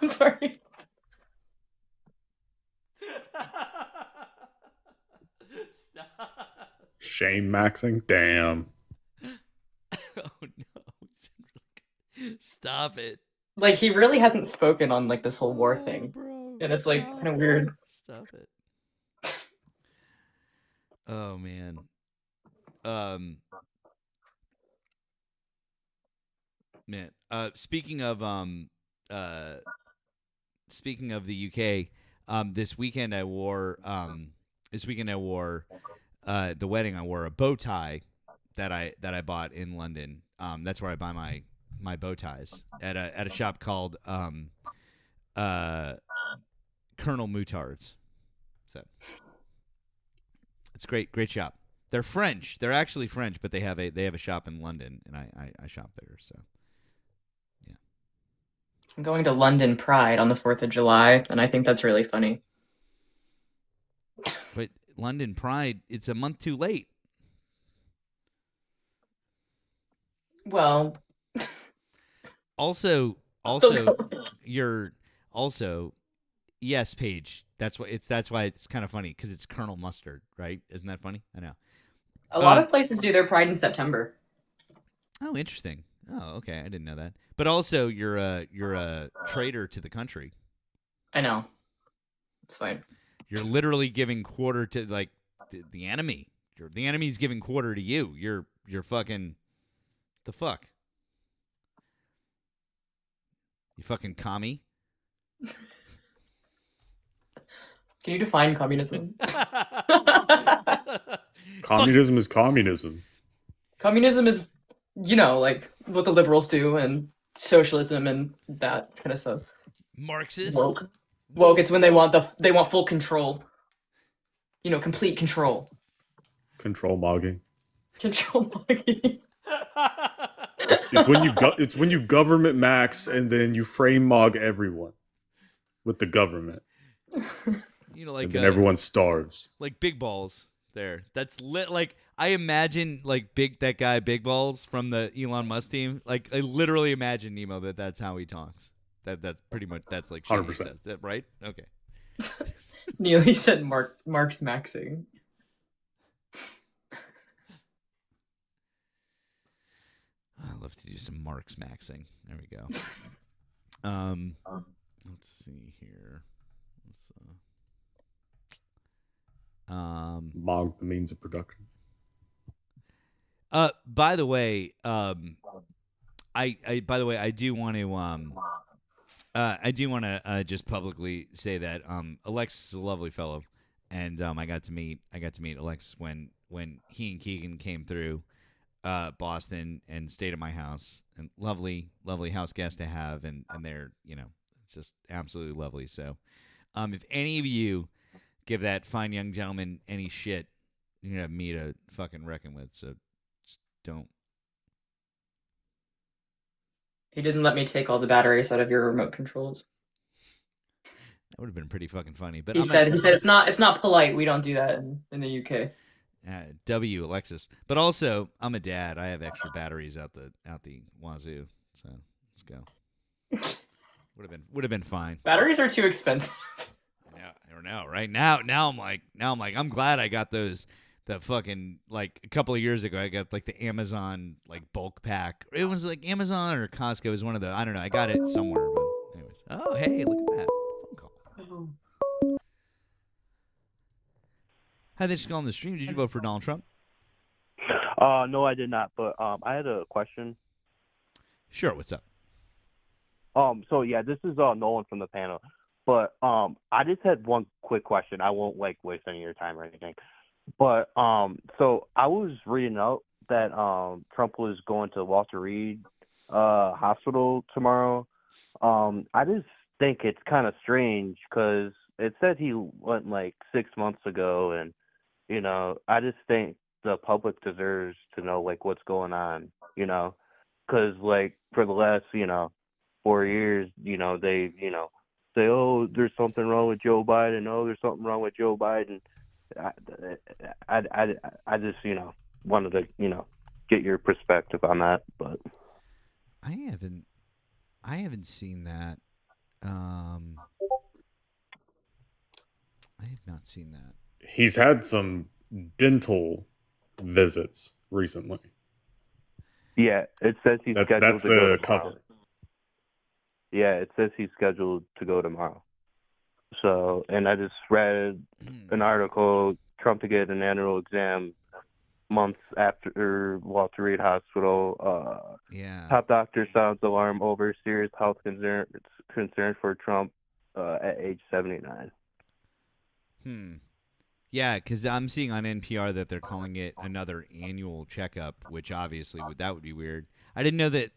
I'm sorry. Shame maxing? Damn. Oh no. Stop it. Like, he really hasn't spoken on like this whole war thing. Bro, and it's like kind of weird. Stop it. Oh man. Man. Speaking of the UK, this weekend I wore the wedding I wore a bow tie that I bought in London. That's where I buy my bow ties at a shop called Colonel Moutards. So it's great shop. They're French. They're actually French, but they have a shop in London, and I shop there. So yeah, I'm going to London Pride on the 4th of July, and I think that's really funny. But London Pride, it's a month too late. Well, also yes, Paige. That's why it's kind of funny because it's Colonel Mustard, right? Isn't that funny? I know. A lot of places do their Pride in September. Oh, interesting. Oh, okay. I didn't know that. But also, you're a traitor to the country. I know. It's fine. You're literally giving quarter to like the enemy. The enemy's giving quarter to you. You're fucking the fuck. You fucking commie. Can you define communism? Communism is communism. Communism is, like what the liberals do, and socialism and that kind of stuff. Marxist. Woke. It's when they want full control. Complete control. Control mogging. Control mogging. It's when you government max and then you frame mog everyone with the government. Like and then everyone starves. Like Big Balls there. That's lit. Like I imagine like that guy Big Balls from the Elon Musk team. Like I literally imagine Nemo that's how he talks. That's pretty much that's like 100%. Right? Okay. Neely said Mark's maxing. I'd love to do some Marx maxing. There we go. Let's see here. Mog the means of production. By the way, I do want to just publicly say that Alexis is a lovely fellow, and I got to meet Alexis when when he and Keegan came through Boston and stayed at my house, and lovely house guest to have, and they're just absolutely lovely. So if any of you give that fine young gentleman any shit, you're gonna have me to fucking reckon with. So just don't. He didn't let me take all the batteries out of your remote controls. That would have been pretty fucking funny. But he said it's not polite. We don't do that in the UK. W Alexis. But also, I'm a dad. I have extra batteries out the wazoo. So let's go. Would have been fine. Batteries are too expensive. I don't know. Right now I'm like I'm glad I got those. The fucking like a couple of years ago, I got like the Amazon like bulk pack. It was like Amazon or Costco. It was one of the I don't know. I got it somewhere. But anyways, oh hey, look at that phone call. Oh. Hi, thanks for calling the stream. Did you vote for Donald Trump? No, I did not. But I had a question. Sure. What's up? So yeah, this is Nolan from the panel. But I just had one quick question. I won't like waste any of your time or anything. But so I was reading out that Trump was going to Walter Reed Hospital tomorrow. I just think it's kind of strange because it said he went like 6 months ago, and I just think the public deserves to know like what's going on, because like for the last 4 years, they say, oh, there's something wrong with Joe Biden. Oh, there's something wrong with Joe Biden. I just wanted to get your perspective on that, but I haven't seen that. I have not seen that. He's had some dental visits recently. Yeah, it says he's scheduled that's to go the tomorrow. cover. Yeah, it says he's scheduled to go tomorrow. So, and I just read an article, Trump to get an annual exam months after Walter Reed Hospital. Top doctor sounds alarm over serious health concern for Trump at age 79. Yeah, because I'm seeing on NPR that they're calling it another annual checkup, which obviously that would be weird. I didn't know that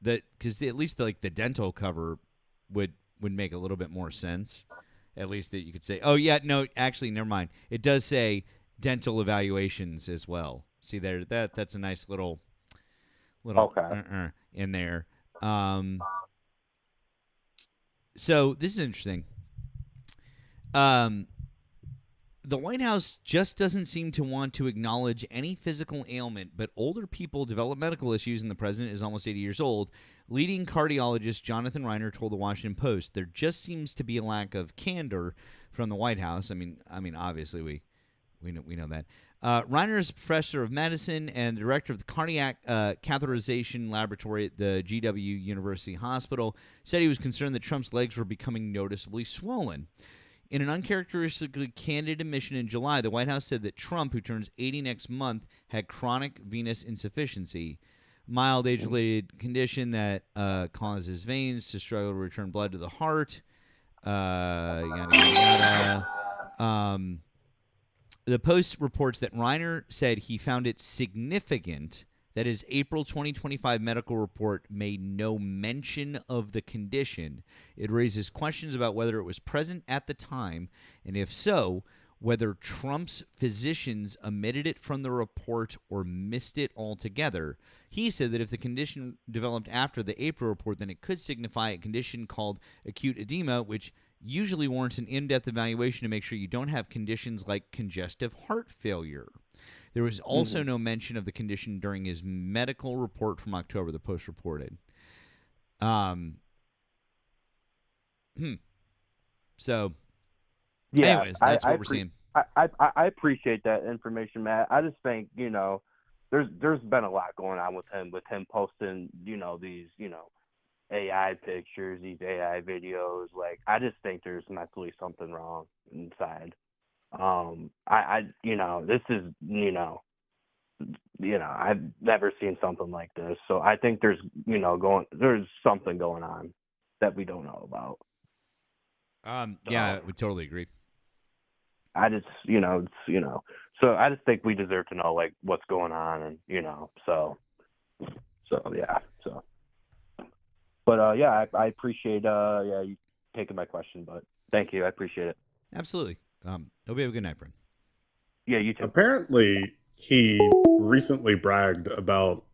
because at least like the dental cover would make a little bit more sense. At least that you could say, oh yeah, no, actually, never mind. It does say dental evaluations as well. See there, that's a nice little okay. In there. So this is interesting. The White House just doesn't seem to want to acknowledge any physical ailment, but older people develop medical issues, and the president is almost 80 years old. Leading cardiologist Jonathan Reiner told the Washington Post, "There just seems to be a lack of candor from the White House." I mean, obviously we know that. Reiner is professor of medicine and director of the cardiac catheterization laboratory at the GW University Hospital. Said he was concerned that Trump's legs were becoming noticeably swollen. In an uncharacteristically candid admission in July, the White House said that Trump, who turns 80 next month, had chronic venous insufficiency, mild age-related condition that causes veins to struggle to return blood to the heart. Yada, yada, yada. The Post reports that Reiner said he found it significant that his April 2025 medical report made no mention of the condition. It raises questions about whether it was present at the time, and if so, whether Trump's physicians omitted it from the report or missed it altogether. He said that if the condition developed after the April report, then it could signify a condition called acute edema, which usually warrants an in-depth evaluation to make sure you don't have conditions like congestive heart failure. There was also no mention of the condition during his medical report from October, the Post reported. So, yeah, anyways, that's what we're seeing. I appreciate that information, Matt. I just think, there's been a lot going on with him posting, these, AI pictures, these AI videos. Like, I just think there's mentally something wrong inside. This is, I've never seen something like this. So I think there's something going on that we don't know about. Yeah, I would totally agree. I just, So I just think we deserve to know like what's going on, and so yeah. So, but yeah, I appreciate you taking my question. But thank you, I appreciate it. Absolutely. Hope you have a good night, friend. Yeah, you too. Apparently, he recently bragged about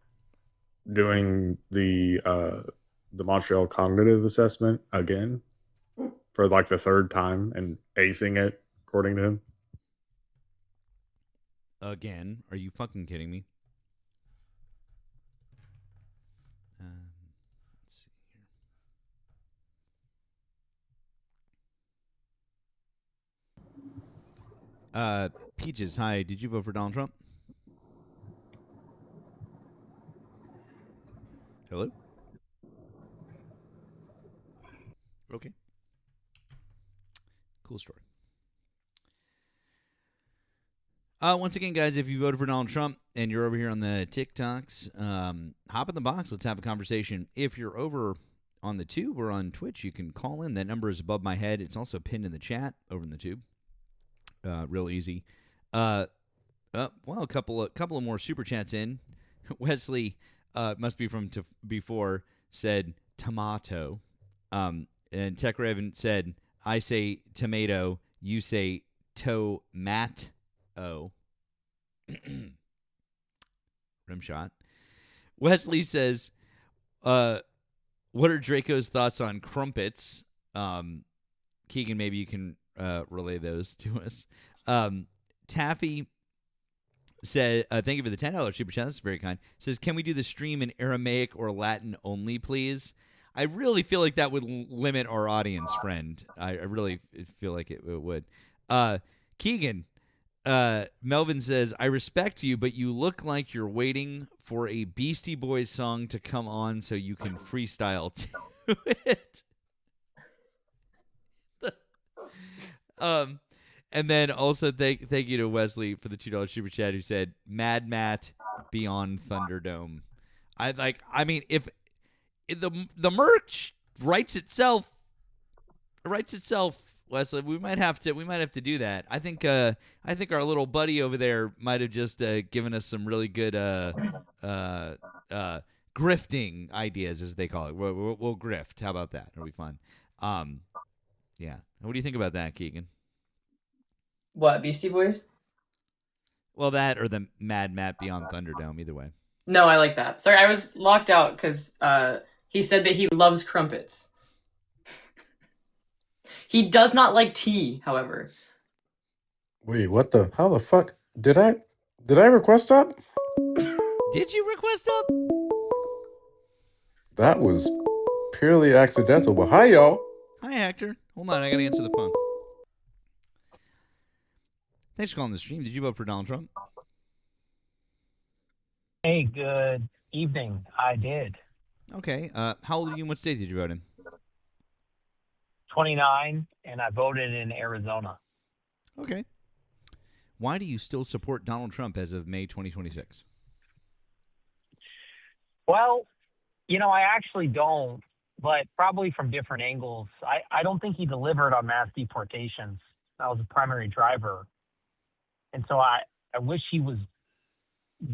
doing the Montreal Cognitive Assessment again for like the third time and acing it, according to him. Again, are you fucking kidding me? Let's see here. Peaches, hi. Did you vote for Donald Trump? Hello? Okay. Cool story. Once again, guys, if you voted for Donald Trump and you're over here on the TikToks, hop in the box. Let's have a conversation. If you're over on the tube or on Twitch, you can call in. That number is above my head. It's also pinned in the chat over in the tube. Real easy. Well, a couple of more super chats in. Wesley must be from before said tomato, and Tech Raven said, "I say tomato, you say tomato." Rim shot. Wesley says, "What are Draco's thoughts on crumpets?" Keegan, maybe you can relay those to us. Taffy said, thank you for the $10 super chat. That's very kind. Says, can we do the stream in Aramaic or Latin only, please? I really feel like that would limit our audience, friend. I really feel like it would. Keegan, Melvin says, I respect you, but you look like you're waiting for a Beastie Boys song to come on so you can freestyle to it. And then also thank you to Wesley for the $2 super chat who said Mad Matt Beyond Thunderdome. I mean if the merch writes itself, Wesley, we might have to do that. I think our little buddy over there might have just given us some really good grifting ideas, as they call it. We'll grift. How about that? It'll be fun. Yeah. What do you think about that, Keegan? What, Beastie Boys? Well, that or the Mad Matt Beyond Thunderdome, either way. No, I like that. Sorry, I was locked out because he said that he loves crumpets. He does not like tea, however. Wait, what the? How the fuck? Did I request up? Did you request up? That was purely accidental. But hi, y'all. Hi, Hector. Hold on, I gotta answer the phone. Thanks for calling the stream. Did you vote for Donald Trump? Hey, good evening. I did. Okay. How old are you and what state did you vote in? 29, and I voted in Arizona. Okay. Why do you still support Donald Trump as of May 2026? Well, I actually don't, but probably from different angles. I don't think he delivered on mass deportations. That was a primary driver. And so I wish he was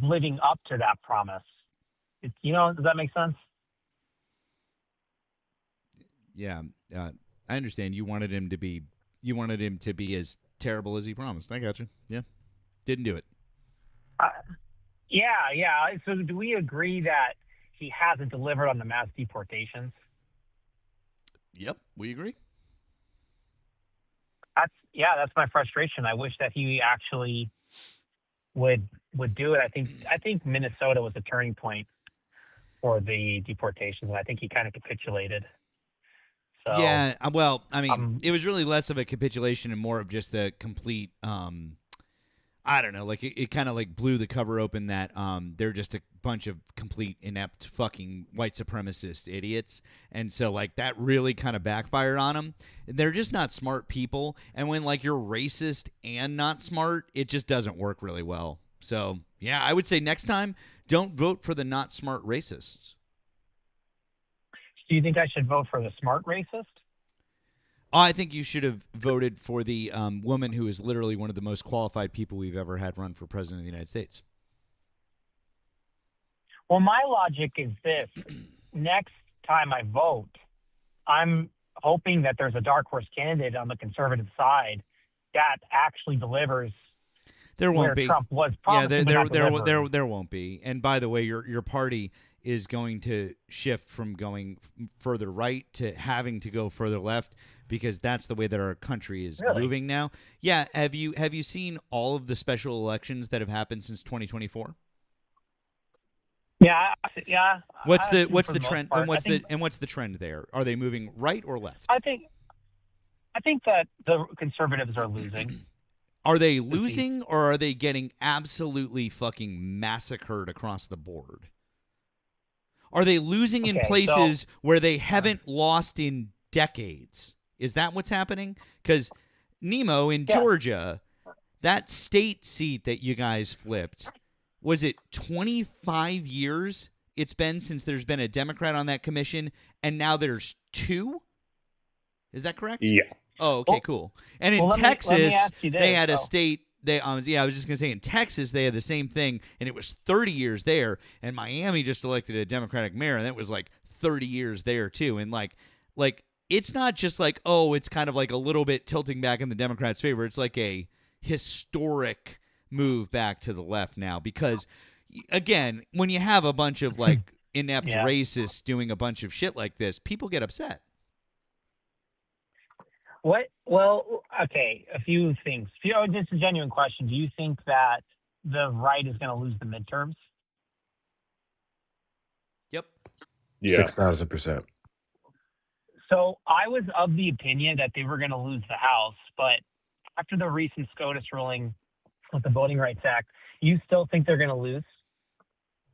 living up to that promise. Does that make sense? Yeah, I understand. You wanted him to be as terrible as he promised. I got you. Yeah, didn't do it. Yeah. So do we agree that he hasn't delivered on the mass deportations? Yep, we agree. That's my frustration. I wish that he actually would do it. I think Minnesota was a turning point for the deportations, and I think he kind of capitulated. So, yeah, well, I mean, it was really less of a capitulation and more of just the complete, I don't know, like it kind of like blew the cover open that they're just a bunch of complete inept fucking white supremacist idiots. And so like that really kind of backfired on them. They're just not smart people. And when like you're racist and not smart, it just doesn't work really well. So yeah, I would say next time, don't vote for the not smart racists. Do you think I should vote for the smart racist? I think you should have voted for the woman who is literally one of the most qualified people we've ever had run for president of the United States. Well, my logic is this. Next time I vote, I'm hoping that there's a dark horse candidate on the conservative side that actually delivers. There won't be. Trump was promising, there won't be. And by the way, your party is going to shift from going further right to having to go further left because that's the way that our country is moving now. Yeah, have you seen all of the special elections that have happened since 2024? Yeah. What's the trend and what's the trend there? Are they moving right or left? I think that the conservatives are losing. Are they losing or are they getting absolutely fucking massacred across the board? Are they losing in places where they haven't lost in decades? Is that what's happening? Because Nemo in Georgia, that state seat that you guys flipped, was it 25 years it's been since there's been a Democrat on that commission, and now there's 2? Is that correct? Yeah. Oh, okay, cool. And in Texas, they had a state. I was just gonna say in Texas they had the same thing, and it was 30 years there. And Miami just elected a Democratic mayor, and that was like 30 years there too. And like it's not just like it's kind of like a little bit tilting back in the Democrats' favor. It's like a historic move back to the left now because, again, when you have a bunch of like inept racists doing a bunch of shit like this, people get upset. What? Well, okay, a few things. Just a genuine question. Do you think that the right is going to lose the midterms? Yep. Yeah. 6,000%. So I was of the opinion that they were going to lose the House, but after the recent SCOTUS ruling with the Voting Rights Act, you still think they're going to lose?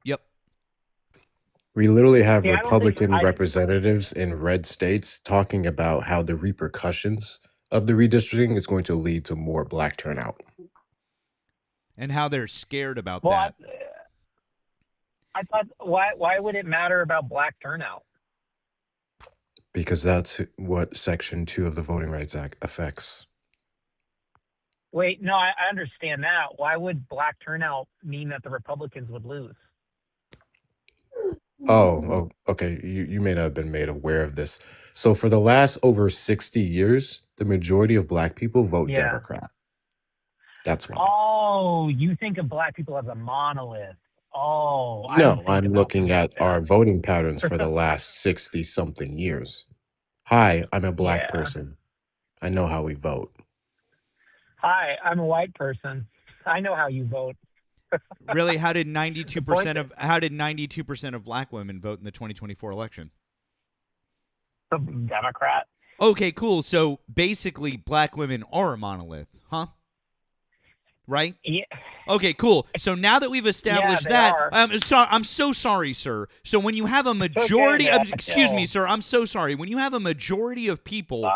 Yep. We literally have Republican representatives in red states talking about how the repercussions of the redistricting is going to lead to more black turnout. And how they're scared about that. I thought, why would it matter about black turnout? Because that's what Section 2 of the Voting Rights Act affects. Wait, no, I understand that. Why would black turnout mean that the Republicans would lose? Oh, okay. You may not have been made aware of this. So for the last over 60 years, the majority of black people vote Democrat. That's why. Oh, you think of black people as a monolith. Oh. No, I'm looking at our voting patterns for the last 60-something years. Hi, I'm a black person. I know how we vote. Hi, I'm a white person. I know how you vote. Really, how did 92% of black women vote in the 2024 election? Democrat. Okay, cool. So basically, black women are a monolith, huh? Right? Yeah. Okay, cool. So now that we've established I'm so sorry, sir. So when you have a majority excuse me, sir, I'm so sorry. When you have a majority of people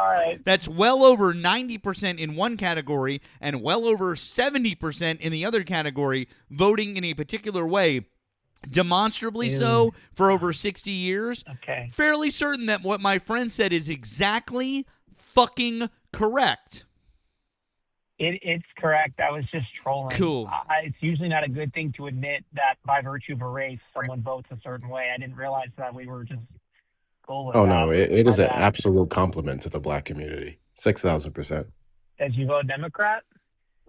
that's well over 90% in one category and well over 70% in the other category voting in a particular way, demonstrably so for over 60 years, fairly certain that what my friend said is exactly fucking correct. It's correct. I was just trolling. Cool. It's usually not a good thing to admit that by virtue of a race, someone votes a certain way. I didn't realize that we were just going. Oh, no, it is an absolute compliment to the black community. 6,000%. As you vote Democrat?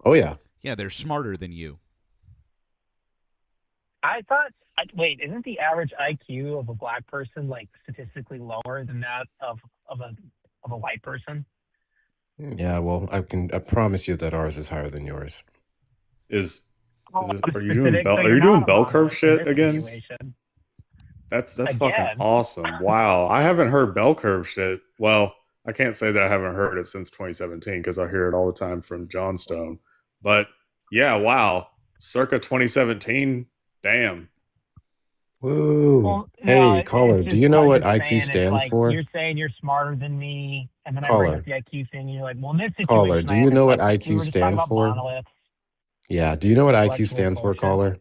Oh, yeah. Yeah, they're smarter than you. I thought, wait, isn't the average IQ of a black person like statistically lower than that of a white person? Yeah, well, I promise you that ours is higher than yours. Are you doing bell curve shit again? That's fucking awesome. Wow, I haven't heard bell curve shit. Well, I can't say that I haven't heard it since 2017 because I hear it all the time from Johnstone. But yeah, wow, circa 2017. Damn. Woo. Well, hey, caller, do you know what IQ stands for? You're saying you're smarter than me, and then I Caller. bring up the IQ thing, and you're like, well, in this situation, Caller, do you know what IQ we were just talking stands about for? monoliths. Yeah, do you know what IQ Intellectual stands for, quotient. caller?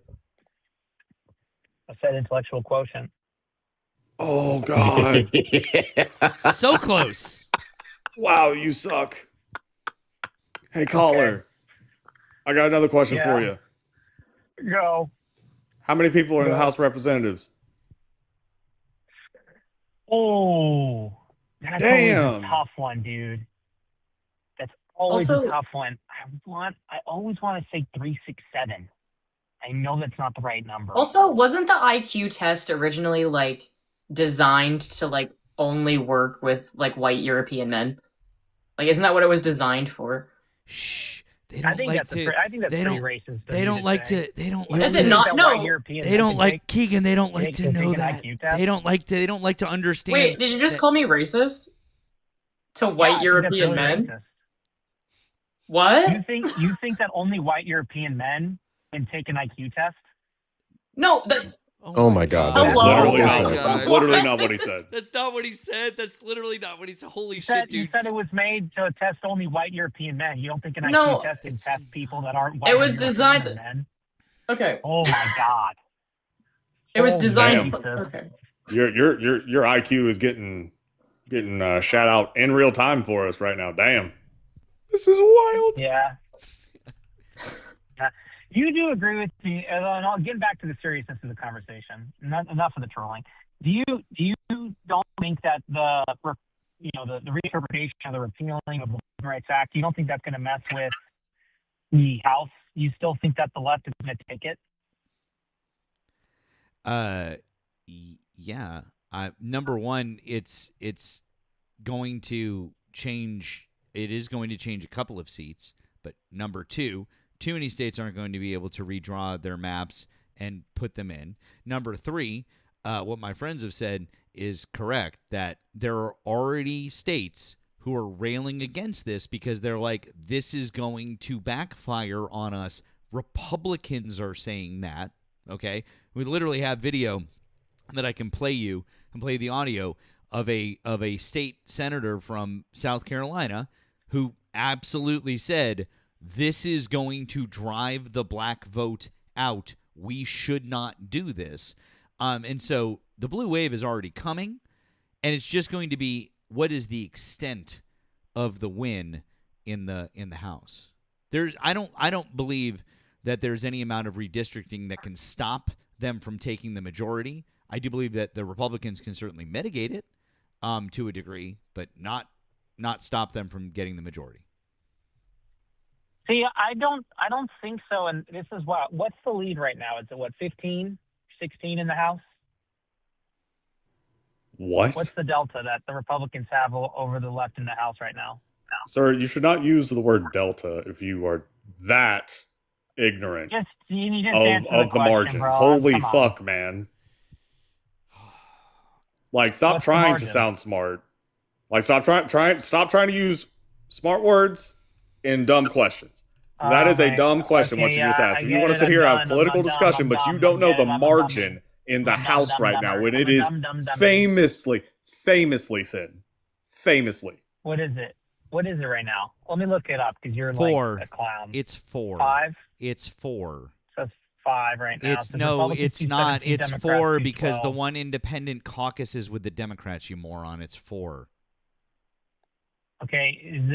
I said intellectual quotient. Oh, God. So close. Wow, you suck. Hey, caller. I got another question for you. Go. How many people are in the House of Representatives? Oh, that's always a tough one, dude. That's always a tough one. I always want to say 367. I know that's not the right number. Also, wasn't the IQ test originally like designed to like only work with like white European men? Like, isn't that what it was designed for? Shh. I think that's pretty racist. They don't like to. They don't like. That's it. Not no. They don't like Keegan. They don't like to know that. They don't like to. They don't like to understand. Wait, did you just call me racist to white European men? Racist. What? You think that only white European men can take an IQ test? No. Oh my God. That's literally not what he said. That's not what he said. That's literally not what he said. Holy shit, dude. You said it was made to test only white European men. You don't think an IQ test can test people that aren't white? It was designed to. Men? Okay. Oh my God. It was designed. Okay. Your IQ is getting shout out in real time for us right now. Damn. This is wild. Yeah. You do agree with me, and I'll get back to the seriousness of the conversation. Enough of the trolling. Do you don't think that the reinterpretation of the repealing of the Voting Rights Act, you don't think that's going to mess with the House? You still think that the left is going to take it? Yeah. Number one, it's going to change. It is going to change a couple of seats, but number two, too many states aren't going to be able to redraw their maps and put them in. Number three, what my friends have said is correct, that there are already states who are railing against this because they're like, this is going to backfire on us. Republicans are saying that, okay? We literally have video that I can play you and play the audio of a state senator from South Carolina who absolutely said, this is going to drive the black vote out. We should not do this. And so the blue wave is already coming, and it's just going to be, what is the extent of the win in the House? I don't believe that there's any amount of redistricting that can stop them from taking the majority. I do believe that the Republicans can certainly mitigate it to a degree, but not stop them from getting the majority. See, I don't think so. And this is what's the lead right now? Is it 15, 16 in the House? What? What's the delta that the Republicans have over the left in the House right now? Sir, you should not use the word delta if you are that ignorant of the margin. Bro. Holy fuck, man. Like, stop trying to sound smart. Like, stop trying to use smart words in dumb questions. That is a dumb question, what you just asked. If you want to sit here and have a political discussion, but you don't know the margin in the House right now, when it is famously thin. Famously. What is it? What is it right now? Let me look it up because you're 4. like a clown. It's 4. 5? It's 4. So it's 5 right now. It's not. It's Democrats 4 because 12. the one independent caucuses with the Democrats, you moron. It's 4. Okay, is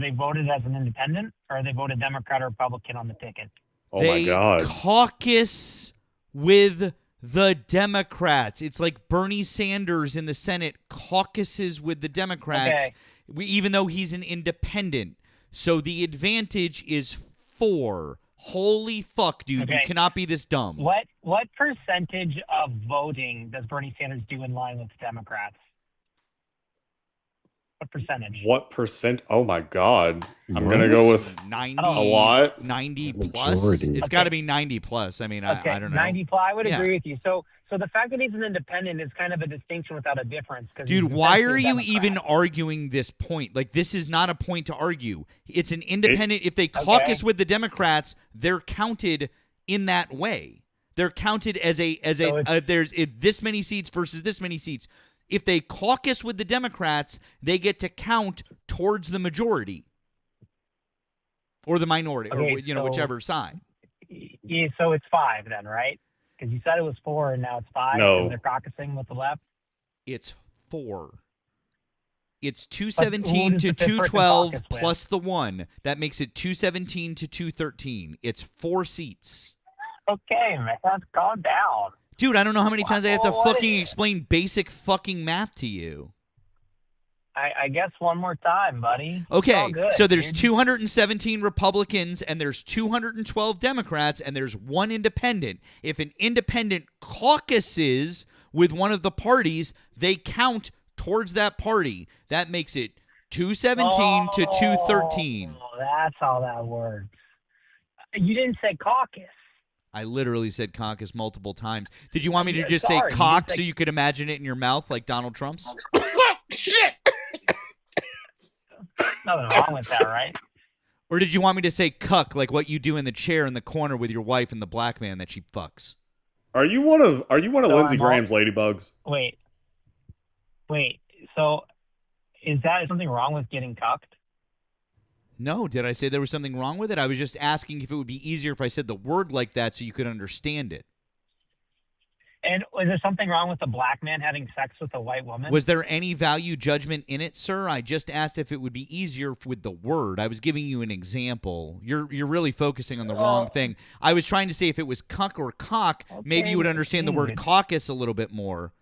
they voted as an independent, or they voted Democrat or Republican on the ticket? Oh my God! They caucus with the Democrats. It's like Bernie Sanders in the Senate caucuses with the Democrats, even though he's an independent. So the advantage is 4. Holy fuck, dude! You cannot be this dumb. What percentage of voting does Bernie Sanders do in line with Democrats? What percentage? What percent? Oh my God! I'm gonna go with 90. A lot. 90 plus. Majority. It's got to be 90 plus. I mean, I don't know. 90 plus. I would agree with you. So the fact that he's an independent is kind of a distinction without a difference. Dude, why are you even arguing this point? Like, this is not a point to argue. It's an independent. If they caucus with the Democrats, they're counted in that way. They're counted as there's this many seats versus this many seats. If they caucus with the Democrats, they get to count towards the majority or the minority, or whichever side. Yeah, so it's 5 then, right? Because you said it was 4 and now it's 5. No, and they're caucusing with the left. It's 4. It's 217 does to the fifth person 212 caucus with? plus the 1. That makes it 217 to 213. It's 4 seats. Okay, man, calm down. Dude, I don't know how many times I have to What fucking is- explain basic fucking math to you. I guess one more time, buddy. It's all Okay, good, so there's dude. 217 Republicans and there's 212 Democrats and there's 1 independent. If an independent caucuses with one of the parties, they count towards that party. That makes it 217 to 213. Oh, that's how that works. You didn't say caucus. I literally said caucus multiple times. Did you want me to Yeah, just sorry, say you cock did say- so you could imagine it in your mouth like Donald Trump's? Shit. Nothing wrong with that, right? Or did you want me to say cuck like what you do in the chair in the corner with your wife and the black man that she fucks? Are you one of So Lindsey I'm Graham's ladybugs? Wait. So, is something wrong with getting cucked? No, did I say there was something wrong with it? I was just asking if it would be easier if I said the word like that so you could understand it. And was there something wrong with a black man having sex with a white woman? Was there any value judgment in it, sir? I just asked if it would be easier with the word. I was giving you an example. You're really focusing on the wrong thing. I was trying to say if it was cuck or cock, maybe you would understand the word dude. caucus a little bit more.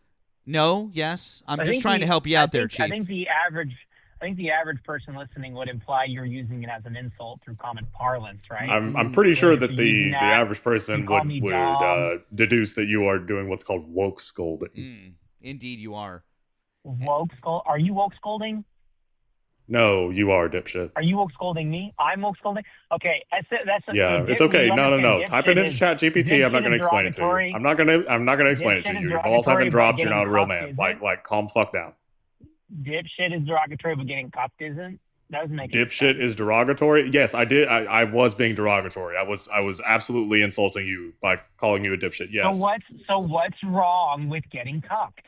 No? Yes? I'm I just think trying to help you out there, I Chief. think the average person listening would imply you're using it as an insult through common parlance, right? I'm pretty sure that You're the using that, average person you call me would dumb. deduce that you are doing what's called woke scolding. Indeed, you are. Woke scold? Are you woke scolding? No, you are, dipshit. Are you woke scolding me? I'm woke scolding. Okay, that's Yeah, it's okay. No. Type it into Chat GPT. I'm not going to explain it to you. I'm not going to explain it to you. Your balls haven't dropped. You're not a real man. Like, calm the fuck down. Dipshit is derogatory, but getting cucked isn't. That doesn't make any Dipshit is derogatory. Yes, I did. I was being derogatory. I was absolutely insulting you by calling you a dipshit. Yes. So what's wrong with getting cucked?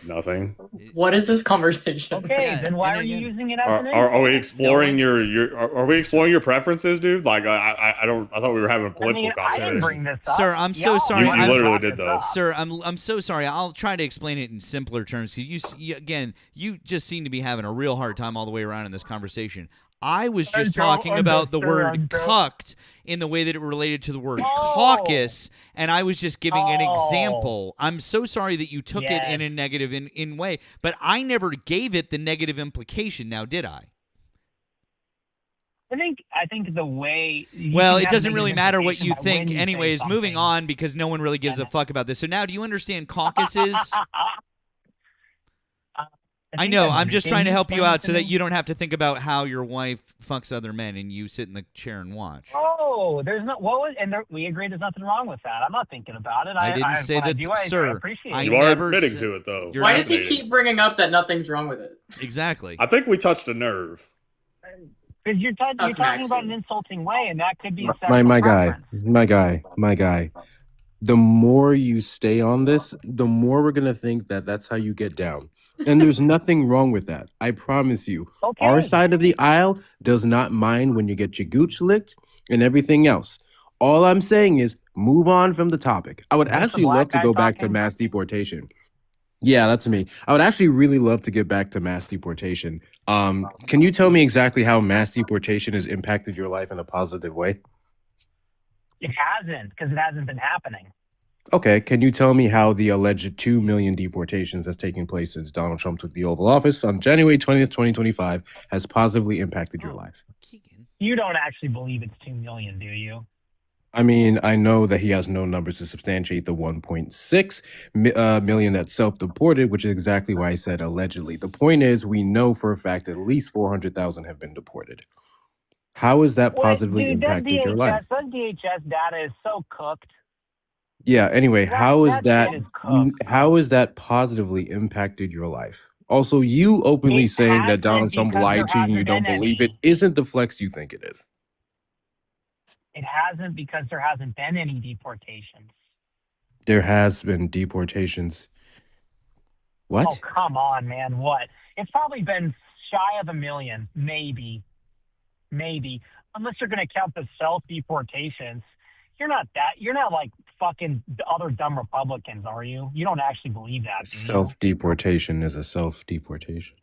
Nothing. What is this conversation? Okay, then why are you using it as an Are we insult? exploring are we exploring your preferences, dude? Like I thought we were having a political I conversation. didn't bring this up. Sir, I'm so Y'all sorry. You I'm- literally did though. Sir, I'm so sorry. I'll try to explain it in simpler terms. 'Cause you just seem to be having a real hard time all the way around in this conversation. I was just talking about the word cucked in the way that it related to the word caucus, and I was just giving an example. I'm so sorry that you took it in a negative in way, but I never gave it the negative implication. Now, did I? I think the way. Well, it doesn't really matter what you think, anyways. Moving on, because no one really gives a fuck about this. So now, do you understand caucuses? I know. I'm just trying to help you out so that you don't have to think about how your wife fucks other men and you sit in the chair and watch. Oh, there's not. What was? And we agree. There's nothing wrong with that. I'm not thinking about it. I didn't say that, sir. I appreciate I it. You are never admitting said- to it though. You're Why does he admitting. keep bringing up that nothing's wrong with it? Exactly. I think we touched a nerve. Because you're talking about Maxine. an insulting way, and that could be a My sexual guy, preference. my guy. The more you stay on this, the more we're gonna think that that's how you get down. And there's nothing wrong with that. I promise you. Okay. Our side of the aisle does not mind when you get your gooch licked and everything else. All I'm saying is move on from the topic. I would Is this the actually black love to guy go back to talking? mass deportation. Yeah, that's me. I would actually really love to get back to mass deportation. Can you tell me exactly how mass deportation has impacted your life in a positive way? It hasn't, because it hasn't been happening. Okay, can you tell me how the alleged 2 million deportations that's taken place since Donald Trump took the Oval Office on January 20th, 2025 has positively impacted your life? You don't actually believe it's 2 million, do you? I mean, I know that he has no numbers to substantiate the 1.6 million that's self-deported, which is exactly why I said allegedly. The point is, we know for a fact at least 400,000 have been deported. How has that positively impacted your life? That DHS data is so cooked. Yeah, anyway, how is that shit is how has that positively impacted your life? Also, you openly It saying that hasn't Donald Trump because lied there to you and you hasn't don't been believe any. it isn't the flex you think it is. It hasn't because there hasn't been any deportations. There has been deportations. What? Oh, come on, man. What? It's probably been shy of 1 million, maybe. Maybe. Unless you're going to count the self-deportations. You're not like fucking other dumb Republicans, are you? You don't actually believe that, do you? Self-deportation is a self-deportation.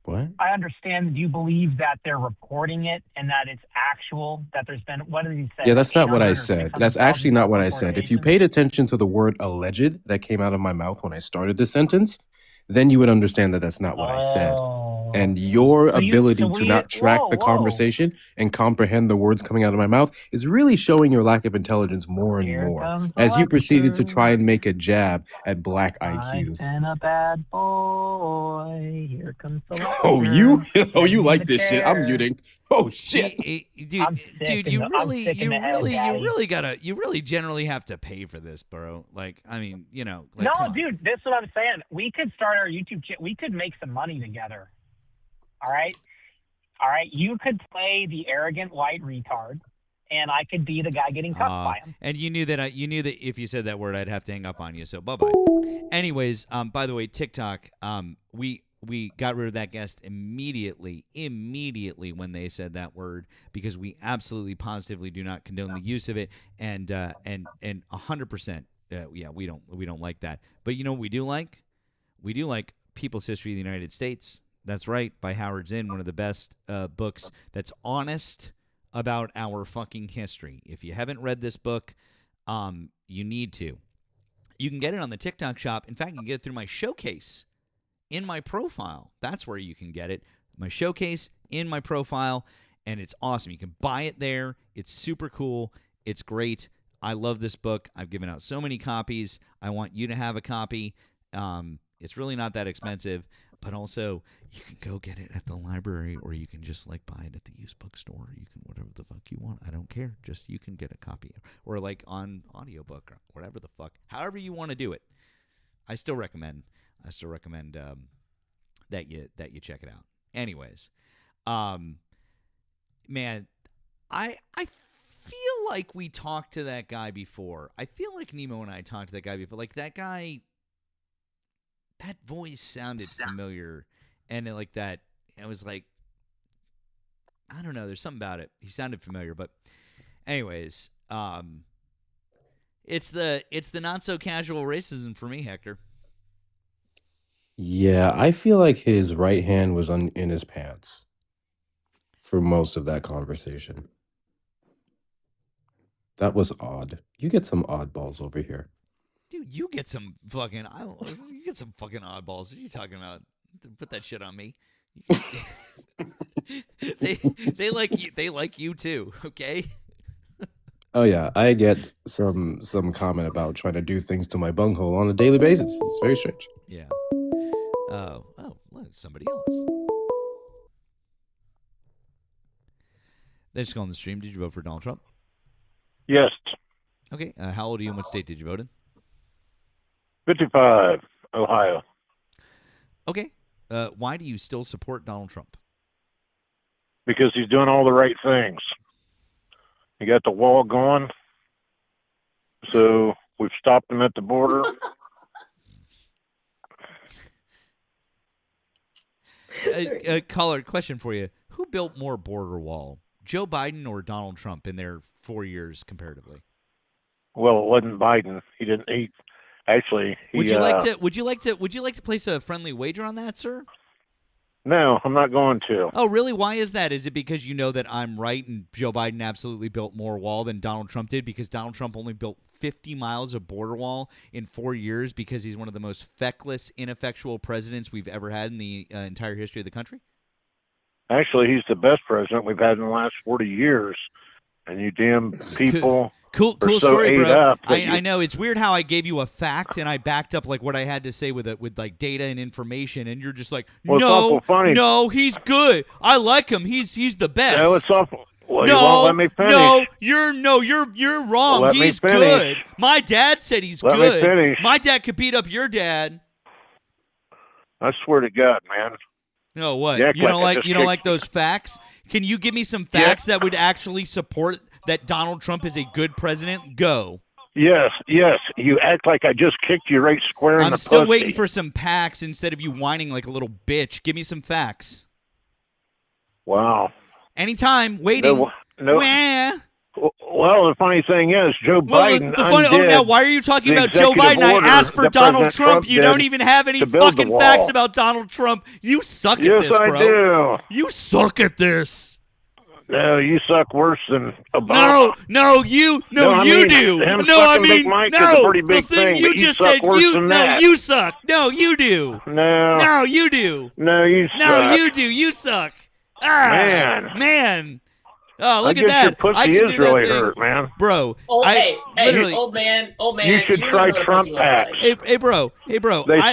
What? I understand. Do you believe that they're reporting it and that it's actual, that there's been, what did he say? Yeah, like that's not what I 800 or said. That's 600,000 actually not what I said. If you self-deportations? paid attention to the word alleged that came out of my mouth when I started this sentence, then you would understand that that's not what I said. And your ability to not track the conversation and comprehend the words coming out of my mouth is really showing your lack of intelligence more and more as you proceeded to try and make a jab at black IQs. And a bad boy. Here comes the Oh, you like this shit. I'm muting. Oh shit. Dude, you really generally have to pay for this, bro. Like, I mean, you know. Like, No, come on. dude, this is what I'm saying. We could start our YouTube channel. We could make some money together. All right? You could play the arrogant white retard, and I could be the guy getting cuffed by him. And you knew that if you said that word, I'd have to hang up on you. So bye-bye. Anyways, by the way, TikTok, we got rid of that guest immediately when they said that word, because we absolutely positively do not condone the use of it, and 100%, yeah, we don't like that. But you know what we do like? We do like People's History of the United States. That's right, by Howard Zinn, one of the best books that's honest about our fucking history. If you haven't read this book, you need to. You can get it on the TikTok shop. In fact, you can get it through my showcase in my profile. That's where you can get it. My showcase in my profile, and it's awesome. You can buy it there. It's super cool. It's great. I love this book. I've given out so many copies. I want you to have a copy. It's really not that expensive, but also you can go get it at the library, or you can just like buy it at the used bookstore. You can whatever the fuck you want. I don't care. Just you can get a copy, or like on audiobook or whatever the fuck. However you want to do it. I still recommend that you check it out. Anyways, man, I feel like we talked to that guy before. I feel like Nemo and I talked to that guy before. Like that guy, that voice sounded familiar, and it was like, I don't know. There's something about it. He sounded familiar, but anyways, it's the not so casual racism for me, Hector. Yeah, I feel like his right hand was in his pants for most of that conversation. That was odd. You get some oddballs over here. Dude, you get some fucking oddballs. What are you talking about? Put that shit on me. they like you too, okay? Oh yeah, I get some comment about trying to do things to my bunghole on a daily basis. It's very strange. Yeah. Oh, look, somebody else. They just go on the stream. Did you vote for Donald Trump? Yes. Okay. How old are you and what state did you vote in? 55, Ohio. Okay. Why do you still support Donald Trump? Because he's doing all the right things. He got the wall going, so we've stopped him at the border. Caller, question for you. Who built more border wall, Joe Biden or Donald Trump in their 4 years comparatively? Well, it wasn't Biden. He didn't. Would you like to place a friendly wager on that, sir? No, I'm not going to. Oh, really? Why is that? Is it because you know that I'm right and Joe Biden absolutely built more wall than Donald Trump did, because Donald Trump only built 50 miles of border wall in 4 years because he's one of the most feckless, ineffectual presidents we've ever had in the entire history of the country? Actually, he's the best president we've had in the last 40 years. And you damn people cool are so story, ate bro. up. I know it's weird how I gave you a fact and I backed up like what I had to say with like data and information, and you're just like, well, it's awful funny. No, he's good. I like him. He's the best. No, it's awful. Well, you won't let me finish. You're wrong. Let he's me finish. good. My dad said he's Let good. me finish. My dad could beat up your dad. I swear to God, man. No, what? Yeah, You don't like those facts? Can you give me some facts that would actually support that Donald Trump is a good president? Go. Yes. You act like I just kicked you right square in the I'm still pussy. waiting for some facts instead of you whining like a little bitch. Give me some facts. Wow. Anytime. Waiting. No. Wah. Well, the funny thing is, Joe Biden undid now why are you talking the about Joe executive Biden? I order asked for that Donald President Trump. You don't did even have any to build the fucking facts wall. about Donald Trump. You suck at Yes, this, I bro. do. You suck at this. No, you suck worse than Obama. You I mean, do. Him No, I sucking Big mean, Mike is no. a pretty big The thing thing, you but you just suck said, worse than that. you suck. No, you do. No, you do. No, you suck. No, you do. You suck. Man. Oh, look I at guess that. your pussy I can is do really that thing. hurt, man. Bro. Hey, literally, old man. You should try Trump packs. Hey, bro. They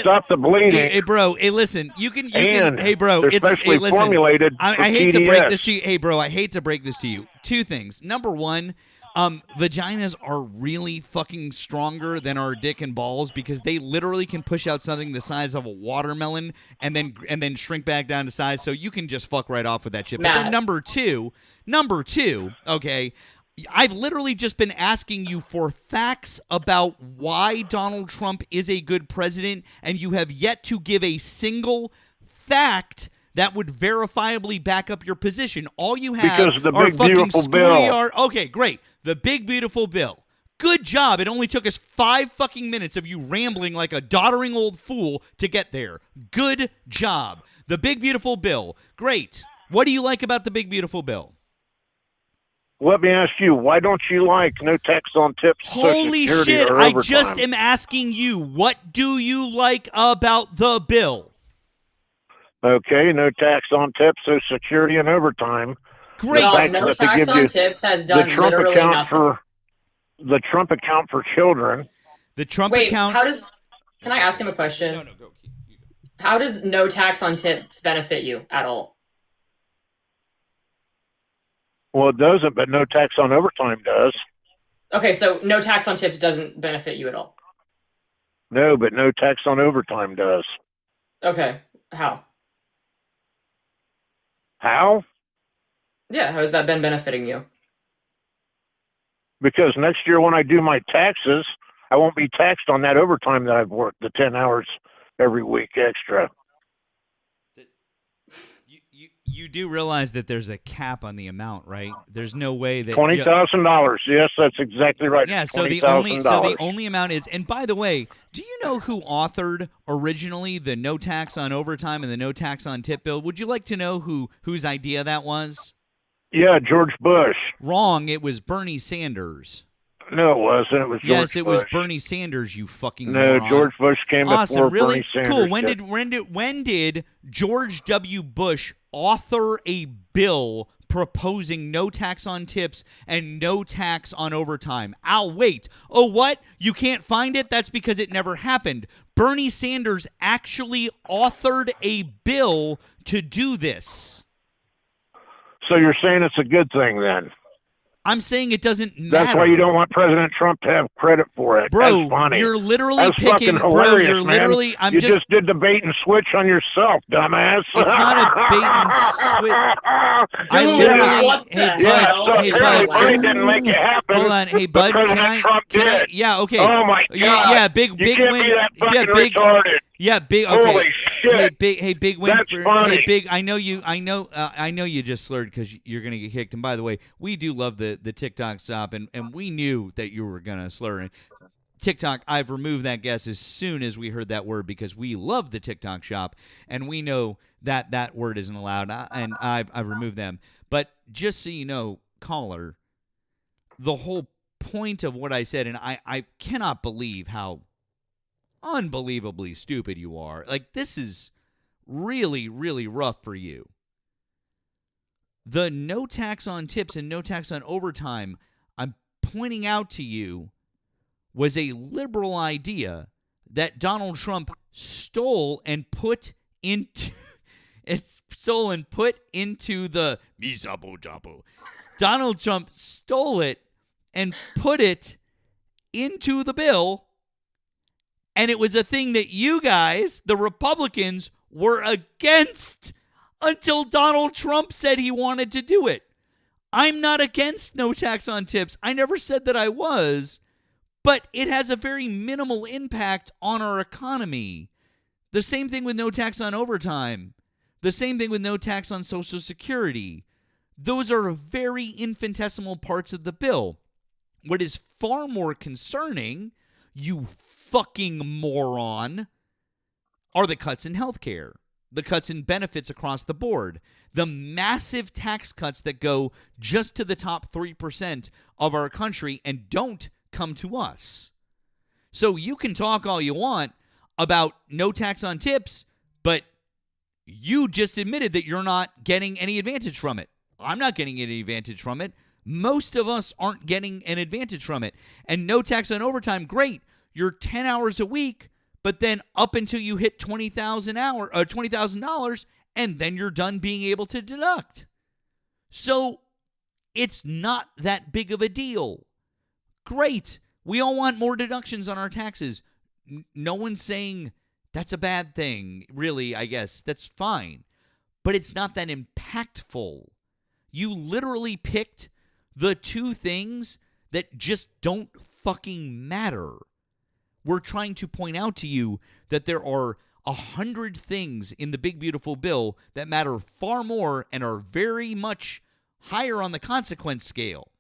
stop the bleeding. Hey, bro. Hey, listen. You can. And Hey, bro. they're Listen. specially formulated for I hate to break TDS. this to you. Hey, bro. I hate to break this to you. Two things. Number one. Vaginas are really fucking stronger than our dick and balls because they literally can push out something the size of a watermelon and then shrink back down to size. So you can just fuck right off with that shit. But then number two, okay, I've literally just been asking you for facts about why Donald Trump is a good president, and you have yet to give a single fact that would verifiably back up your position. All you have Because the are big, fucking beautiful bill. Okay, great. The big, beautiful bill. Good job. It only took us 5 fucking minutes of you rambling like a doddering old fool to get there. Good job. The big, beautiful bill. Great. What do you like about the big, beautiful bill? Let me ask you, why don't you like no tax on tips? Holy Social Security, shit. or I overtime? just am asking you, what do you like about the bill? Okay, no tax on tips, Social Security, and overtime. Great. No tax on tips has done the Trump literally account nothing. the Trump account for children. The Trump Wait, account. Can I ask him a question? No, go. How does no tax on tips benefit you at all? Well, it doesn't, but no tax on overtime does. Okay, so no tax on tips doesn't benefit you at all. No, but no tax on overtime does. Okay, how? How? Yeah, how has that been benefiting you? Because next year when I do my taxes, I won't be taxed on that overtime that I've worked, the 10 hours every week extra. You do realize that there's a cap on the amount, right? There's no way that $20,000. Yes, that's exactly right. Yeah, so the only amount is, and by the way, do you know who authored originally the no tax on overtime and the no tax on tip bill? Would you like to know whose idea that was? Yeah, George Bush. Wrong. It was Bernie Sanders. No, it wasn't. It was George Yes, it was Bush. Bernie Sanders. You fucking No, moron. George Bush came Awesome, before really Bernie Sanders. cool. did. When did George W. Bush author a bill proposing no tax on tips and no tax on overtime? I'll wait. Oh, what? You can't find it? That's because it never happened. Bernie Sanders actually authored a bill to do this. So you're saying it's a good thing then? I'm saying it doesn't matter. That's why you don't want President Trump to have credit for it. Bro, That's funny. you're literally That's picking. fucking Bro, hilarious, you're man. literally. You just did the bait and switch on yourself, dumbass. It's not a bait and switch. I Dude, literally. what the Hey, hell? bud. Hey, apparently bud. Bernie didn't make it happen. Hold on. Hey, but bud. President Trump Can I? did. Yeah. Okay. Oh my God. Yeah. Big You can't win. be that Yeah. fucking Big. retarded. Yeah. Big. Okay. Holy shit. Hey, big win. That's funny. Hey, big. I know you. I know you just slurred because you're gonna get kicked. And by the way, we do love the TikTok stop, and we knew that you were gonna slur. And TikTok, I've removed that guess as soon as we heard that word because we love the TikTok shop, and we know that that word isn't allowed, and I've removed them. But just so you know, caller, the whole point of what I said, and I cannot believe how unbelievably stupid you are. Like, this is really, really rough for you. The no tax on tips and no tax on overtime, I'm pointing out to you, was a liberal idea that Donald Trump stole and put into the Misabu Jabu. Donald Trump stole it and put it into the bill, and it was a thing that you guys, the Republicans, were against until Donald Trump said he wanted to do it. I'm not against no tax on tips. I never said that I was, but it has a very minimal impact on our economy. The same thing with no tax on overtime. The same thing with no tax on Social Security. Those are very infinitesimal parts of the bill. What is far more concerning, you fucking moron, are the cuts in healthcare, the cuts in benefits across the board, the massive tax cuts that go just to the top 3% of our country and don't come to us. So you can talk all you want about no tax on tips, but you just admitted that you're not getting any advantage from it. I'm not getting any advantage from it. Most of us aren't getting an advantage from it. And no tax on overtime, great. You're 10 hours a week, but then up until you hit $20,000, and then you're done being able to deduct. So it's not that big of a deal. Great. We all want more deductions on our taxes. No one's saying that's a bad thing. Really, I guess that's fine. But it's not that impactful. You literally picked the two things that just don't fucking matter. We're trying to point out to you that there are 100 things in the big beautiful bill that matter far more and are very much higher on the consequence scale.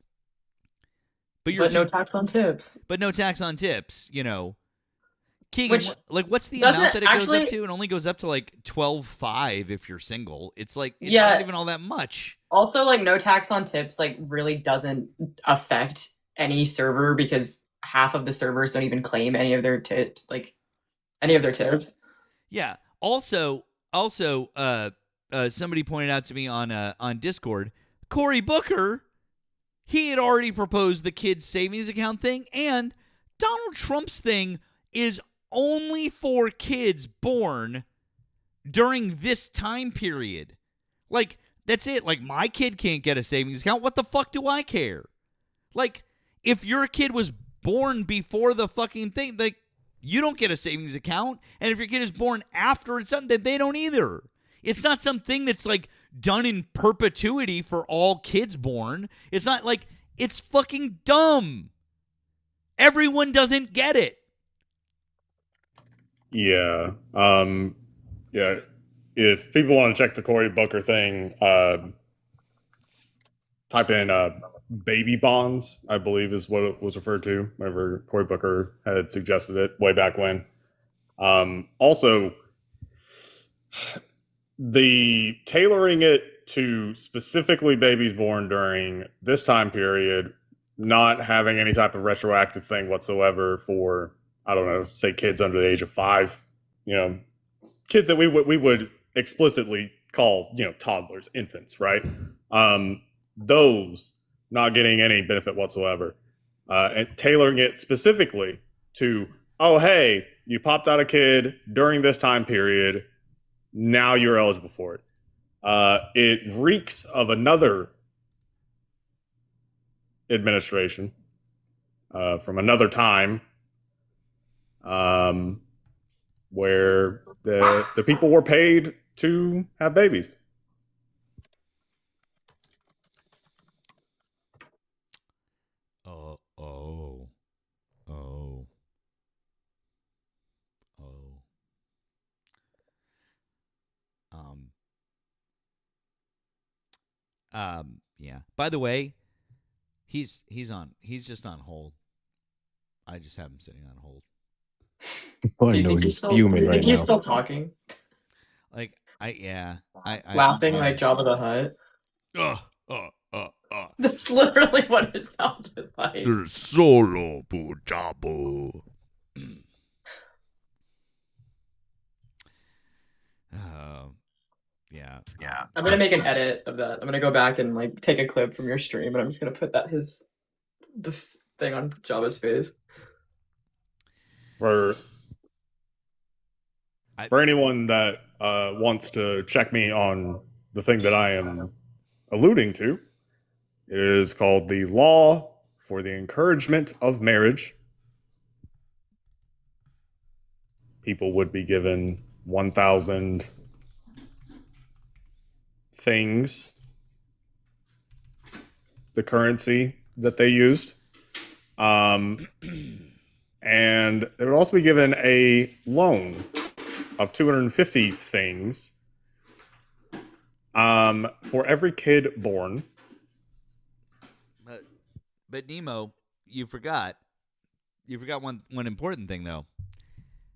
But no tax on tips. But no tax on tips, you know. Keegan, what's the amount that it goes up to? It only goes up to like $12,500 if you're single. It's like, it's not even all that much. Also, like, no tax on tips, like, really doesn't affect any server because half of the servers don't even claim any of their tips, Yeah. Also, somebody pointed out to me on Discord, Cory Booker, he had already proposed the kids' savings account thing, and Donald Trump's thing is only for kids born during this time period. Like, that's it. Like, my kid can't get a savings account. What the fuck do I care? Like, if your kid was born before the fucking thing, like, you don't get a savings account. And if your kid is born after it's done, then they don't either. It's not something that's, like, done in perpetuity for all kids born. It's not like, it's fucking dumb. Everyone doesn't get it. Yeah. Yeah. If people want to check the Cory Booker thing, type in baby bonds, I believe is what it was referred to whenever Cory Booker had suggested it way back when. Also, the tailoring it to specifically babies born during this time period, not having any type of retroactive thing whatsoever for, I don't know, say kids under the age of 5, you know, kids that we would explicitly call, you know, toddlers, infants, right? Those not getting any benefit whatsoever, and tailoring it specifically to, oh, hey, you popped out a kid during this time period, now you're eligible for it. It reeks of another administration from another time, where the people were paid to have babies. Yeah. By the way, he's just on hold. I just have him sitting on hold. I know he's fuming right now. He's still talking. Like, I laughing like Jabba the Hutt. That's literally what it sounded like. Solo Jabba. Yeah. I'm gonna make an edit of that. I'm gonna go back and like take a clip from your stream, and I'm just gonna put that the thing on Jabba's face. For anyone that wants to check me on the thing that I am alluding to, it is called the Law for the Encouragement of Marriage. People would be given 1,000 things, the currency that they used. And they would also be given a loan of 250 things for every kid born. But Nemo, you forgot one important thing though.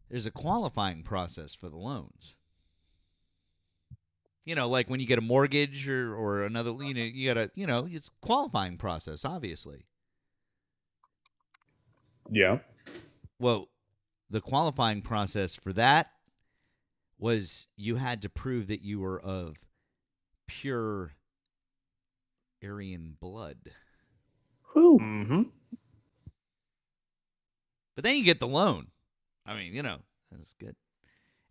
There's a qualifying process for the loans. Like when you get a mortgage or another, you gotta, it's qualifying process, obviously. Yeah. Well, the qualifying process for that was you had to prove that you were of pure Aryan blood. Whew. Mm-hmm. But then you get the loan. I mean, that's good.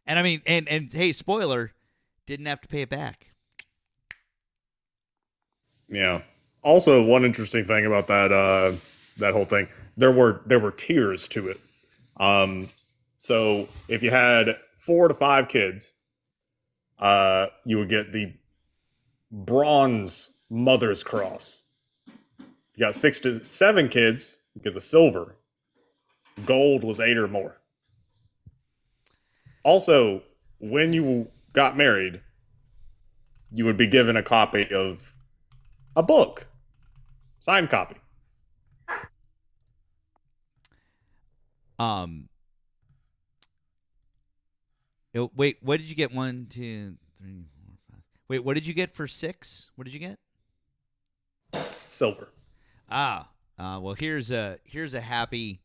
And I mean, and hey, spoiler, didn't have to pay it back. Yeah. Also, one interesting thing about that whole thing, there were tiers to it. So if you had 4 to 5 kids, you would get the bronze Mother's Cross. If you got 6 to 7 kids, you get the silver. Gold was 8 or more. Also, when you got married, you would be given a copy of a book, signed copy. Wait, what did you get? 1, 2, 3, 4, 5. Wait, what did you get for 6? What did you get? Silver. Well, here's a happy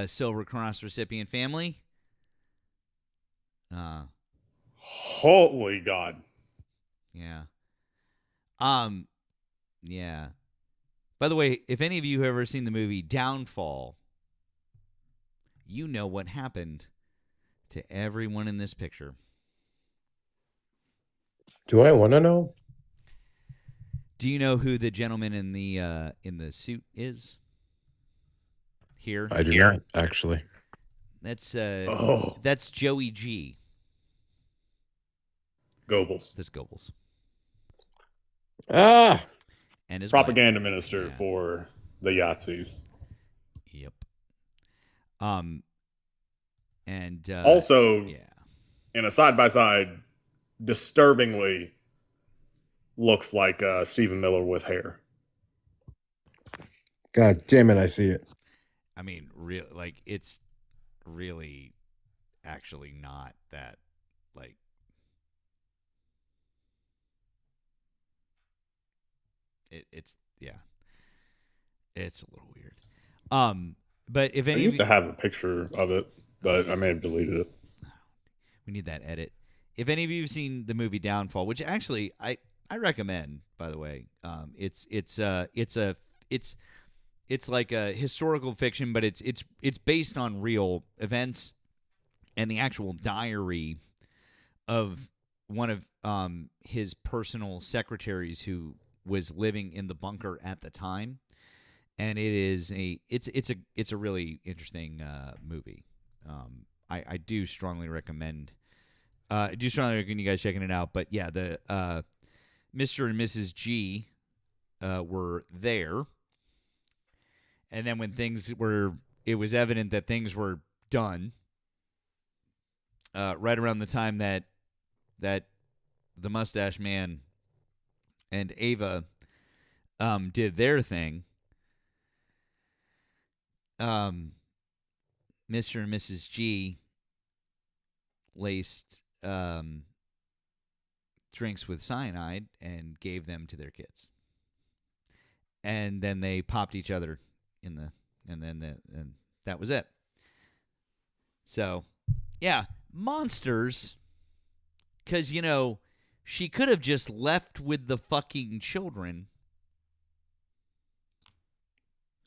Silver Cross recipient family. Holy God. Yeah. Yeah. By the way, if any of you have ever seen the movie Downfall, you know what happened to everyone in this picture. Do I want to know? Do you know who the gentleman in the suit is? Here? I do not, actually. That's that's Joey G. Goebbels. This Goebbels. And his propaganda minister for the Yahtzees. Yep. And also, in a side-by-side, disturbingly looks like Stephen Miller with hair. God damn it, I see it. I mean, it's really actually not that, like, it's a little weird. But if any I used to have a picture of it, but I may have deleted it. We need that edit. If any of you have seen the movie Downfall, which actually I recommend, by the way, it's like a historical fiction, but it's based on real events and the actual diary of one of his personal secretaries who was living in the bunker at the time, and it's a really interesting movie. I do strongly recommend. I do strongly recommend you guys checking it out. But yeah, the Mr. and Mrs. G were there, and then when it was evident that things were done. Right around the time that the Mustache Man and Ava did their thing, Mr. and Mrs. G laced drinks with cyanide and gave them to their kids, and then they popped each other and that was it. So, yeah, monsters, because she could have just left with the fucking children.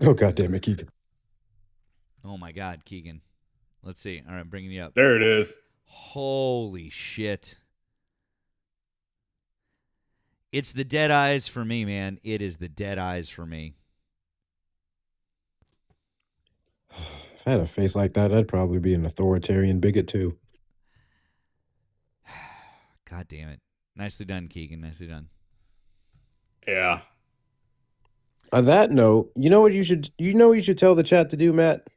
Oh, God damn it, Keegan. Oh, my God, Keegan. Let's see. All right, I'm bringing you up. There it is. Holy shit. It's the dead eyes for me, man. It is the dead eyes for me. If I had a face like that, I'd probably be an authoritarian bigot, too. God damn it. Nicely done, Keegan. Nicely done. Yeah. On that note, you know what you should tell the chat to do, Matt?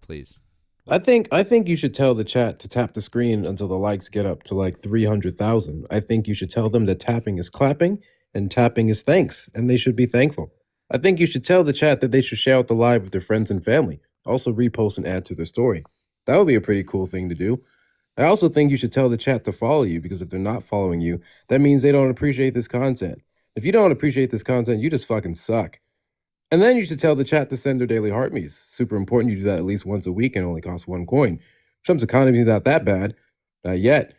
Please. I think you should tell the chat to tap the screen until the likes get up to like 300,000. I think you should tell them that tapping is clapping and tapping is thanks, and they should be thankful. I think you should tell the chat that they should share out the live with their friends and family. Also repost and add to their story. That would be a pretty cool thing to do. I also think you should tell the chat to follow you, because if they're not following you, that means they don't appreciate this content. If you don't appreciate this content, you just fucking suck. And then you should tell the chat to send their daily heart me's. Super important you do that at least once a week and only costs 1 coin. Trump's economy is not that bad. Not yet.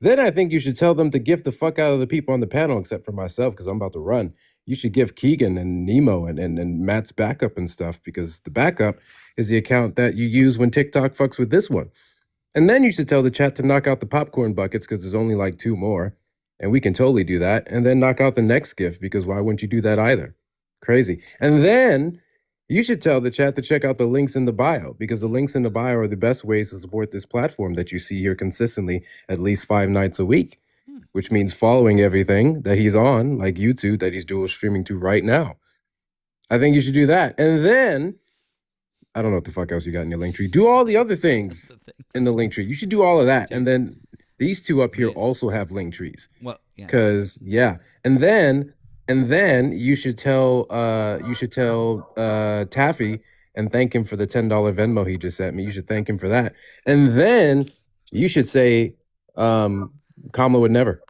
Then I think you should tell them to gift the fuck out of the people on the panel, except for myself, because I'm about to run. You should give Keegan and Nemo and Matt's backup and stuff, because the backup is the account that you use when TikTok fucks with this one. And then you should tell the chat to knock out the popcorn buckets, because there's only like 2 more. And we can totally do that. And then knock out the next gift, because why wouldn't you do that either? Crazy. And then you should tell the chat to check out the links in the bio, because the links in the bio are the best ways to support this platform that you see here consistently at least 5 nights a week, which means following everything that he's on, like YouTube, that he's dual streaming to right now. I think you should do that. And then, I don't know what the fuck else you got in your link tree. Do all the other things in the link tree. You should do all of that. And then these 2 up here also have link trees. Well, yeah. Because, yeah. And then you should tell Taffy and thank him for the $10 Venmo he just sent me. You should thank him for that. And then you should say Kamala would never.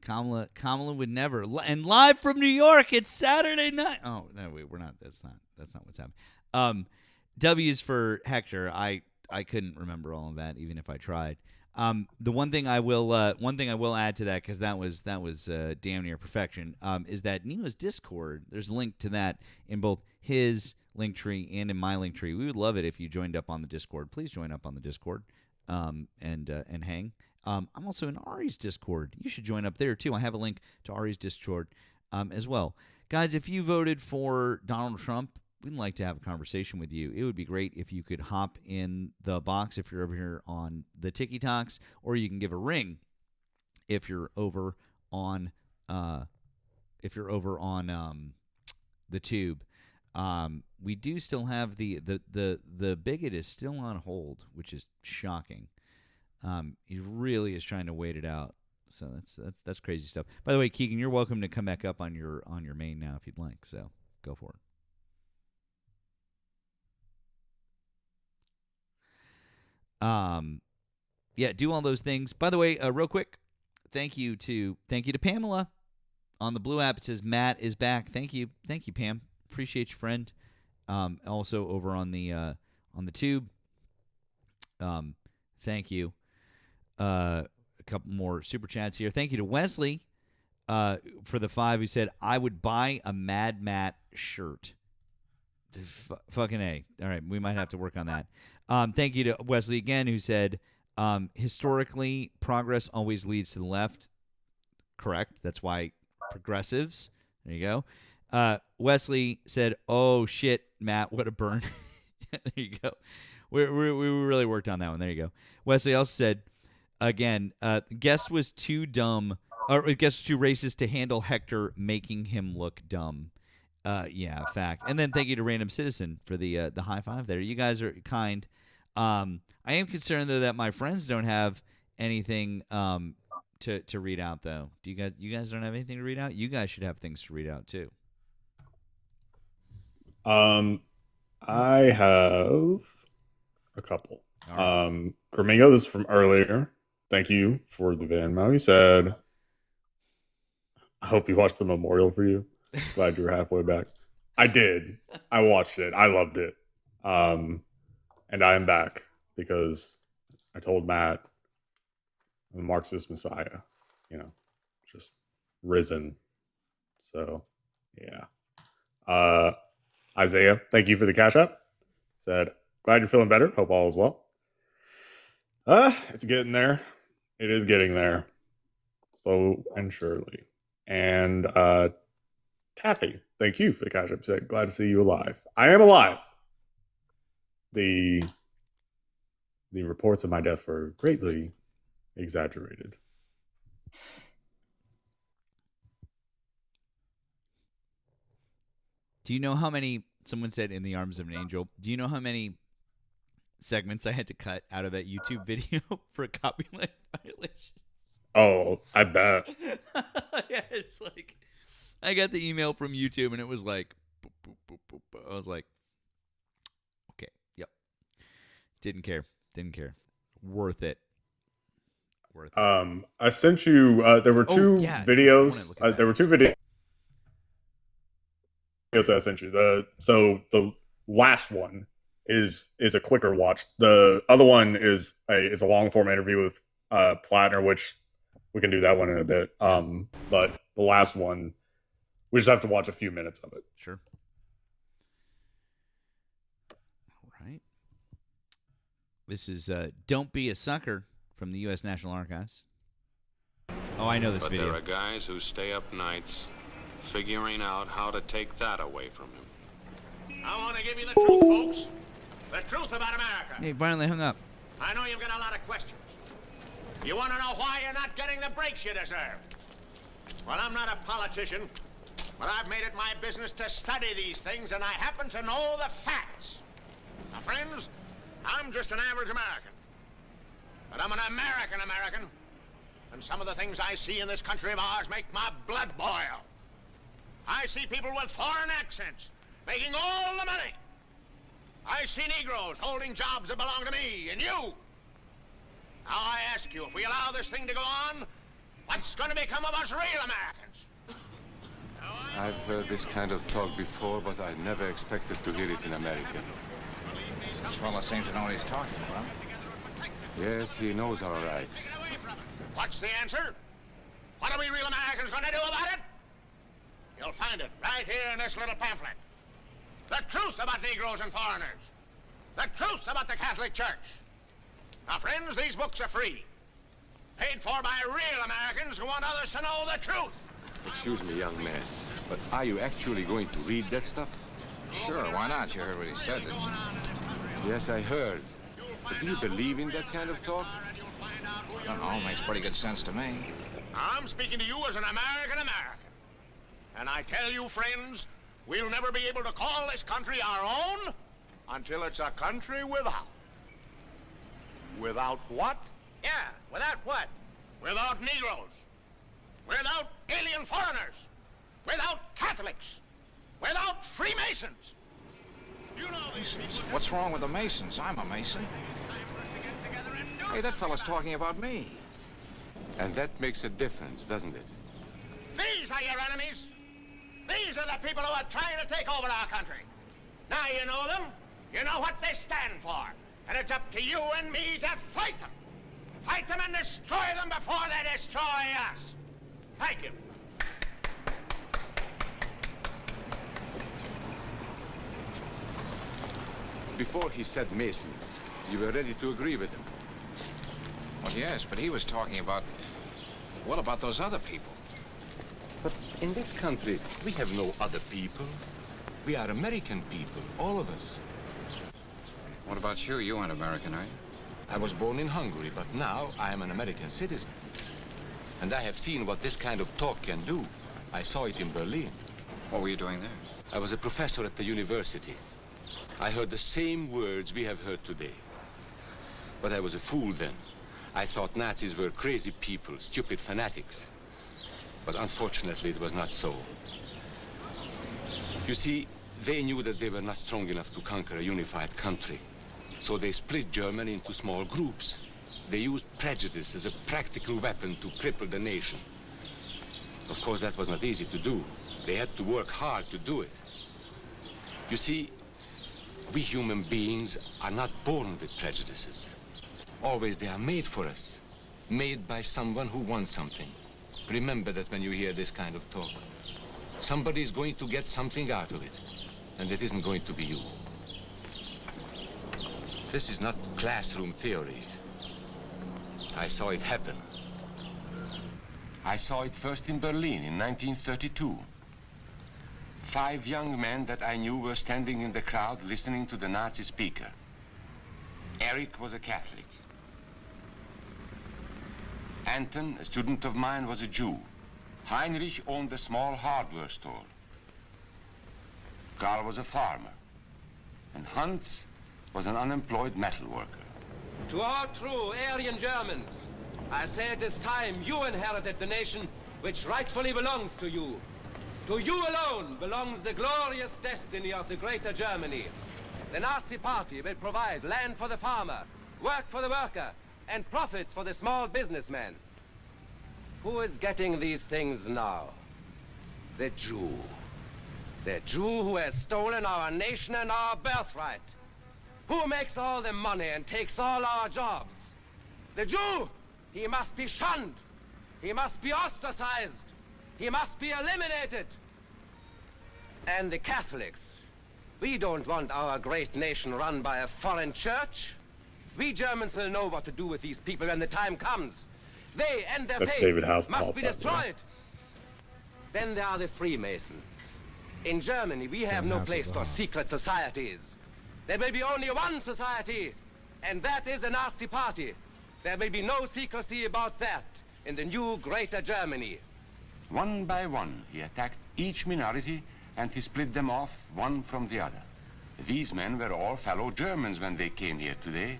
Kamala would never. And live from New York, it's Saturday night. Oh, no, wait, we're not. That's not what's happening. W's for Hector. I couldn't remember all of that, even if I tried. The one thing I will add to that, because that was damn near perfection, is that Nemo's Discord. There's a link to that in both his link tree and in my link tree. We would love it if you joined up on the Discord. Please join up on the Discord, and hang. I'm also in Ari's Discord. You should join up there too. I have a link to Ari's Discord as well, guys. If you voted for Donald Trump, we'd like to have a conversation with you. It would be great if you could hop in the box if you're over here on the Tiki Talks, or you can give a ring if you're over on the tube. We do still have the bigot is still on hold, which is shocking. He really is trying to wait it out. So that's crazy stuff. By the way, Keegan, you're welcome to come back up on your main now if you'd like. So go for it. Yeah, do all those things. By the way, real quick, thank you to Pamela on the Blue app. It says Matt is back. Thank you, Pam. Appreciate you, friend. Also over on the tube. Thank you. A couple more super chats here. Thank you to Wesley for the 5 who said I would buy a Mad Matt shirt. Fucking A. All right, we might have to work on that. Thank you to Wesley again, who said, historically, progress always leads to the left. Correct. That's why progressives. There you go. Wesley said, oh, shit, Matt, what a burn. There you go. We really worked on that one. There you go. Wesley also said, again, guest was too dumb, or guest was too racist to handle Hector making him look dumb. Yeah, fact. And then thank you to Random Citizen for the high five there. You guys are kind. I am concerned though that my friends don't have anything to read out though. Do you guys don't have anything to read out? You guys should have things to read out too. I have a couple. Right. Gringo, this is from earlier. Thank you for the Venmo. He said, I hope you watched the memorial for you. Glad you were halfway back. I did. I watched it. I loved it. And I am back because I told Matt I'm a Marxist Messiah, just risen. So, yeah. Isaiah, thank you for the cash app. Said, glad you're feeling better. Hope all is well. It's getting there. It is getting there. Slow and surely. And Taffy, thank you for the cash app. Said, glad to see you alive. I am alive. The reports of my death were greatly exaggerated. Do you know how many, someone said in the arms of an angel, do you know how many segments I had to cut out of that YouTube video for copyright violations? Oh, I bet. Yeah, it's like, I got the email from YouTube and it was like, I was like, okay, yep. Didn't care. Worth it. I sent you. There were two videos. There were two videos I sent you. The last one is a quicker watch. The other one is a long form interview with Plattner, which we can do that one in a bit. But the last one, we just have to watch a few minutes of it. Sure. All right. This is "Don't Be a Sucker" from the U.S. National Archives. Oh, I know this video. But there are guys who stay up nights figuring out how to take that away from him. I want to give you the truth, folks. The truth about America. Hey, finally hung up. I know you've got a lot of questions. You want to know why you're not getting the breaks you deserve? Well, I'm not a politician, but I've made it my business to study these things, and I happen to know the facts. Now, friends, I'm just an average American. But I'm an American, and some of the things I see in this country of ours make my blood boil. I see people with foreign accents making all the money. I see Negroes holding jobs that belong to me and you. Now I ask you, if we allow this thing to go on, what's going to become of us real Americans? I've heard this kind of talk before, but I never expected to hear it in America. This fella seems to know what he's talking about. Yes, he knows all right. What's the answer? What are we real Americans going to do about it? You'll find it right here in this little pamphlet. The truth about Negroes and foreigners. The truth about the Catholic Church. Now, friends, these books are free. Paid for by real Americans who want others to know the truth. Excuse me, young man, but are you actually going to read that stuff? Sure, why not? You heard what he said, didn't you? Yes, I heard. But do you believe in that kind of talk? I don't know. Makes pretty good sense to me. I'm speaking to you as an American. And I tell you, friends, we'll never be able to call this country our own until it's a country without. Without what? Yeah, without what? Without Negroes. Without alien foreigners. Without Catholics. Without Freemasons. You know these people. What's wrong with the Masons? I'm a Mason. Hey, that fella's talking about me. And that makes a difference, doesn't it? These are your enemies. These are the people who are trying to take over our country. Now you know them. You know what they stand for. And it's up to you and me to fight them. Fight them and destroy them before they destroy us. Thank you. Before he said Masons, you were ready to agree with him. Well, yes, but he was talking about... What about those other people? But in this country, we have no other people. We are American people, all of us. What about you? You aren't American, are you? I was born in Hungary, but now I am an American citizen. And I have seen what this kind of talk can do. I saw it in Berlin. What were you doing there? I was a professor at the university. I heard the same words we have heard today. But I was a fool then. I thought Nazis were crazy people, stupid fanatics. But unfortunately, it was not so. You see, they knew that they were not strong enough to conquer a unified country. So they split Germany into small groups. They used prejudice as a practical weapon to cripple the nation. Of course, that was not easy to do. They had to work hard to do it. You see, we human beings are not born with prejudices. Always they are made for us, made by someone who wants something. Remember that when you hear this kind of talk. Somebody is going to get something out of it, and it isn't going to be you. This is not classroom theory. I saw it happen. I saw it first in Berlin in 1932. 5 young men that I knew were standing in the crowd listening to the Nazi speaker. Erika was a Catholic. Anton, a student of mine, was a Jew. Heinrich owned a small hardware store. Karl was a farmer. And Hans was an unemployed metal worker. To all true Aryan Germans, I say it is time you inherited the nation which rightfully belongs to you. To you alone belongs the glorious destiny of the greater Germany. The Nazi Party will provide land for the farmer, work for the worker, and profits for the small businessman. Who is getting these things now? The Jew. The Jew who has stolen our nation and our birthright. Who makes all the money and takes all our jobs? The Jew! He must be shunned. He must be ostracized. He must be eliminated. And the Catholics. We don't want our great nation run by a foreign church. We Germans will know what to do with these people when the time comes. They and their That's faith David Hasselhoff, must be by the way. destroyed. Then there are the Freemasons. In Germany, we have no place for secret societies. There will be only one society, and that is the Nazi Party. There will be no secrecy about that in the new Greater Germany. One by one, he attacked each minority and he split them off one from the other. These men were all fellow Germans when they came here today.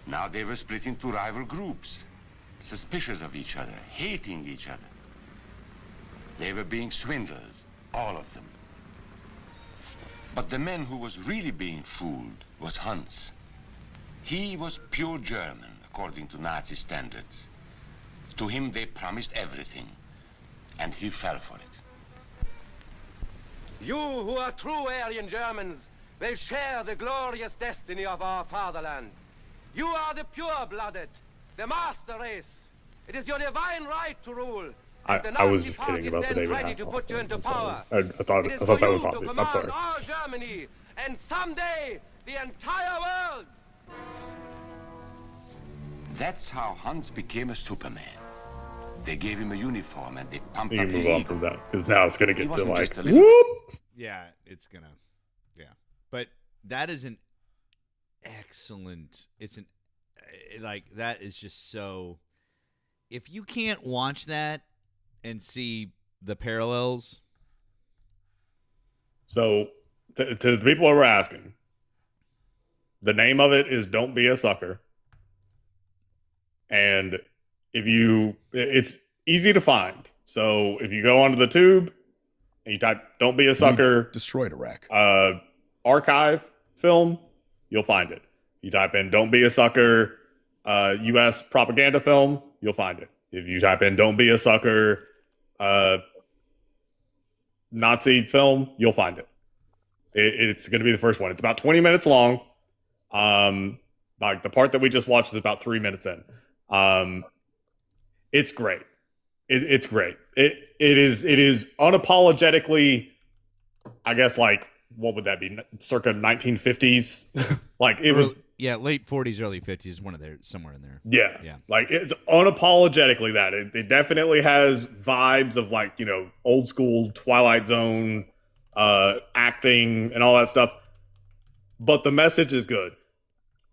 Now they were split into rival groups, suspicious of each other, hating each other. They were being swindled, all of them. But the man who was really being fooled was Hans. He was pure German, according to Nazi standards. To him they promised everything, and he fell for it. You who are true Aryan Germans will share the glorious destiny of our fatherland. You are the pure-blooded, the master race. It is your divine right to rule. I was just kidding about the David Hasselhoff thing. I'm sorry. I thought that was obvious. I'm sorry. All Germany, and someday the entire world. That's how Hans became a Superman. They gave him a uniform and they pumped You up can his move on ego. from that because now it's gonna He get to wasn't like just a little- whoop. Yeah, it's gonna. Yeah, but that is an excellent. It's an like that is just so. If you can't watch that and see the parallels, So to the people who were asking, the name of it is "Don't Be a Sucker," and it's easy to find. So if you go onto the tube and you type "Don't Be a Sucker," destroyed Iraq. Archive film, you'll find it. You type in "Don't Be a Sucker," U.S. propaganda film, you'll find it. If you type in "Don't Be a Sucker," Nazi film, you'll find it. It's going to be the first one. It's about 20 minutes long. Like the part that we just watched is about 3 minutes in. It's great. It's great. It is unapologetically, I guess, like, what would that be? Circa 1950s. Like it was. Yeah, late 40s, early 50s, somewhere in there. Yeah. Like it's unapologetically that. It definitely has vibes of like, old school Twilight Zone acting and all that stuff. But the message is good.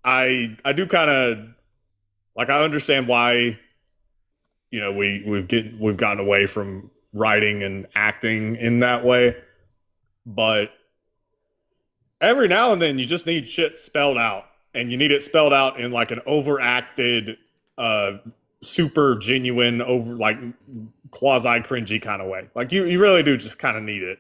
I do kind of like, I understand why we've gotten away from writing and acting in that way. But every now and then you just need shit spelled out. And you need it spelled out in like an overacted, super genuine, over like quasi cringy kind of way. Like you really do just kind of need it.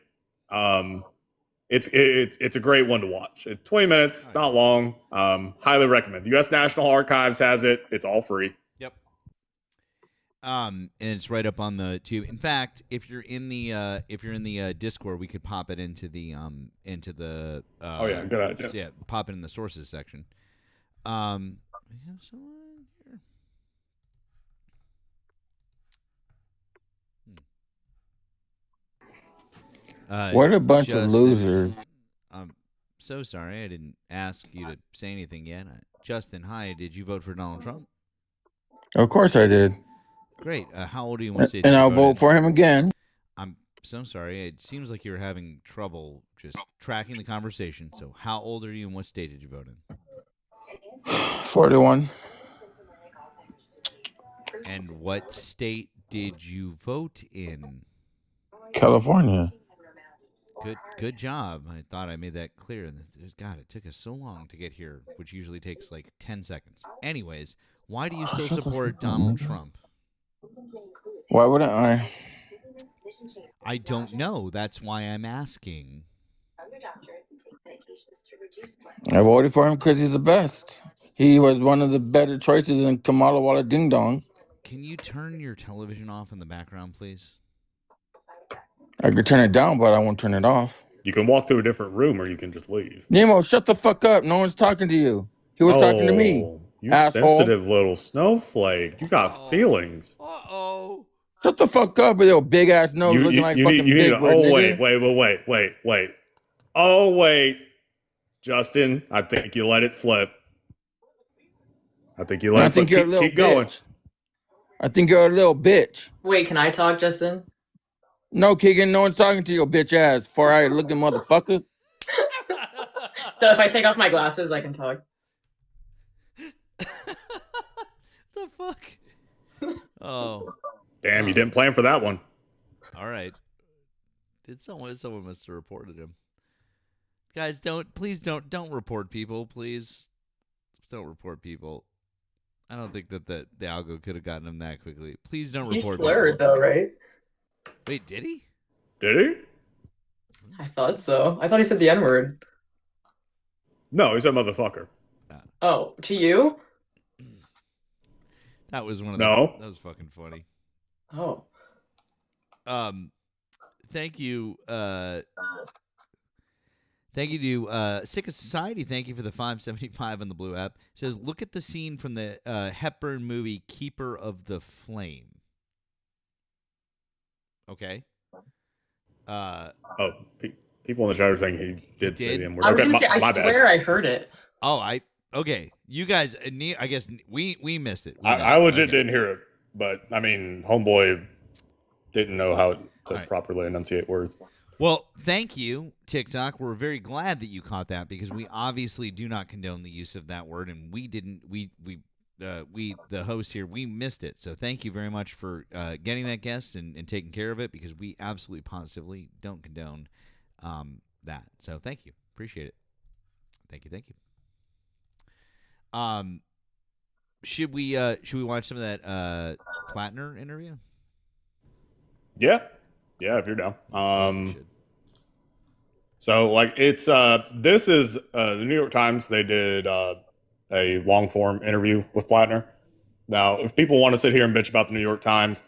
It's a great one to watch. It's 20 minutes, not long. Highly recommend. The U.S. National Archives has it. It's all free. Yep. And it's right up on the tube. In fact, if you're in the Discord, we could pop it into the oh yeah, good idea. Yeah, pop it in the sources section. We have someone here. What a bunch of losers. I'm so sorry I didn't ask you to say anything yet. Justin, hi. Did you vote for Donald Trump? Of course I did. Great. How old are you? What state And did you I'll vote vote in? for him again. I'm so sorry. It seems like you're having trouble just tracking the conversation. So how old are you and what state did you vote in? 41. And what state did you vote in? California. Good job. I thought I made that clear. God, it took us so long to get here, which usually takes like 10 seconds. Anyways, why do you still support Donald Trump? Why wouldn't I? I don't know. That's why I'm asking. I voted for him because he's the best. He was one of the better choices in Kamala Walla Ding Dong. Can you turn your television off in the background, please? I could turn it down, but I won't turn it off. You can walk to a different room or you can just leave. Nemo, shut the fuck up. No one's talking to you. He was talking to me. You asshole. sensitive little snowflake. You got feelings. Uh-oh. Shut the fuck up with your big ass nose looking like fucking Bigfoot, nigga. Wait. Oh, wait. Justin, I think you let it slip. I think you let it slip. Keep going. I think you're a little bitch. Wait, can I talk, Justin? No, Keegan, no one's talking to your bitch ass, four-eyed looking motherfucker. So if I take off my glasses, I can talk. The fuck? Oh. Damn, you didn't plan for that one. All right. Someone must have reported him. Guys, please don't report people, please. Don't report people. I don't think that the algo could have gotten him that quickly. Please don't report people. He slurred though, right? Wait, did he? Did he? I thought so. I thought he said the N-word. No, he said motherfucker. Oh, to you? That was one of No. That was fucking funny. Oh. Thank you. Thank you to Sick of Society. Thank you for the $5.75 on the Blue app. It says, look at the scene from the Hepburn movie Keeper of the Flame. Okay. People in the chat are saying he did say the N-word. I was going to say, I swear I heard it. Oh, okay. You guys, I guess we missed it. I legit didn't hear it, but I mean, homeboy didn't know how to properly enunciate words. Well, thank you, TikTok. We're very glad that you caught that because we obviously do not condone the use of that word, and we didn't. We the hosts here, we missed it. So thank you very much for getting that guest and taking care of it because we absolutely positively don't condone that. So thank you, appreciate it. Thank you. Should we watch some of that Plattner interview? Yeah, if you're down. So like it's this is the New York Times. They did a long form interview with Plattner. Now, if people want to sit here and bitch about the New York Times,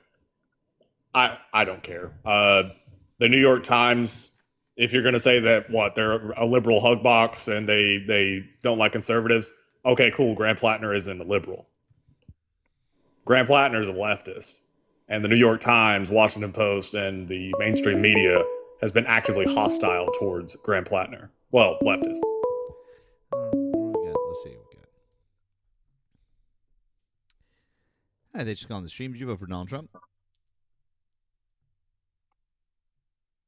I don't care. The New York Times, if you're going to say that they're a liberal hug box and they don't like conservatives, okay, cool. Graham Plattner isn't a liberal. Graham Plattner is a leftist. And the New York Times, Washington Post, and the mainstream media has been actively hostile towards Graham Plattner. Well, leftists. Let's see what we got. Hi, they just got on the stream. Did you vote for Donald Trump?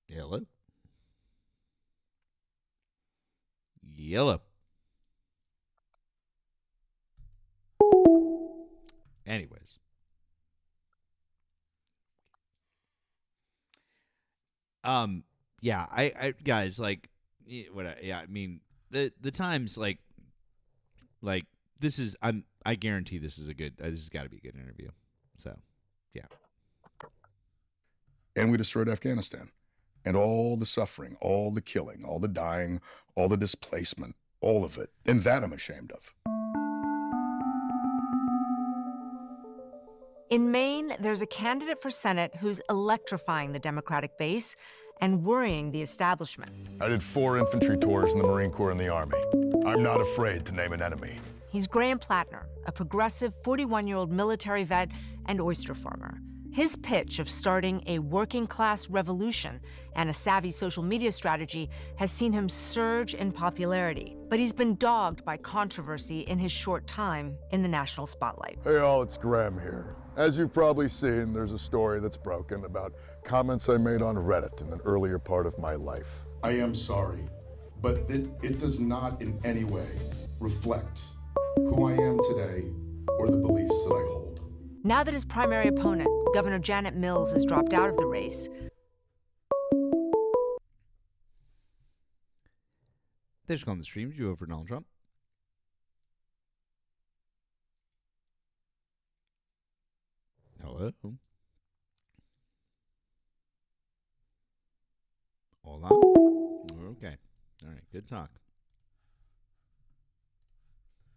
Yellow. Anyways. Yeah, I guys, like, I mean, the Times, like this is, I guarantee this is this has got to be a good interview. So, yeah. And we destroyed Afghanistan, and all the suffering, all the killing, all the dying, all the displacement, all of it, and that I'm ashamed of. In Maine, there's a candidate for Senate who's electrifying the Democratic base and worrying the establishment. I did 4 infantry tours in the Marine Corps and the Army. I'm not afraid to name an enemy. He's Graham Plattner, a progressive 41-year-old military vet and oyster farmer. His pitch of starting a working-class revolution and a savvy social media strategy has seen him surge in popularity, but he's been dogged by controversy in his short time in the national spotlight. Hey all, it's Graham here. As you've probably seen, there's a story that's broken about comments I made on Reddit in an earlier part of my life. I am sorry, but it does not in any way reflect who I am today or the beliefs that I hold. Now that his primary opponent, Governor Janet Mills, has dropped out of the race, They're just on the stream. Did you vote for Donald Trump? Hello? All right, good talk.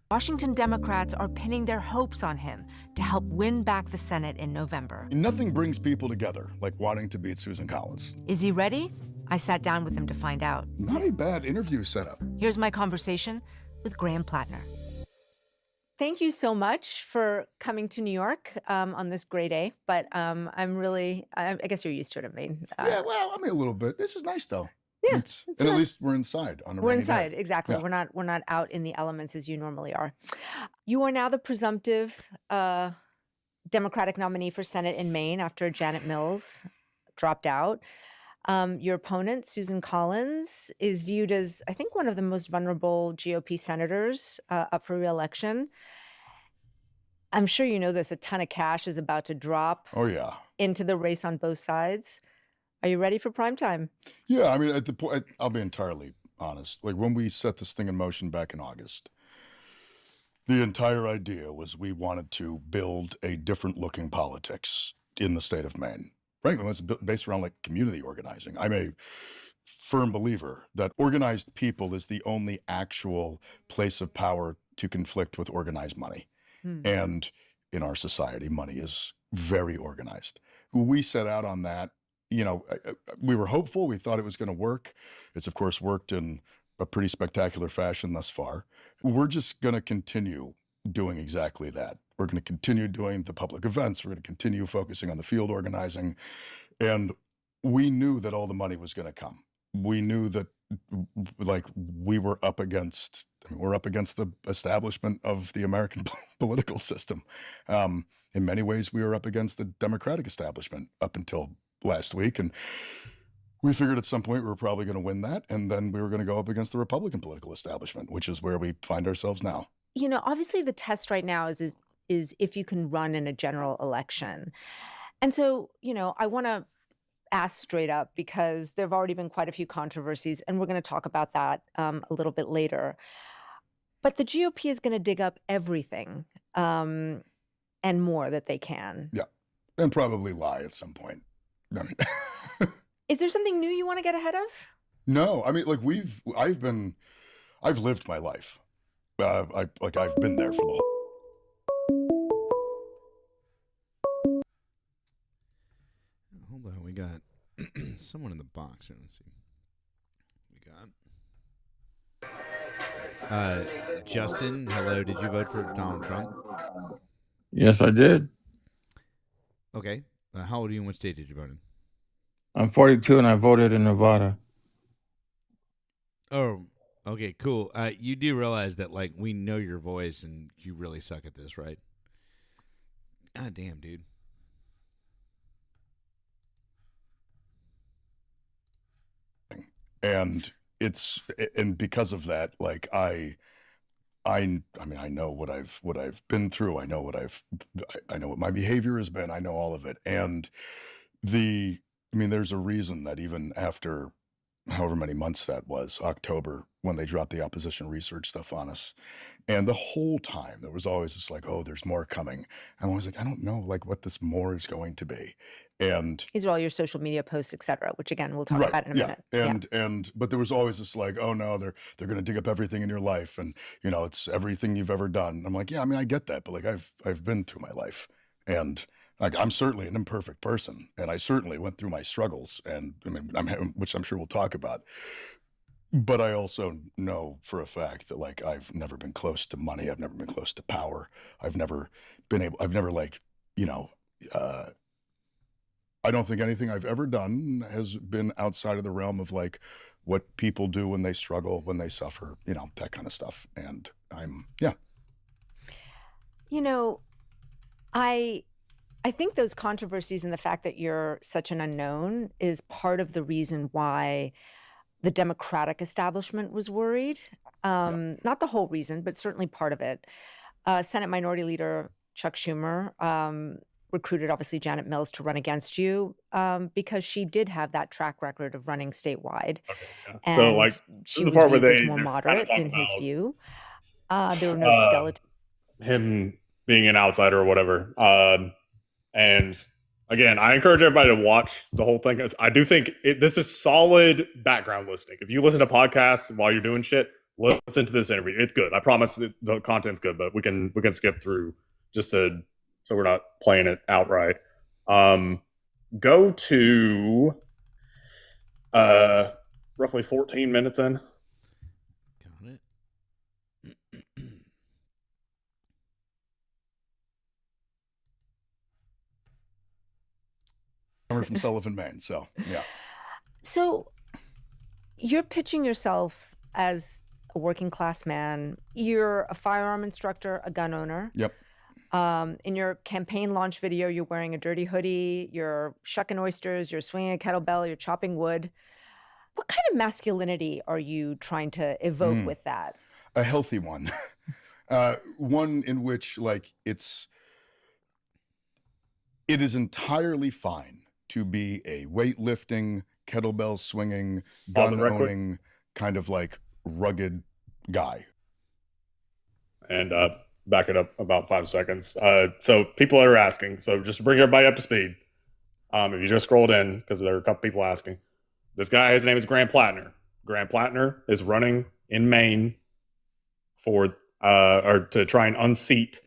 Washington Democrats are pinning their hopes on him to help win back the Senate in November. Nothing brings people together like wanting to beat Susan Collins. Is he ready? I sat down with him to find out. Not a bad interview setup. Here's my conversation with Graham Plattner. Thank you so much for coming to New York on this gray day, but I guess you're used to it, I mean. Yeah, well, I mean, a little bit. This is nice, though. Yeah, and at least we're inside on a we're rainy inside, day. exactly. Yeah. We're not out in the elements as you normally are. You are now the presumptive Democratic nominee for Senate in Maine after Janet Mills dropped out. Your opponent, Susan Collins, is viewed as, I think, one of the most vulnerable GOP senators up for re-election. I'm sure you know this. A ton of cash is about to drop into the race on both sides. Are you ready for prime time? Yeah, I mean, at the point, I'll be entirely honest. Like when we set this thing in motion back in August, the entire idea was we wanted to build a different looking politics in the state of Maine. Frankly, it's based around like community organizing. I'm a firm believer that organized people is the only actual place of power to conflict with organized money. And in our society, money is very organized. We set out on that. You know, we were hopeful. We thought it was going to work. It's, of course, worked in a pretty spectacular fashion thus far. We're just going to continue doing exactly that. We're going to continue doing the public events. We're going to continue focusing on the field organizing. And we knew that all the money was going to come. We knew that, like, we're up against the establishment of the American political system. In many ways, we were up against the Democratic establishment up until last week. And we figured at some point we were probably going to win that. And then we were going to go up against the Republican political establishment, which is where we find ourselves now. You know, obviously the test right now is if you can run in a general election. And so, you know, I want to ask straight up because there have already been quite a few controversies, and we're going to talk about that a little bit later. But the GOP is going to dig up everything and more that they can. Yeah, and probably lie at some point. I mean, is there something new you want to get ahead of? No, I mean, like I've lived my life. I've been there for the whole. Hold on, we got someone in the box here. Let's see. We got Justin. Hello. Did you vote for Donald Trump? Yes, I did. Okay. How old are you and what state did you vote in? I'm 42 and I voted in Nevada. Oh, okay, cool. You do realize that, like, we know your voice and you really suck at this, right? God damn, dude. And because of that, like I mean, I know what I've been through. I know what my behavior has been. I know all of it. And there's a reason that even after however many months that was, October, when they dropped the opposition research stuff on us. And the whole time there was always this like, oh, there's more coming. And I was like, I don't know like what this more is going to be. And these are all your social media posts, et cetera, which again, we'll talk about in a minute. But there was always this like, oh no, they're going to dig up everything in your life. And you know, it's everything you've ever done. I'm like, yeah, I mean, I get that. But like, I've been through my life, and like, I'm certainly an imperfect person, and I certainly went through my struggles, and I mean, which I'm sure we'll talk about. But I also know for a fact that like I've never been close to money. I've never been close to power. I've never like, you know, I don't think anything I've ever done has been outside of the realm of like what people do when they struggle, when they suffer, you know, that kind of stuff. And you know, I think those controversies and the fact that you're such an unknown is part of the reason why the Democratic establishment was worried. Not the whole reason, but certainly part of it. Senate Minority Leader Chuck Schumer recruited, obviously, Janet Mills to run against you because she did have that track record of running statewide. Okay, yeah. And so, like, she was viewed as more moderate in his view. There were no skeletons. Him being an outsider or whatever. And Again, I encourage everybody to watch the whole thing. I do think this is solid background listening. If you listen to podcasts while you're doing shit, listen to this interview. It's good. I promise the content's good, but we can skip through just so we're not playing it outright. Go to roughly 14 minutes in. Got it. From Sullivan, Maine. So, yeah. So you're pitching yourself as a working class man. You're a firearm instructor, a gun owner. Yep. In your campaign launch video, you're wearing a dirty hoodie, you're shucking oysters, you're swinging a kettlebell, you're chopping wood. What kind of masculinity are you trying to evoke with that? A healthy one. One in which, like, it is entirely fine to be a weightlifting, kettlebell swinging, gun owning, kind of like rugged guy. And back it up about 5 seconds. So people are asking. So just to bring everybody up to speed, if you just scrolled in, because there are a couple people asking, this guy, his name is Grant Plattner. Grant Plattner is running in Maine for or to try and unseat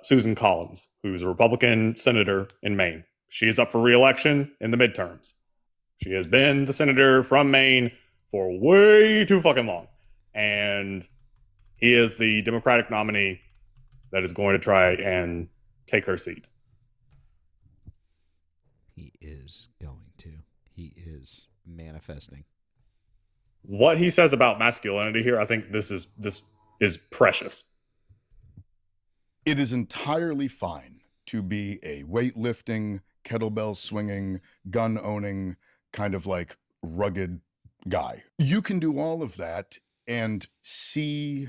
Susan Collins, who's a Republican senator in Maine. She is up for re-election in the midterms. She has been the senator from Maine for way too fucking long. And he is the Democratic nominee that is going to try and take her seat. He is going to. He is manifesting. What he says about masculinity here, I think this is precious. It is entirely fine to be a weightlifting, kettlebell swinging, gun owning, kind of like rugged guy. You can do all of that and see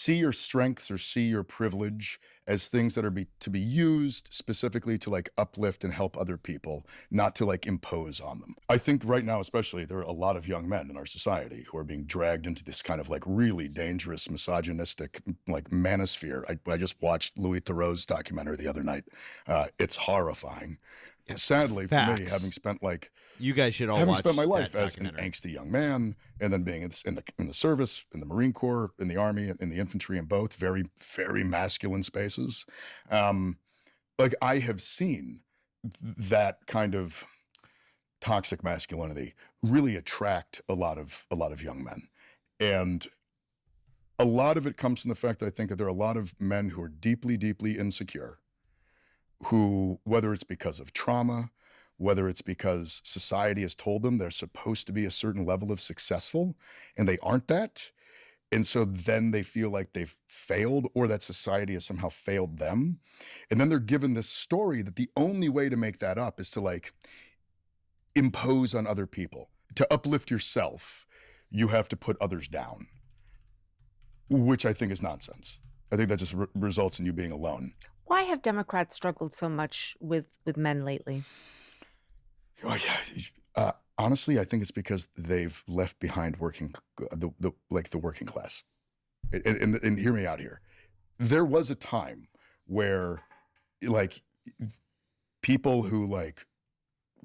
your strengths or see your privilege as things that are to be used specifically to like uplift and help other people, not to like impose on them. I think right now, especially, there are a lot of young men in our society who are being dragged into this kind of like really dangerous, misogynistic, like manosphere. I just watched Louis Theroux's documentary the other night. It's horrifying. Sadly, for me, having spent like you guys should all having watch spent my life that as an angsty young man, and then being in the service, in the Marine Corps, in the Army, in the infantry, in both very, very masculine spaces, like I have seen that kind of toxic masculinity really attract a lot of young men, and a lot of it comes from the fact that I think that there are a lot of men who are deeply, deeply insecure, who, whether it's because of trauma, whether it's because society has told them they're supposed to be a certain level of successful and they aren't that. And so then they feel like they've failed or that society has somehow failed them. And then they're given this story that the only way to make that up is to like impose on other people. To uplift yourself, you have to put others down, which I think is nonsense. I think that just results in you being alone. Why have Democrats struggled so much with men lately? Honestly, I think it's because they've left behind the working class. And hear me out here. There was a time where like people who like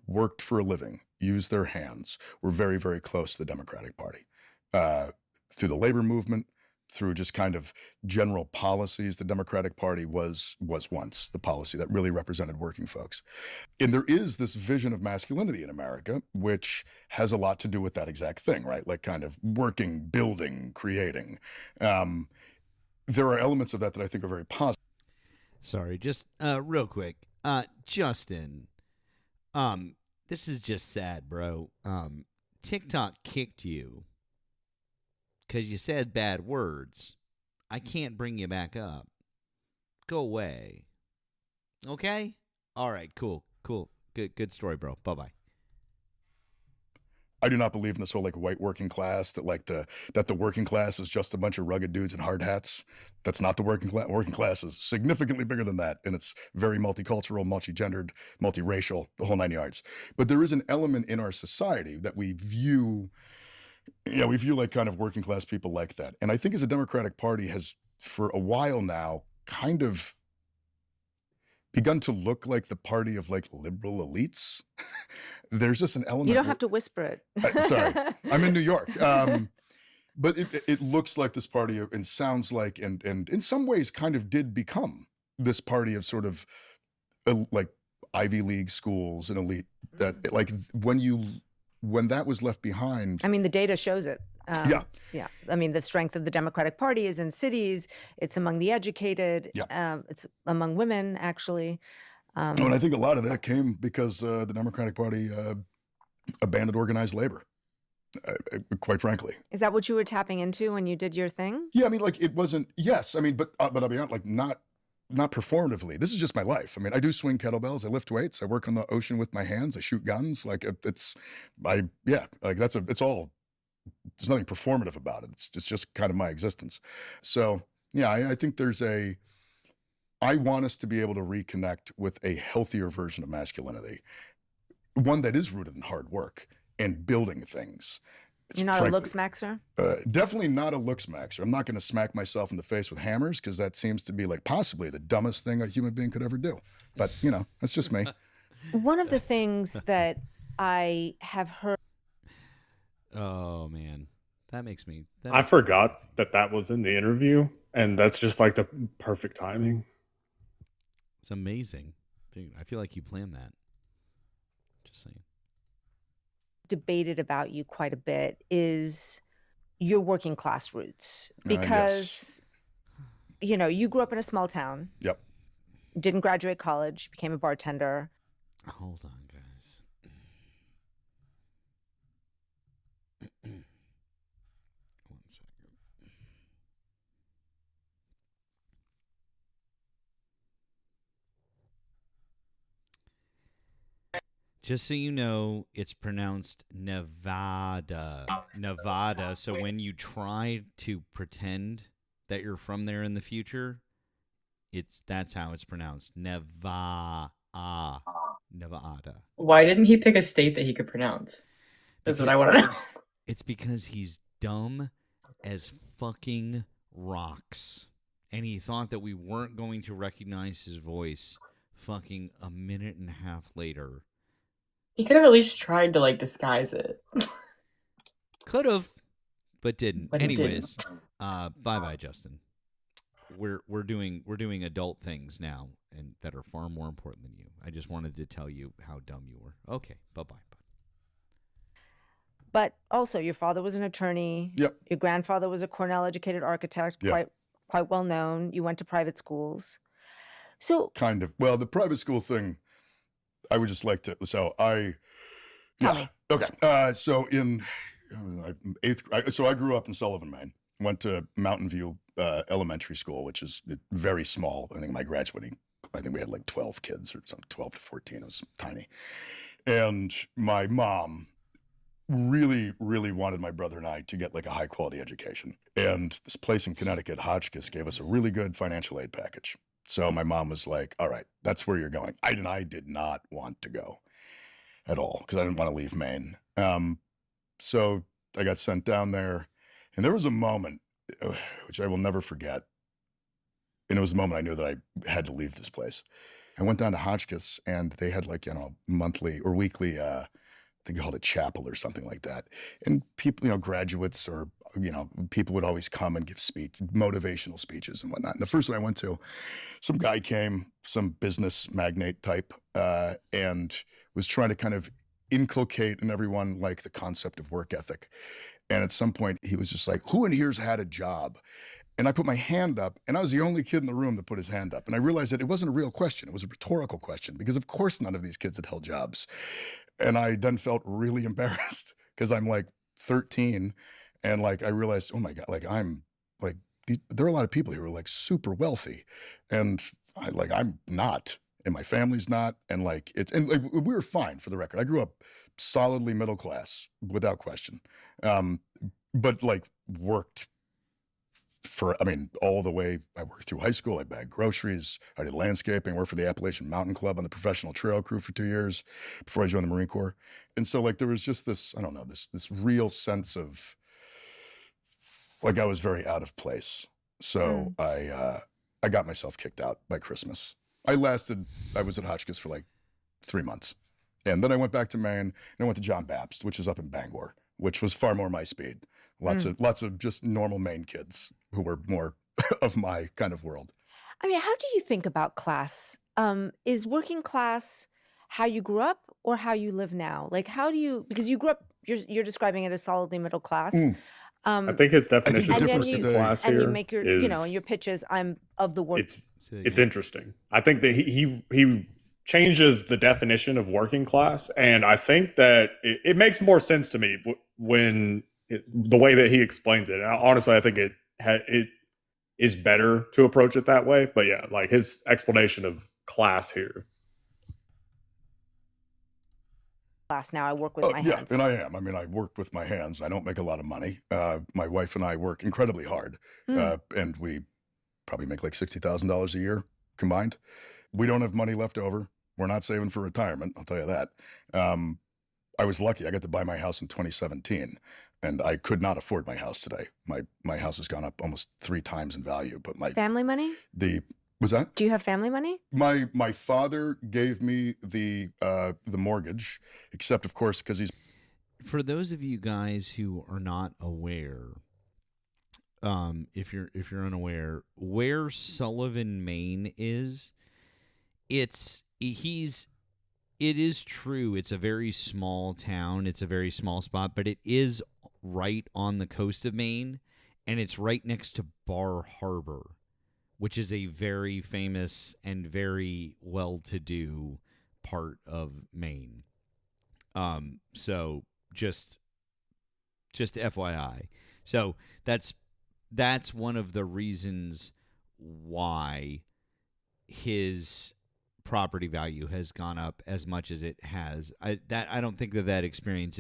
worked for a living, used their hands, were very, very close to the Democratic Party. Through the labor movement, through just kind of general policies, the Democratic Party was once the policy that really represented working folks. And there is this vision of masculinity in America, which has a lot to do with that exact thing, right? Like kind of working, building, creating. There are elements of that I think are very positive. Sorry, just real quick. Justin, this is just sad, bro. TikTok kicked you because you said bad words. I can't bring you back up. Go away. Okay? All right, cool. Good story, bro. Bye-bye. I do not believe in this whole like white working class, that the working class is just a bunch of rugged dudes in hard hats. That's not the working class. Working class is significantly bigger than that, and it's very multicultural, multi-gendered, multiracial, the whole nine yards. But there is an element in our society that we view like kind of working class people like that. And I think as a Democratic Party has for a while now kind of begun to look like the party of like liberal elites. There's just an element. You don't have to whisper it. Sorry, I'm in New York. But it looks like this party and sounds like, and in some ways kind of did become this party of sort of like Ivy League schools and elite, that like when that was left behind. I mean, the data shows it. Yeah. Yeah. I mean, the strength of the Democratic Party is in cities. It's among the educated. Yeah. It's among women, actually. And I think a lot of that came because the Democratic Party abandoned organized labor, quite frankly. Is that what you were tapping into when you did your thing? Yeah, I mean, like it wasn't. Yes, I mean, but I'll be honest, like not performatively. This is just my life. I mean, I do swing kettlebells, I lift weights, I work on the ocean with my hands, I shoot guns. Like it's all. There's nothing performative about it. It's just kind of my existence. So yeah, I think I want us to be able to reconnect with a healthier version of masculinity, one that is rooted in hard work and building things. You're not a looks maxer? Definitely not a looks maxer. I'm not going to smack myself in the face with hammers because that seems to be like possibly the dumbest thing a human being could ever do. But, that's just me. One of the things that I have heard. Oh, man. That makes me. I forgot that was in the interview, and that's just like the perfect timing. It's amazing. Dude, I feel like you planned that. Just saying. Debated about you quite a bit is your working class roots, because you grew up in a small town. Yep. Didn't graduate college, became a bartender. Hold on, guys. One second. Just so you know, it's pronounced Nevada. Nevada. So when you try to pretend that you're from there in the future, that's how it's pronounced. Nevada. Nevada. Why didn't he pick a state that he could pronounce? That's what I want to know. It's because he's dumb as fucking rocks. And he thought that we weren't going to recognize his voice fucking a minute and a half later. He could have at least tried to disguise it. Could have, but didn't. But he Anyways, bye, Justin. We're doing adult things now, and that are far more important than you. I just wanted to tell you how dumb you were. Okay, bye. But also, your father was an attorney. Yep. Your grandfather was a Cornell-educated architect, Yep. quite well known. You went to private schools. So Kind of. Well, the private school thing, I would just like to. So Tell me. Okay. So in eighth, so I grew up in Sullivan, Maine. Went to Mountain View Elementary School, which is very small. I think my graduating, I think we had like 12 kids or something, 12 to 14. It was tiny. And my mom really, really wanted my brother and I to get like a high quality education. And this place in Connecticut, Hotchkiss, gave us a really good financial aid package. So my mom was like, all right, that's where you're going. I did not want to go at all because I didn't want to leave Maine. So I got sent down there, and there was a moment which I will never forget. And it was the moment I knew that I had to leave this place. I went down to Hotchkiss, and they had monthly or weekly, I think they called it chapel or something like that. And people, graduates or, people would always come and give motivational speeches and whatnot. And the first one I went to, some guy came, some business magnate type, and was trying to kind of inculcate in everyone the concept of work ethic. And at some point he was just like, who in here's had a job? And I put my hand up, and I was the only kid in the room that put his hand up. And I realized that it wasn't a real question. It was a rhetorical question, because of course none of these kids had held jobs. And I then felt really embarrassed because I'm 13, and I realized, oh my God, I'm there are a lot of people here who are super wealthy, and I'm not, and my family's not, and we were fine, for the record. I grew up solidly middle class without question, but worked all the way. I worked through high school. I bagged groceries. I did landscaping. Worked for the Appalachian Mountain Club on the professional trail crew for 2 years before I joined the Marine Corps. And so there was just this, I don't know, this real sense of I was very out of place. So I got myself kicked out by Christmas. I was at Hotchkiss for like 3 months. And then I went back to Maine, and I went to John Babst, which is up in Bangor, which was far more my speed. Lots of just normal Maine kids who were more of my kind of world. I mean, how do you think about class? Is working class how you grew up or how you live now? Like, how do you, because you grew up, you're describing it as solidly middle class. I think his definition of working class here and you make your, is, your pitches, I'm of the work. It's interesting. I think that he changes the definition of working class, and I think that it makes more sense to me when the way that he explains it. And honestly, I think it is better to approach it that way. But yeah, like his explanation of class here. Class now, I work with my hands. Yeah, and I am. I mean, I work with my hands. I don't make a lot of money. My wife and I work incredibly hard, and we probably make like $60,000 a year combined. We don't have money left over. We're not saving for retirement, I'll tell you that. I was lucky. I got to buy my house in 2017, and I could not afford my house today. My house has gone up almost 3 times in value. But my family money? Was that? Do you have family money? My father gave me the mortgage, except of course because he's. For those of you guys who are not aware, if you're unaware, where Sullivan, Maine is, it is true. It's a very small town. It's a very small spot, but it is right on the coast of Maine, and it's right next to Bar Harbor, which is a very famous and very well-to-do part of Maine. So just FYI. So that's one of the reasons why his property value has gone up as much as it has. I don't think that experience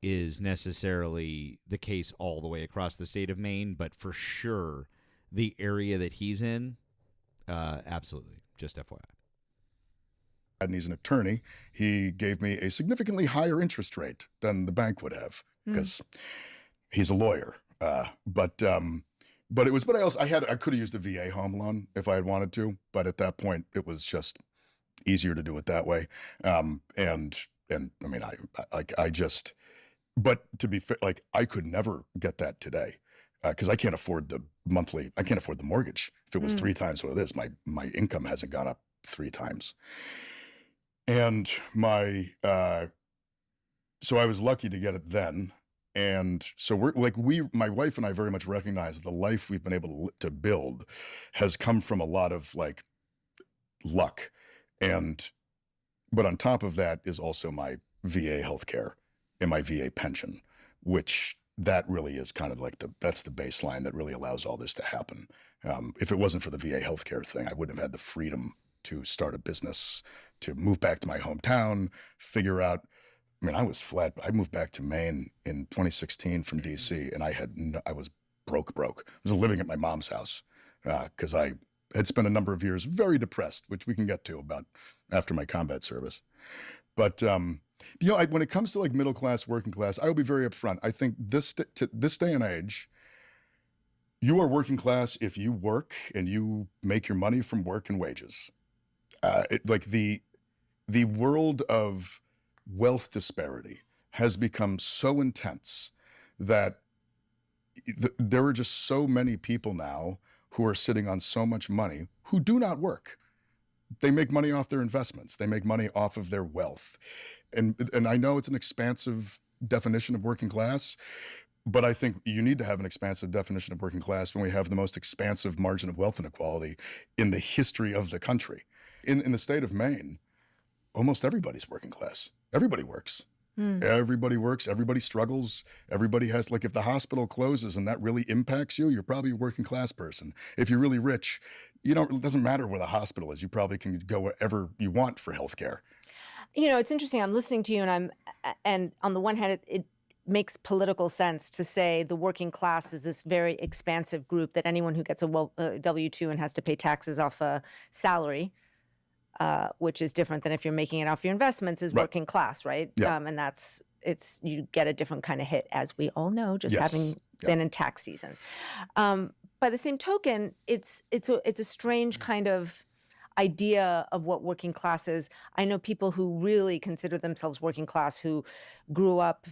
is necessarily the case all the way across the state of Maine, but for sure the area that he's in, absolutely. Just FYI. And he's an attorney. He gave me a significantly higher interest rate than the bank would have because he's a lawyer. But I could have used a VA home loan if I had wanted to, but at that point it was just easier to do it that way. And I mean, but to be fair, like I could never get that today because I can't afford the mortgage. If it was 3 times what it is, my income hasn't gone up 3 times. And so I was lucky to get it then. And so my wife and I very much recognize that the life we've been able to build has come from a lot of like luck. But on top of that is also my VA healthcare and my VA pension, which that really is kind of like that's the baseline that really allows all this to happen. If it wasn't for the VA healthcare thing, I wouldn't have had the freedom to start a business, to move back to my hometown, figure out. I mean, I was flat. I moved back to Maine in 2016 from DC, and I was broke. I was living at my mom's house because I had spent a number of years very depressed, which we can get to about after my combat service. But when it comes to like middle class, working class, I will be very upfront. I think this day and age, you are working class if you work and you make your money from work and wages. The world of wealth disparity has become so intense that there are just so many people now who are sitting on so much money who do not work. They make money off their investments. They make money off of their wealth. And I know it's an expansive definition of working class, but I think you need to have an expansive definition of working class when we have the most expansive margin of wealth inequality in the history of the country. In the state of Maine, almost everybody's working class. Everybody works. Everybody works. Everybody struggles. Everybody has, like, if the hospital closes and that really impacts you, you're probably a working class person. If you're really rich, it doesn't matter where the hospital is. You probably can go wherever you want for healthcare. It's interesting. I'm listening to you, and on the one hand, it makes political sense to say the working class is this very expansive group that anyone who gets a W-2 and has to pay taxes off a salary, which is different than if you're making it off your investments, is working class, right? Yeah. And you get a different kind of hit, as we all know, just having been in tax season. By the same token, it's a strange kind of idea of what working class is. I know people who really consider themselves working class who grew up,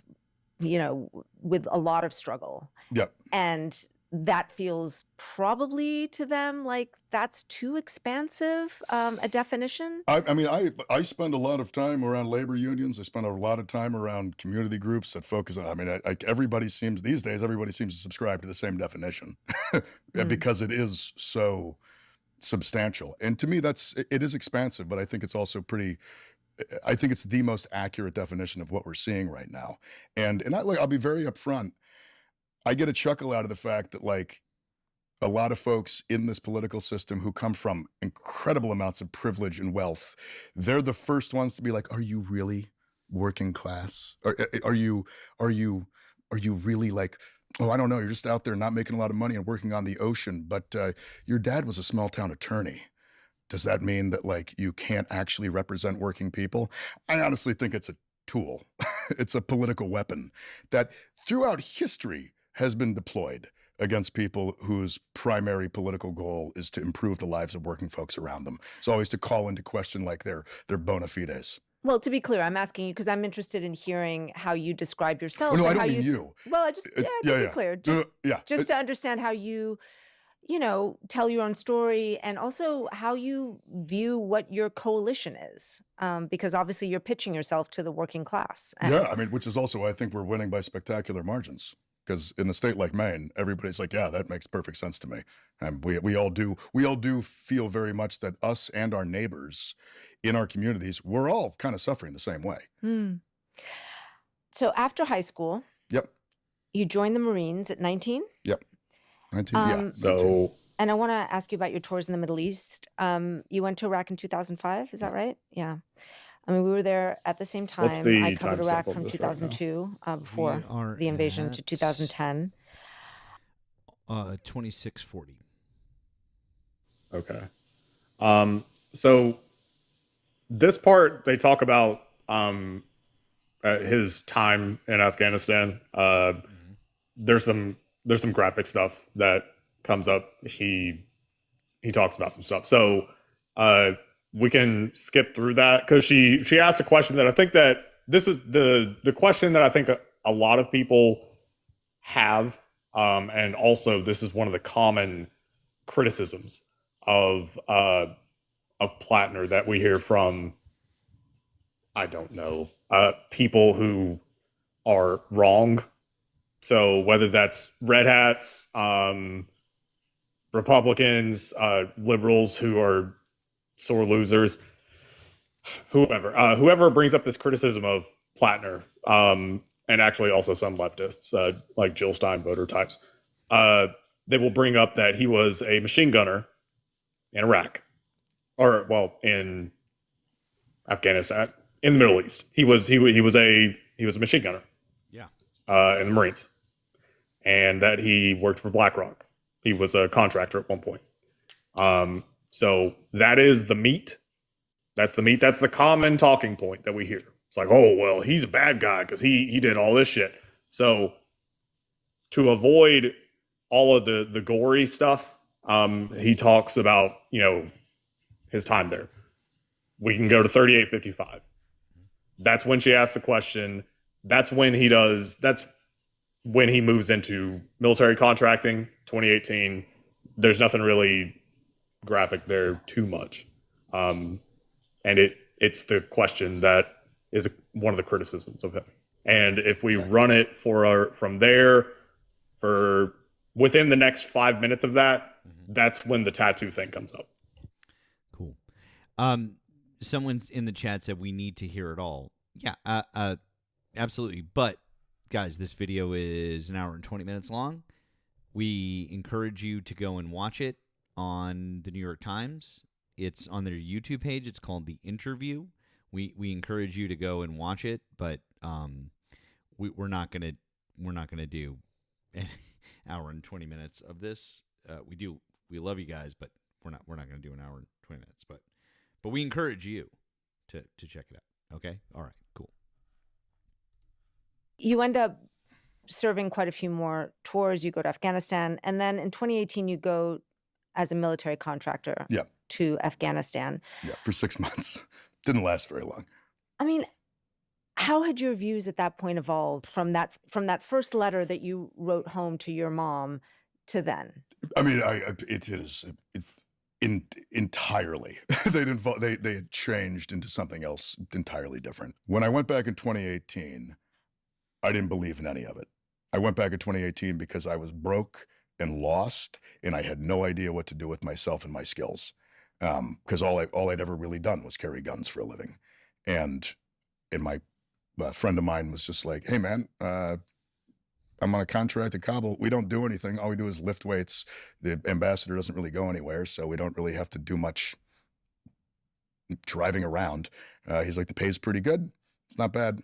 with a lot of struggle. Yep. And that feels probably to them like that's too expansive a definition. I spend a lot of time around labor unions. I spend a lot of time around community groups that focus on, everybody seems to subscribe to the same definition because it is so substantial. And to me, it is expansive, but I think it's also I think it's the most accurate definition of what we're seeing right now. And I'll be very upfront. I get a chuckle out of the fact that a lot of folks in this political system who come from incredible amounts of privilege and wealth, they're the first ones to be like, "Are you really working class? Are you really oh, I don't know, you're just out there not making a lot of money and working on the ocean, but your dad was a small town attorney. Does that mean that you can't actually represent working people?" I honestly think it's a tool. It's a political weapon that throughout history has been deployed against people whose primary political goal is to improve the lives of working folks around them. It's always to call into question their bona fides. Well, to be clear, I'm asking you because I'm interested in hearing how you describe yourself. Well, no, I and don't how mean you. Well, I just to be clear, just to understand how you, tell your own story and also how you view what your coalition is, because obviously you're pitching yourself to the working class. Which is also why I think we're winning by spectacular margins. Because in a state like Maine, everybody's like, "Yeah, that makes perfect sense to me." And we all do feel very much that us and our neighbors in our communities, we're all kind of suffering the same way. So after high school, yep, you joined the Marines at 19? Yep, 19. So, and I want to ask you about your tours in the Middle East. You went to Iraq in 2005, is that right? Yeah. We were there at the same time. I covered Iraq from 2002, before the invasion, to 2010. 2640. Okay. So this part, they talk about his time in Afghanistan. There's some graphic stuff that comes up. He talks about some stuff. So we can skip through that because she asked a question that I think that this is the question that I think a lot of people have, and also this is one of the common criticisms of Plattner that we hear from, I don't know, people who are wrong. So whether that's red hats, Republicans, liberals who are sore losers, whoever brings up this criticism of Plattner, and actually also some leftists, like Jill Steinvoter types, they will bring up that he was a machine gunner in Iraq, in Afghanistan, in the Middle East. He was a machine gunner, in the Marines, and that he worked for BlackRock. He was a contractor at one point. So that is the meat. That's the meat. That's the common talking point that we hear. It's like, oh, well, he's a bad guy because he did all this shit. So to avoid all of the gory stuff, he talks about, his time there. We can go to 3855. That's when she asked the question. That's when he moves into military contracting, 2018. There's nothing really graphic there too much. And it's the question that is one of the criticisms of him. And if we run it from there for within the next 5 minutes of that, that's when the tattoo thing comes up. Cool. Someone's in the chat said we need to hear it all. Yeah, absolutely. But guys, this video is 1 hour and 20 minutes long. We encourage you to go and watch it on the New York Times. It's on their YouTube page. It's called The Interview. We encourage you to go and watch it, but we're not gonna do an hour and 20 minutes of this. We love you guys, but we're not gonna do an hour and 20 minutes. But we encourage you to check it out. Okay, all right, cool. You end up serving quite a few more tours. You go to Afghanistan, and then in 2018 you go as a military contractor. Yeah. to Afghanistan. Yeah, for 6 months. Didn't last very long. I mean, how had your views at that point evolved from that first letter that you wrote home to your mom to then? I mean, it's entirely. They had changed into something else entirely different. When I went back in 2018, I didn't believe in any of it. I went back in 2018 because I was broke and lost, and I had no idea what to do with myself and my skills. Because all I'd ever really done was carry guns for a living, and my friend of mine was just like, "Hey, man, I'm on a contract at Kabul. We don't do anything. All we do is lift weights. The ambassador doesn't really go anywhere, so we don't really have to do much driving around." He's like, "The pay's pretty good. It's not bad."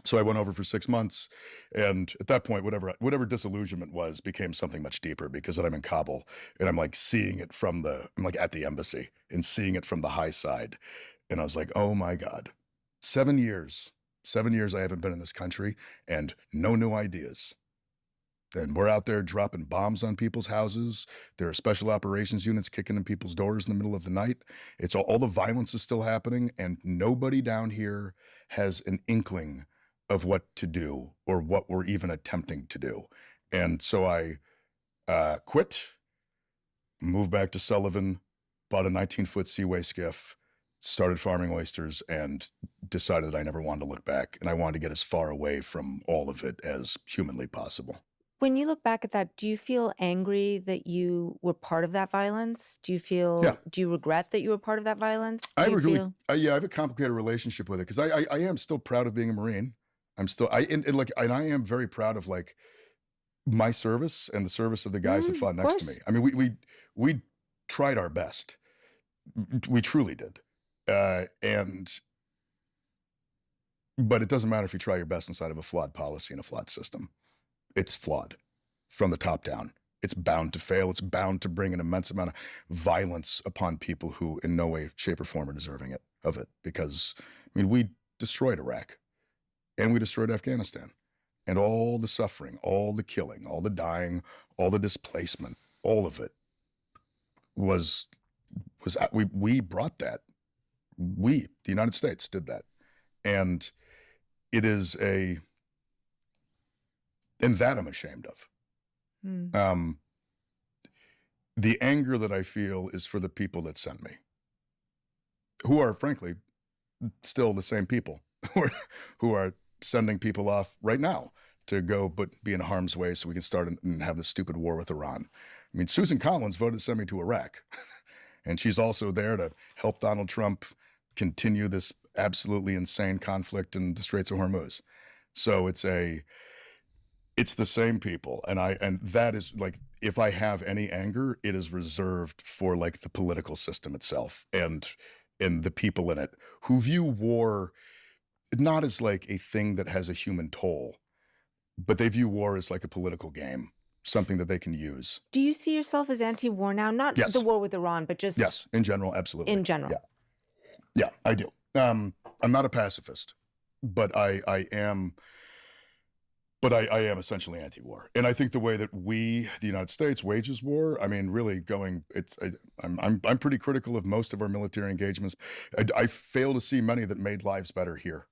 So I went over for 6 months, and at that point, whatever disillusionment was became something much deeper, because then I'm in Kabul and I'm like seeing it I'm like at the embassy and seeing it from the high side, and I was like, oh my God, 7 years I haven't been in this country and no new ideas. And we're out there dropping bombs on people's houses. There are special operations units kicking in people's doors in the middle of the night. It's all the violence is still happening, and nobody down here has an inkling of what to do or what we're even attempting to do. And so I quit, moved back to Sullivan, bought a 19-foot Seaway skiff, started farming oysters, and decided I never wanted to look back. And I wanted to get as far away from all of it as humanly possible. When you look back at that, do you feel angry that you were part of that violence? Do you regret that you were part of that violence? I have a complicated relationship with it, because I am still proud of being a Marine. I am very proud of like my service and the service of the guys that fought next to me. I mean, we tried our best. We truly did. But it doesn't matter if you try your best inside of a flawed policy and a flawed system. It's flawed from the top down. It's bound to fail. It's bound to bring an immense amount of violence upon people who in no way, shape, or form are deserving of it. Because, I mean, we destroyed Iraq. And we destroyed Afghanistan, and all the suffering, all the killing, all the dying, all the displacement, all of it we brought that. We, the United States, did that. And it is and that I'm ashamed of. The anger that I feel is for the people that sent me, who are frankly still the same people who are sending people off right now to go but be in harm's way so we can start and have this stupid war with Iran. I mean, Susan Collins voted to send me to Iraq, and she's also there to help Donald Trump continue this absolutely insane conflict in the Straits of Hormuz. So it's the same people, and that is like, if I have any anger, it is reserved for like the political system itself and the people in it who view war not as like a thing that has a human toll, but they view war as like a political game, something that they can use. Do you see yourself as anti-war now? Not the war with Iran, but just... Yes, in general, absolutely. In general. Yeah, I do. I'm not a pacifist, but I am essentially anti-war. And I think the way that the United States, wages war, I mean, really I'm pretty critical of most of our military engagements. I fail to see many that made lives better here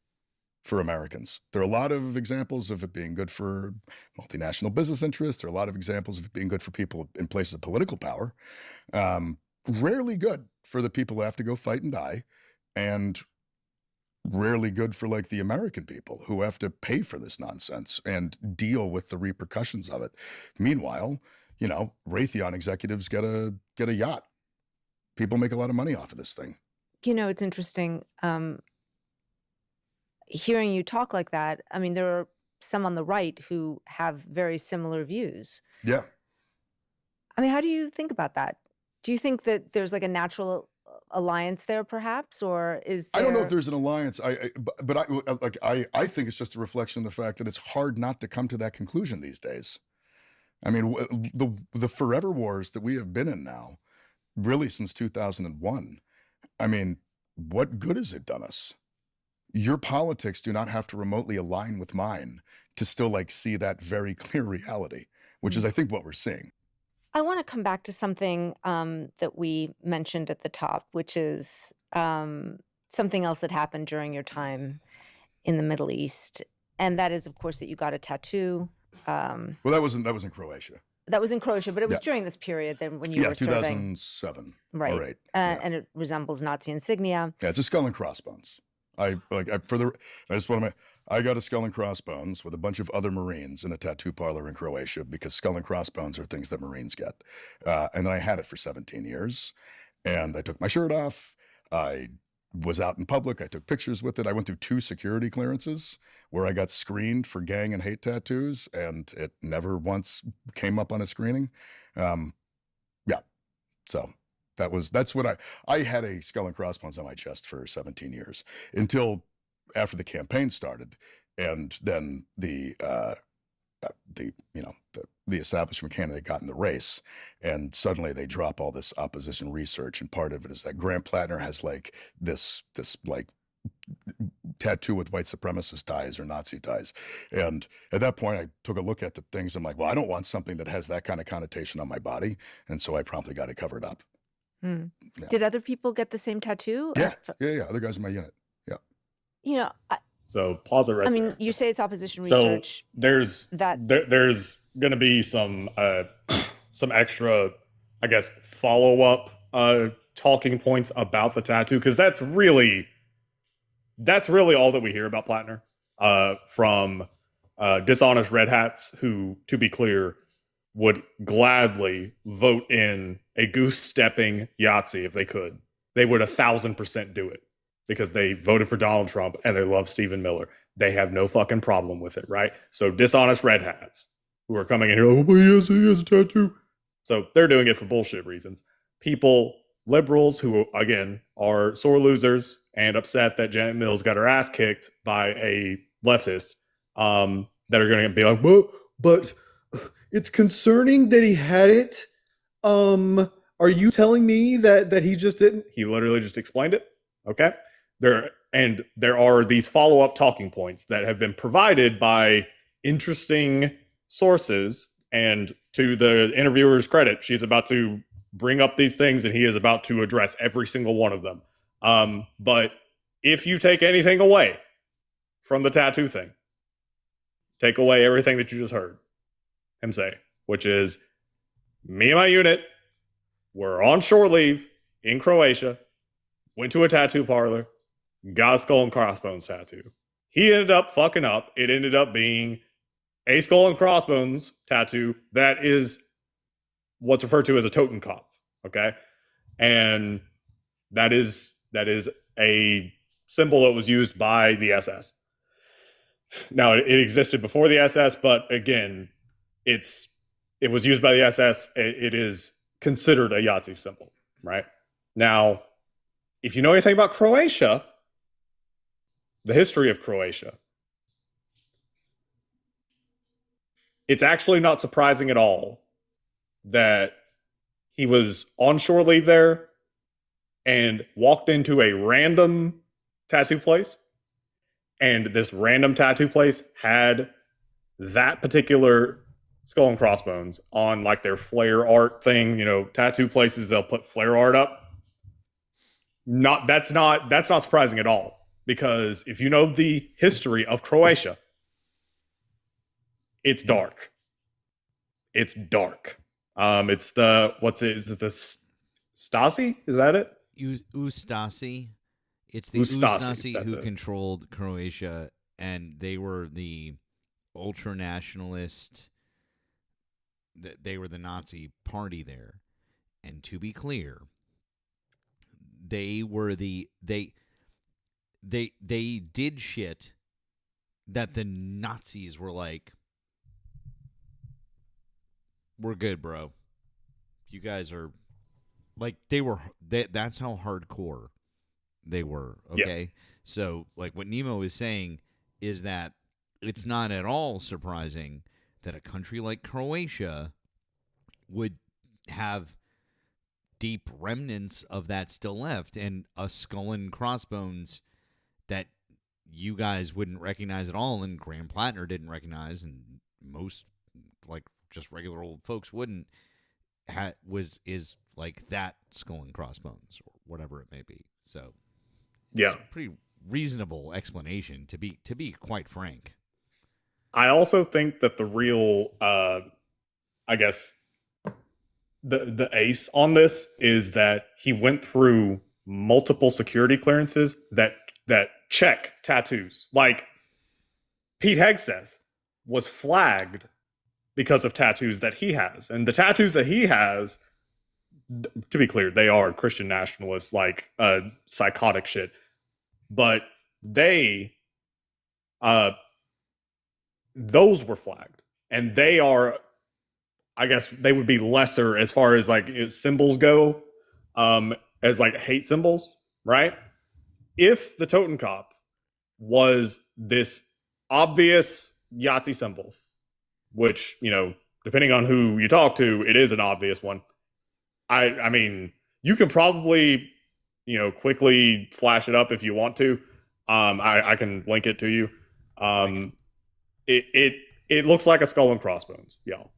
for Americans. There are a lot of examples of it being good for multinational business interests. There are a lot of examples of it being good for people in places of political power. Rarely good for the people who have to go fight and die, and rarely good for like the American people who have to pay for this nonsense and deal with the repercussions of it. Meanwhile, Raytheon executives get a yacht. People make a lot of money off of this thing. It's interesting. Hearing you talk like that, I mean, there are some on the right who have very similar views. Yeah. I mean, how do you think about that? Do you think that there's like a natural alliance there, perhaps, or is there... I don't know if there's an alliance. I think it's just a reflection of the fact that it's hard not to come to that conclusion these days. I mean, the forever wars that we have been in now, really since 2001. I mean, what good has it done us? Your politics do not have to remotely align with mine to still like see that very clear reality, which is, I think, what we're seeing. I want to come back to something that we mentioned at the top, which is something else that happened during your time in the Middle East, and that is, of course, that you got a tattoo. Well, that was in Croatia. That was in Croatia, but it was Yeah. during this period then when you were serving. 2007 Right. or 8. And it resembles Nazi insignia. Yeah, it's a skull and crossbones. I just want to. I got a skull and crossbones with a bunch of other Marines in a tattoo parlor in Croatia because skull and crossbones are things that Marines get. And then I had it for 17 years, and I took my shirt off. I was out in public. I took pictures with it. I went through 2 security clearances where I got screened for gang and hate tattoos, and it never once came up on a screening. Yeah, so. That's what I had a skull and crossbones on my chest for 17 years until after the campaign started, and then the establishment candidate got in the race, and suddenly they drop all this opposition research, and part of it is that Graham Plattner has like this like tattoo with white supremacist ties or Nazi ties. And at that point, I took a look at the things. I'm like, well, I don't want something that has that kind of connotation on my body, and so I promptly got it covered up. Hmm. Yeah. Did other people get the same tattaoo? Yeah. Other guys in my unit. Yeah. You know, So pause it right I mean, there. you say it's opposition So research. there's there's going to be some extra, I guess, follow up talking points about the tattoo, because that's really all that we hear about Plattner from dishonest red hats who, to be clear, would gladly vote in a goose-stepping Yahtzee if they could. They would 1,000% do it because they voted for Donald Trump and they love Stephen Miller. They have no fucking problem with it, right? So dishonest red hats who are coming in here, oh, but he has a tattoo. So they're doing it for bullshit reasons. People, liberals who, again, are sore losers and upset that Janet Mills got her ass kicked by a leftist, that are going to be like, well, but it's concerning that he had it. Are you telling me that he just didn't? He literally just explained it. Okay. There are these follow-up talking points that have been provided by interesting sources, and to the interviewer's credit, she's about to bring up these things and he is about to address every single one of them. But if you take anything away from the tattoo thing, take away everything that you just heard him say, which is, me and my unit were on shore leave in Croatia, went to a tattoo parlor, got a skull and crossbones tattoo. He ended up fucking up. It ended up being a skull and crossbones tattoo that is what's referred to as a Totenkopf, okay? And that is a symbol that was used by the SS. Now, it existed before the SS, but again, it was used by the SS. It is considered a Yahtzee symbol, right? Now, if you know anything about Croatia, the history of Croatia, it's actually not surprising at all that he was on shore leave there and walked into a random tattoo place, and this random tattoo place had that particular skull and crossbones on like their flare art thing. You know, tattoo places, they'll put flare art up. That's not surprising at all, because if you know the history of Croatia, it's dark. It's dark. It's the, is it the Stasi? Is that it? Ustasi. It's the Ustasi, Ustasi who controlled Croatia, and they were the ultra-nationalist. They were the Nazi party there. And to be clear, they were they did shit that the Nazis were like, we're good, bro. You guys are like, that's how hardcore they were. Okay. Yeah. So like what Nemo is saying is that it's not at all surprising that a country like Croatia would have deep remnants of that still left, and a skull and crossbones that you guys wouldn't recognize at all, and Graham Plattner didn't recognize, and most like just regular old folks wouldn't. is like that skull and crossbones or whatever it may be. So yeah, it's a pretty reasonable explanation to be quite frank. I also think that the real, I guess, the ace on this is that he went through multiple security clearances that check tattoos. Like Pete Hegseth was flagged because of tattoos that he has, and the tattoos that he has, to be clear, they are Christian nationalists, like psychotic shit. But they, those were flagged, and they are, I guess, they would be lesser as far as like symbols go, as like hate symbols, right? If the Totenkopf was this obvious Yahtzee symbol, which, depending on who you talk to, it is an obvious one. I mean, you can probably, quickly flash it up if you want to. I can link it to you. It looks like a skull and crossbones, y'all.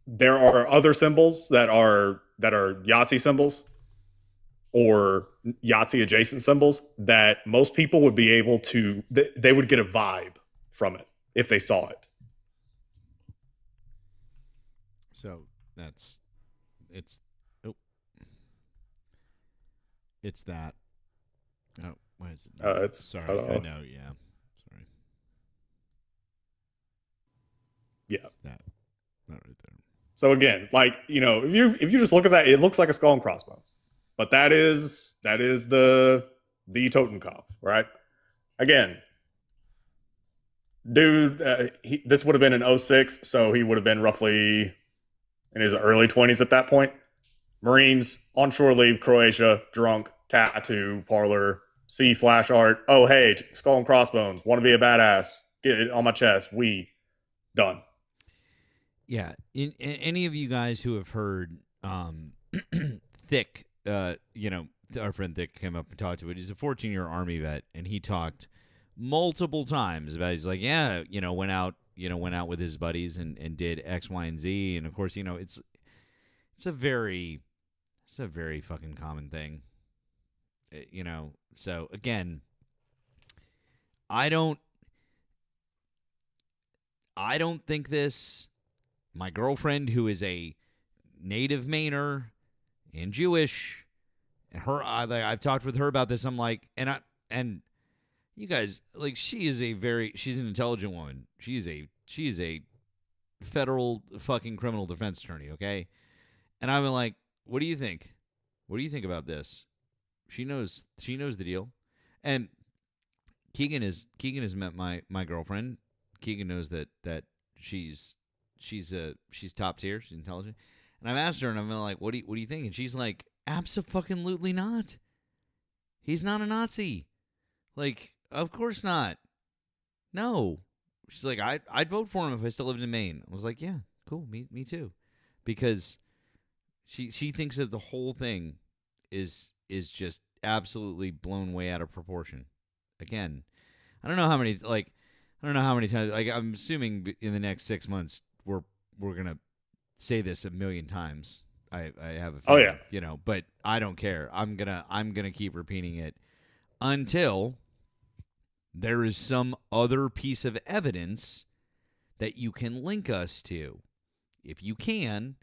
There are other symbols that are Yahtzee symbols or Yahtzee adjacent symbols that most people would be able to, they would get a vibe from it if they saw it. So it's that. Oh, why is it? It's sorry. I know. Yeah. Sorry. Yeah. It's that. Not right there. So again, like, if you just look at that, it looks like a skull and crossbones. But that is the Totenkopf, right? Again, dude, this would have been in 2006, so he would have been roughly in his early 20s at that point. Marines, on shore leave, Croatia, drunk, tattoo, parlor, see flash art. Oh, hey, skull and crossbones. Want to be a badass. Get it on my chest. Done. Yeah. In any of you guys who have heard Thick, our friend Thick came up and talked to it. He's a 14-year Army vet, and he talked multiple times about, he's like, yeah, went out with his buddies and did X, Y, and Z. And of course, it's a very fucking common thing. So again, I don't think this. My girlfriend, who is a native Mainer and Jewish, and I've talked with her about this. I'm like, and you guys, like, she's an intelligent woman. She is a federal fucking criminal defense attorney, okay? And I'm like, what do you think? What do you think about this? She knows the deal. And Keegan has met my girlfriend. Keegan knows that she's top tier. She's intelligent. And I've asked her, and I'm like, what do you think? And she's like, abso-fucking-lutely not. He's not a Nazi. Like, of course not. No. She's like, I'd vote for him if I still lived in Maine. I was like, yeah, cool, me too, because she thinks that the whole thing is just absolutely blown way out of proportion. Again, I don't know how many times. Like, I'm assuming in the next 6 months we're gonna say this a million times. I have a feeling, but I don't care. I'm gonna keep repeating it until there is some other piece of evidence that you can link us to. If you can,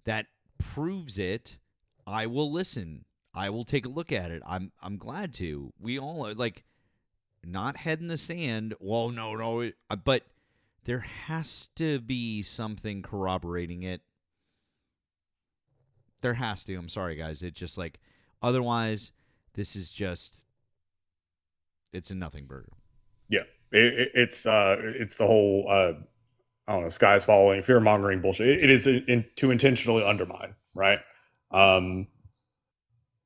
that proves it, I will listen. I will take a look at it. I'm glad to. We all are, like, not head in the sand. Well, no, but there has to be something corroborating it. There has to. I'm sorry, guys. It just, like, otherwise, this is just, it's a nothing burger. Yeah, it's the whole I don't know, sky's falling, fear mongering bullshit. It is to intentionally undermine, right?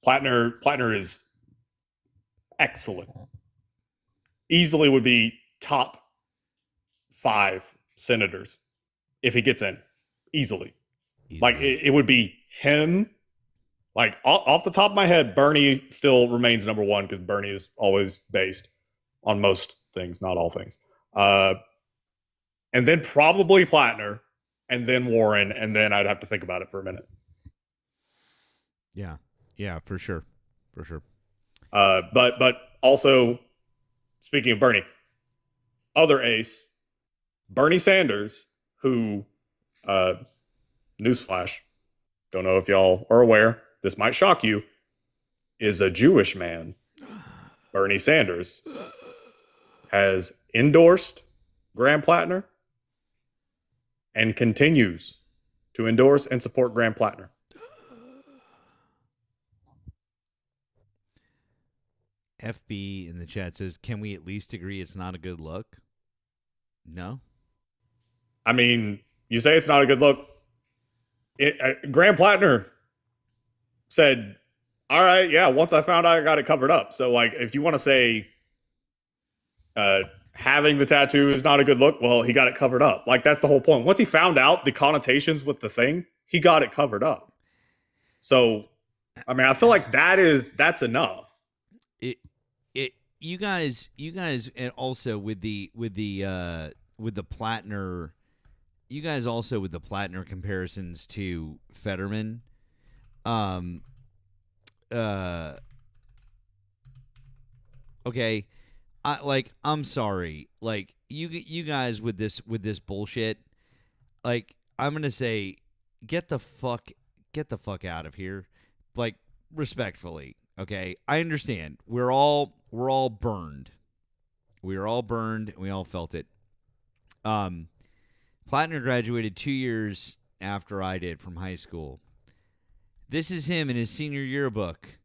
Plattner is excellent. Easily would be top 5 senators if he gets in. Easily. Like, it would be him. Like, off the top of my head, Bernie still remains number 1 because Bernie is always based on most things, not all things. And then probably Plattner, and then Warren, and then I'd have to think about it for a minute. Yeah, for sure. But also, speaking of Bernie, other ace, Bernie Sanders, who, newsflash, don't know if y'all are aware, this might shock you, is a Jewish man. Bernie Sanders has endorsed Graham Plattner and continues to endorse and support Graham Plattner. FB in the chat says, can we at least agree it's not a good look? No? I mean, you say it's not a good look. Graham Plattner said, all right, yeah, once I found out, I got it covered up. So, like, if you want to say having the tattoo is not a good look, well, he got it covered up. Like, that's the whole point. Once he found out the connotations with the thing, he got it covered up. So, I mean, I feel like that's enough. You guys, and also with the Plattner, you guys also with the Plattner comparisons to Fetterman, okay, I'm sorry, like you guys with this bullshit, like I'm gonna say, get the fuck out of here, like respectfully. Okay, I understand. We're all burned. We were all burned, and we all felt it. Plattner graduated 2 years after I did from high school. This is him in his senior yearbook.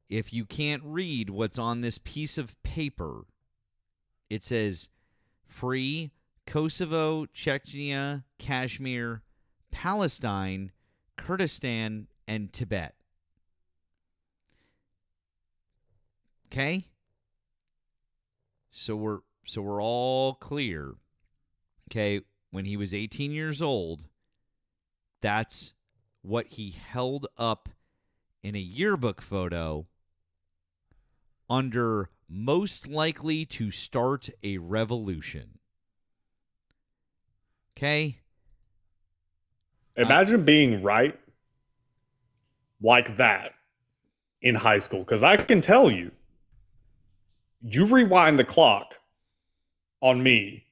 If you can't read what's on this piece of paper, it says free Kosovo, Chechnya, Kashmir, Palestine, Kurdistan, and Tibet. Okay? So we're all clear. Okay, when he was 18 years old, that's what he held up in a yearbook photo under most likely to start a revolution. Okay? Imagine being right like that in high school. Because I can tell you, you rewind the clock on me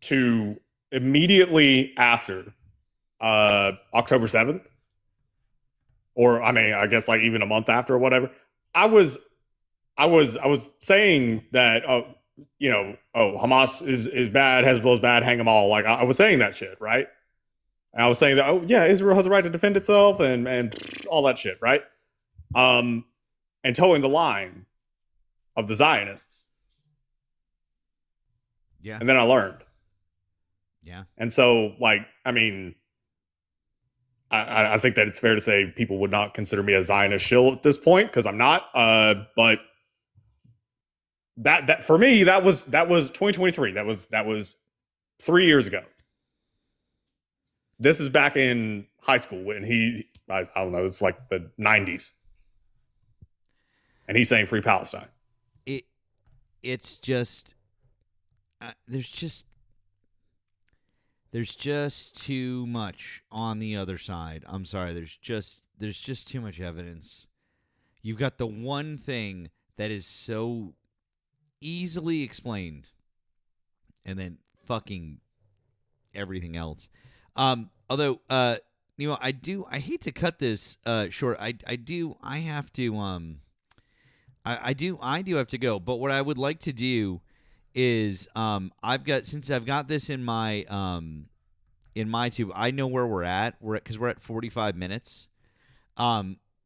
to immediately after October 7th, or I mean, I guess like even a month after or whatever. I was saying that Hamas is bad, Hezbollah's bad, hang them all. Like I was saying that shit, right? And I was saying that Israel has a right to defend itself and all that shit, right? And towing the line of the Zionists. Yeah. And then I learned. Yeah. And so, like, I mean, I think that it's fair to say people would not consider me a Zionist shill at this point because I'm not. But that for me, that was 2023. That was 3 years ago. This is back in high school when I don't know, it's like the 90s. And he's saying free Palestine. It's just there's just too much on the other side. I'm sorry, there's just too much evidence. You've got the one thing that is so easily explained, and then fucking everything else. Although I hate to cut this short. I do have to go. But what I would like to do is I've got this in my tube. I know where we're at. Because we're at 45 minutes.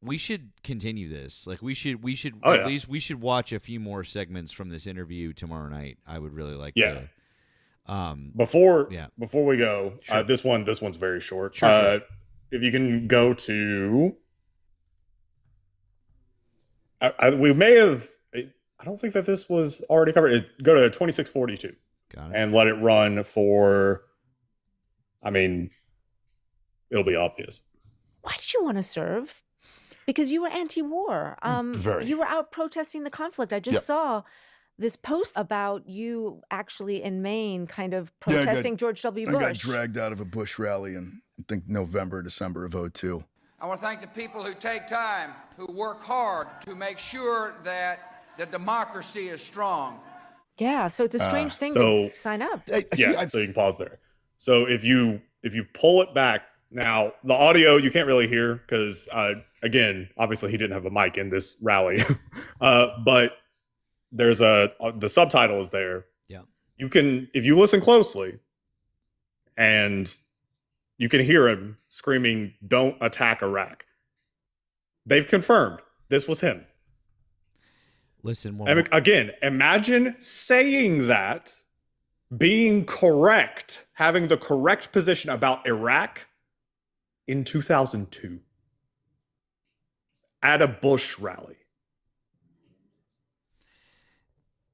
We should continue this. Like we should least we should watch a few more segments from this interview tomorrow night. I would really like to. Before we go, sure. This one's very short. Sure. If you can go to, we may have. I don't think that this was already covered. Go to 2642. Got it. And let it run for. I mean, it'll be obvious. Why did you want to serve? Because you were anti-war. Very. You were out protesting the conflict. I just saw this post about you actually in Maine kind of Yeah, protesting George W. Bush. I got dragged out of a Bush rally in, I think, November, December of 2002. I want to thank the people who take time, who work hard to make sure that the democracy is strong. Yeah, so it's a strange thing so- to sign up. So you can pause there. So if you pull it back, now the audio you can't really hear because again, obviously he didn't have a mic in this rally, but there's the subtitle is there. Yeah, you can, if you listen closely, and you can hear him screaming, "Don't attack Iraq." They've confirmed this was him. Listen, And again, imagine saying that, being correct, having the correct position about Iraq in 2002 at a Bush rally.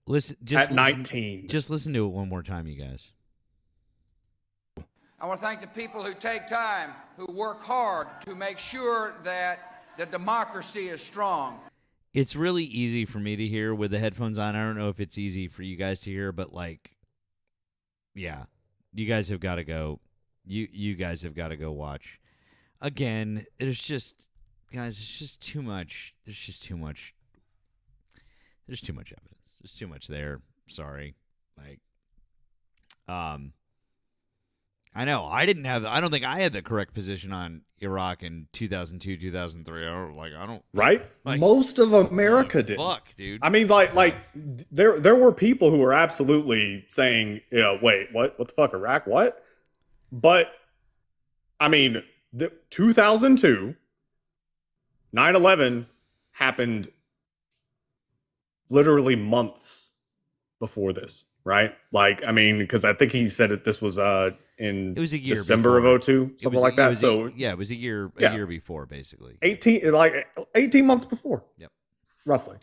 Listen, at 19. Just listen to it one more time, you guys. I want to thank the people who take time, who work hard to make sure that the democracy is strong. It's really easy for me to hear with the headphones on. I don't know if it's easy for you guys to hear, but like, yeah, you guys have got to go. You guys have got to go watch. Again, there's just, guys, it's just too much. There's just too much. There's too much evidence. There's too much there. Sorry. Like, I know I don't think I had the correct position on Iraq in 2002, 2003. I don't. Right? Like, most of America did. Fuck, dude. I mean, like there were people who were absolutely saying, wait, what the fuck, Iraq, what? But I mean, 2002, 9/11 happened literally months before this, right? Like, I mean, because I think he said that this was in it was a year December before. of 2002, something like that. So it was a year before, basically. 18 months before. Yep. Roughly.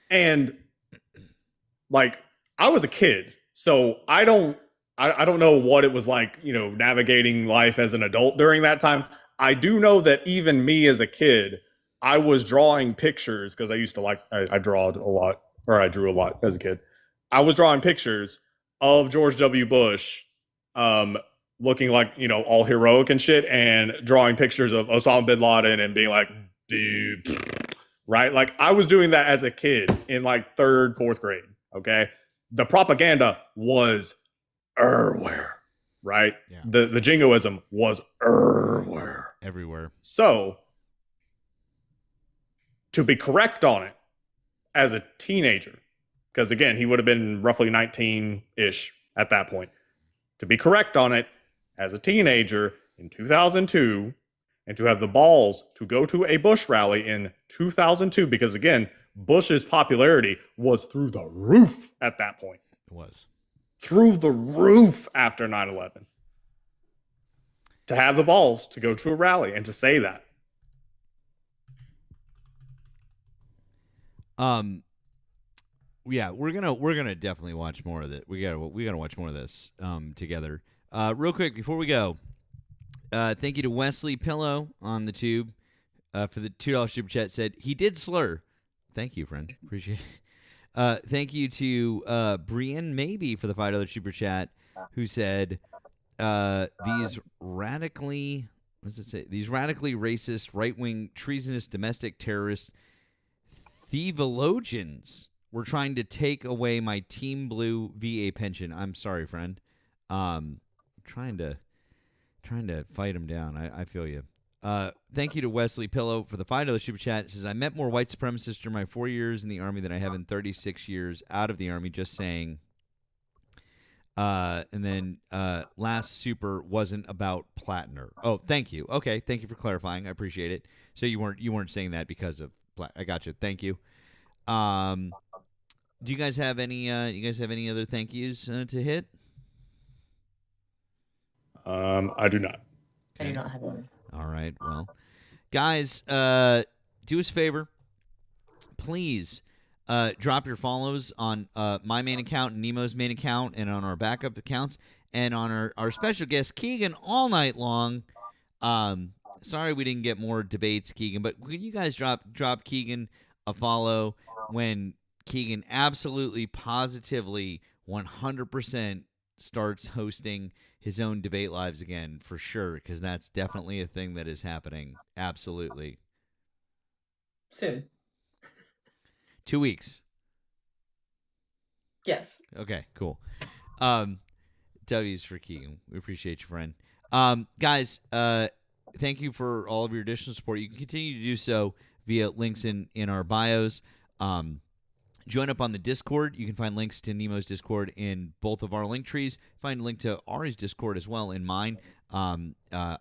And like, I was a kid, so I don't know what it was like, navigating life as an adult during that time. I do know that even me as a kid, I was drawing pictures because I used to I drew a lot as a kid. I was drawing pictures of George W. Bush, looking like, all heroic and shit, and drawing pictures of Osama bin Laden and being like, dude, right? Like, I was doing that as a kid in like 3rd, 4th grade. Okay. The propaganda was everywhere, right? Yeah. The jingoism was everywhere. So to be correct on it as a teenager, because again, he would have been roughly 19-ish at that point. To be correct on it as a teenager in 2002, and to have the balls to go to a Bush rally in 2002, because again, Bush's popularity was through the roof at that point. It was. Through the roof after 9/11. To have the balls to go to a rally and to say that. Yeah, we're gonna definitely watch more of it. We gotta watch more of this together. Real quick before we go, thank you to Wesley Pillow on the tube for the $2 super chat. Said he did slur. Thank you, friend. Appreciate it. Thank you to Brian Maybe for the $5 super chat, who said these radically racist, right-wing, treasonous, domestic terrorist theologians were trying to take away my Team Blue VA pension. I'm sorry, friend. Trying to fight him down. I feel you. Thank you to Wesley Pillow for the $5 super chat. It says, I met more white supremacists during my 4 years in the Army than I have in 36 years out of the Army. Just saying. And then last super wasn't about Plattner. Oh, thank you. Okay, thank you for clarifying. I appreciate it. So you weren't saying that because of I got you. Thank you. Do you guys have any other thank yous to hit? I do not. I do not have any. All right. Well, guys, do us a favor. Please drop your follows on my main account, Nemo's main account, and on our backup accounts, and on our special guest, Keegan, all night long. Sorry we didn't get more debates, Keegan, but can you guys drop Keegan a follow when Keegan absolutely, positively, 100% starts hosting his own debate lives again for sure, because that's definitely a thing that is happening. Absolutely. Soon. 2 weeks. Yes. Okay, cool. W's for Keegan. We appreciate you, friend. Guys, thank you for all of your additional support. You can continue to do so via links in our bios. Join up on the Discord. You can find links to Nemo's Discord in both of our link trees. Find a link to Ari's Discord as well in mine. I'm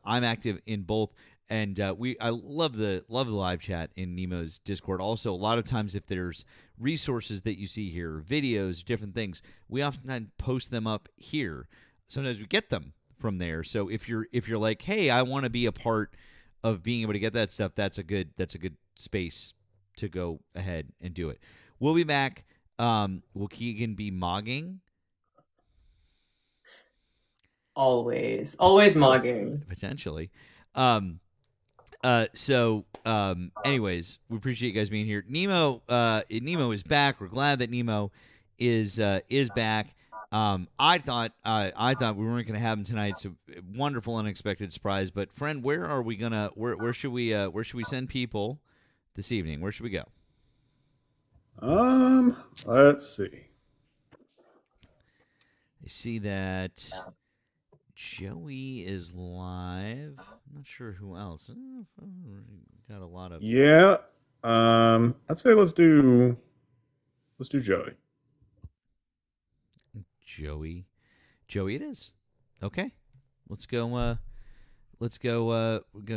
active in both, and I love the live chat in Nemo's Discord. Also, a lot of times if there's resources that you see here, videos, different things, we often post them up here. Sometimes we get them from there. So if you're like, hey, I want to be a part of being able to get that stuff, that's a good space to go ahead and do it. We'll be back. Will Keegan be mogging? Always mogging. Potentially. Anyways, we appreciate you guys being here. Nemo is back. We're glad that Nemo is back. I thought we weren't gonna have him tonight. It's a wonderful, unexpected surprise. But friend, where should we send people this evening? Where should we go? Let's see. I see that Joey is live. I'm not sure who else. Got a lot of. Yeah. I'd say let's do Joey. Joey it is. Okay. Let's go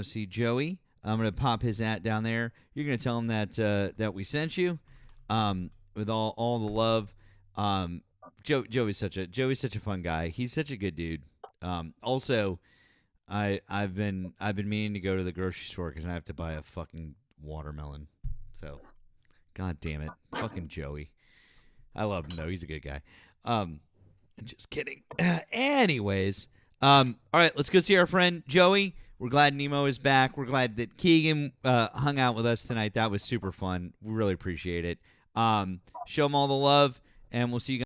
see Joey. I'm gonna pop his @ down there. You're gonna tell him that we sent you. With all the love. Joey's such a fun guy. He's such a good dude. Also, I've been meaning to go to the grocery store because I have to buy a fucking watermelon. So, god damn it, fucking Joey. I love him though. He's a good guy. Just kidding. Anyways, all right, let's go see our friend Joey. We're glad Nemo is back. We're glad that Keegan hung out with us tonight. That was super fun. We really appreciate it. Show him all the love, and we'll see you guys.